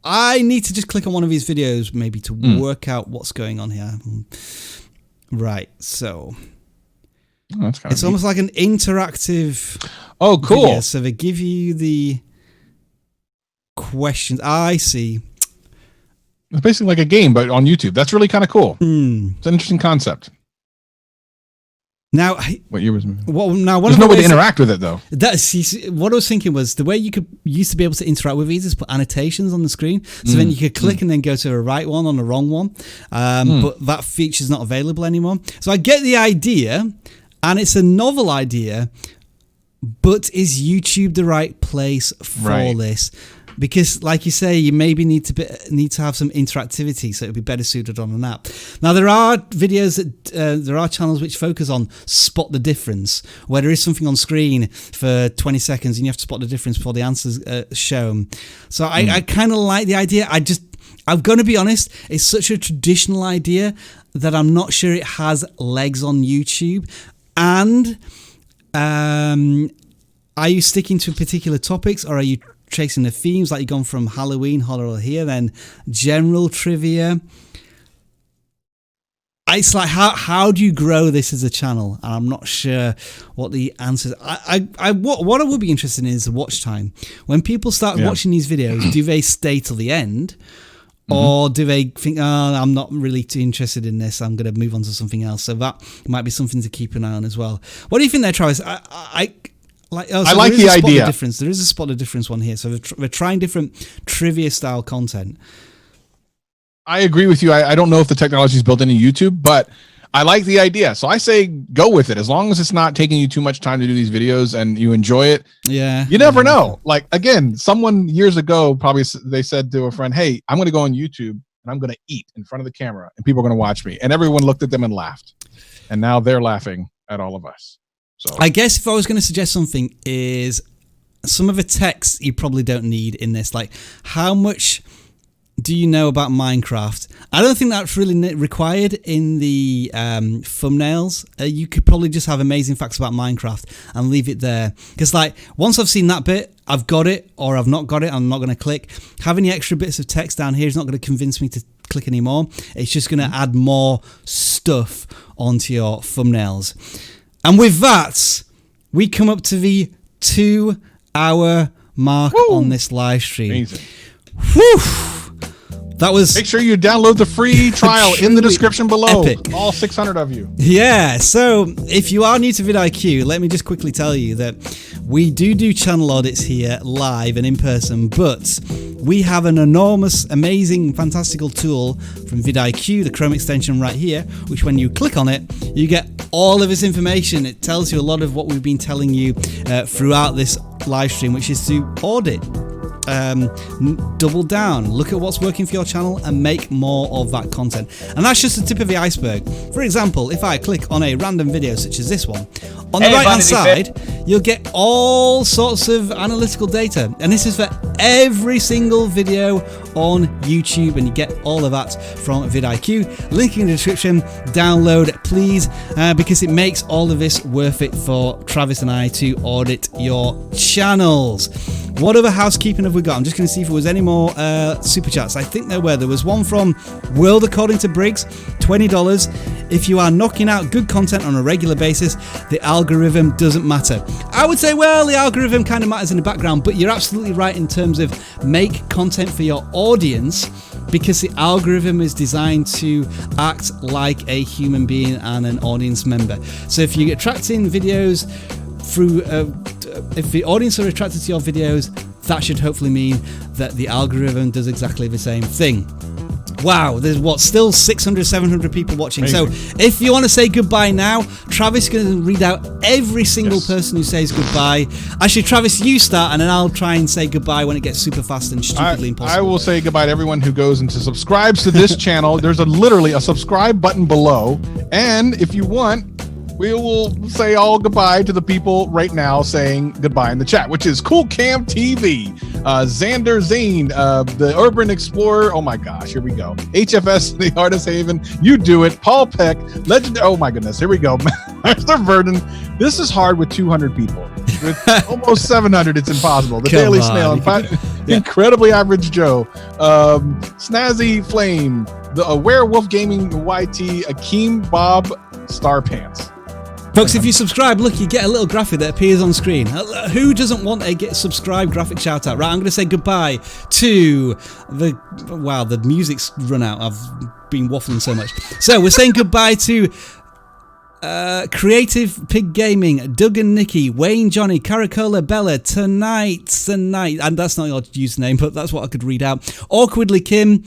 I need to just click on one of these videos maybe to work out what's going on here. Right, so it's almost like an interactive. Oh, cool! Video. So they give you the questions. I see. It's basically like a game, but on YouTube. That's really kind of cool. It's an interesting concept. Now, what year was it? Well, now there's no way to interact with it though. What I was thinking was the way you used to be able to interact with these is put annotations on the screen, so then you could click and then go to a right one on the wrong one. But that feature is not available anymore. So I get the idea, and it's a novel idea. But is YouTube the right place for this? Because, like you say, you maybe need to have some interactivity, so it would be better suited on an app. Now, there are videos that there are channels which focus on spot the difference, where there is something on screen for 20 seconds and you have to spot the difference before the answer's shown. So I kind of like the idea. I'm going to be honest, it's such a traditional idea that I'm not sure it has legs on YouTube. And are you sticking to particular topics, or are you chasing the themes, like you've gone from Halloween horror here, then general trivia? It's like how do you grow this as a channel? And I'm not sure what the answer is. What I would be interested in is the watch time. When people start watching these videos, do they stay till the end, or do they think, I'm not really too interested in this, I'm going to move on to something else? So that might be something to keep an eye on as well. What do you think there, Travis? I like the idea. There is a spot the difference one here. So we're trying different trivia style content. I agree with you. I don't know if the technology is built into YouTube, but I like the idea. So I say go with it. As long as it's not taking you too much time to do these videos and you enjoy it. Yeah. You never know. Like, again, someone years ago, probably they said to a friend, hey, I'm going to go on YouTube and I'm going to eat in front of the camera and people are going to watch me. And everyone looked at them and laughed. And now they're laughing at all of us. So I guess if I was going to suggest something, is some of the text you probably don't need in this. Like, how much do you know about Minecraft? I don't think that's really required in the thumbnails. You could probably just have amazing facts about Minecraft and leave it there. Because like once I've seen that bit, I've got it or I've not got it, I'm not going to click. Having the extra bits of text down here is not going to convince me to click anymore. It's just going to add more stuff onto your thumbnails. And with that, we come up to the 2-hour mark on this live stream. Amazing. Whew. That was. Make sure you download the free trial in the description below. Epic. All 600 of you. Yeah, so if you are new to vidIQ, let me just quickly tell you that we do channel audits here live and in person, but we have an enormous, amazing, fantastical tool from vidIQ, the Chrome extension right here, which when you click on it, you get all of this information. It tells you a lot of what we've been telling you throughout this live stream, which is to audit. Double down, look at what's working for your channel and make more of that content. And that's just the tip of the iceberg. For example, if I click on a random video such as this one, on the right hand side you'll get all sorts of analytical data, and this is for every single video on YouTube, and you get all of that from vidIQ. Link in the description, download please, because it makes all of this worth it for Travis and I to audit your channels. What other housekeeping have we got? I'm just going to see if there was any more super chats. I think there were. There was one from World According to Briggs, $20. If you are knocking out good content on a regular basis, the algorithm doesn't matter. I would say, well, the algorithm kind of matters in the background, but you're absolutely right in terms of make content for your audience, because the algorithm is designed to act like a human being and an audience member. So if you're attracting videos through, if the audience are attracted to your videos, that should hopefully mean that the algorithm does exactly the same thing. Wow, there's still 600, 700 people watching. Amazing. So if you want to say goodbye now, Travis is going to read out every single person who says goodbye. Actually, Travis, you start, and then I'll try and say goodbye when it gets super fast and stupidly impossible. I will say goodbye to everyone who goes and subscribes to this channel. There's literally a subscribe button below. And if you want, we will say all goodbye to the people right now saying goodbye in the chat, which is Cool Cam TV, Xander Zane, the Urban Explorer. Oh my gosh, here we go. HFS, the Artist Haven, You Do It, Paul Peck, Legend. Oh my goodness, here we go. Master Verdon. This is hard with 200 people. With almost 700, it's impossible. The Daily Snail, Incredibly Average Joe, Snazzy Flame, the Werewolf Gaming YT, Akeem Bob, Star Pants. Folks, if you subscribe, look, you get a little graphic that appears on screen. Who doesn't want a get subscribe graphic shout out? Right, I'm going to say goodbye to the... Wow, the music's run out. I've been waffling so much. So we're saying goodbye to Creative Pig Gaming, Doug and Nikki, Wayne Johnny, Caracola Bella, Tonight, and that's not your username, but that's what I could read out. Awkwardly Kim,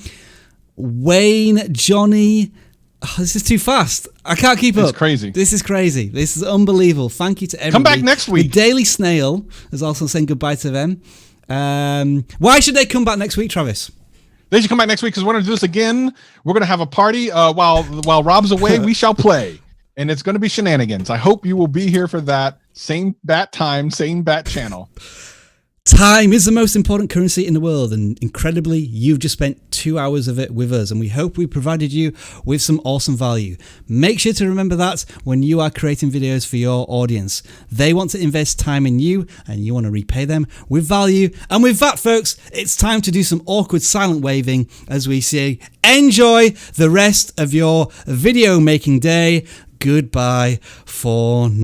Wayne Johnny... Oh, this is too fast. I can't keep up. It's crazy. This is crazy. This is unbelievable. Thank you to everybody. Come back next week. The Daily Snail is also saying goodbye to them. Why should they come back next week, Travis? They should come back next week because we're going to do this again. We're going to have a party while Rob's away. We shall play, and it's going to be shenanigans. I hope you will be here for that. Same bat time, same bat channel. Time is the most important currency in the world, and incredibly, you've just spent 2 hours of it with us, and we hope we provided you with some awesome value. Make sure to remember that when you are creating videos for your audience. They want to invest time in you, and you want to repay them with value. And with that, folks, it's time to do some awkward silent waving as we say, enjoy the rest of your video making day. Goodbye for now.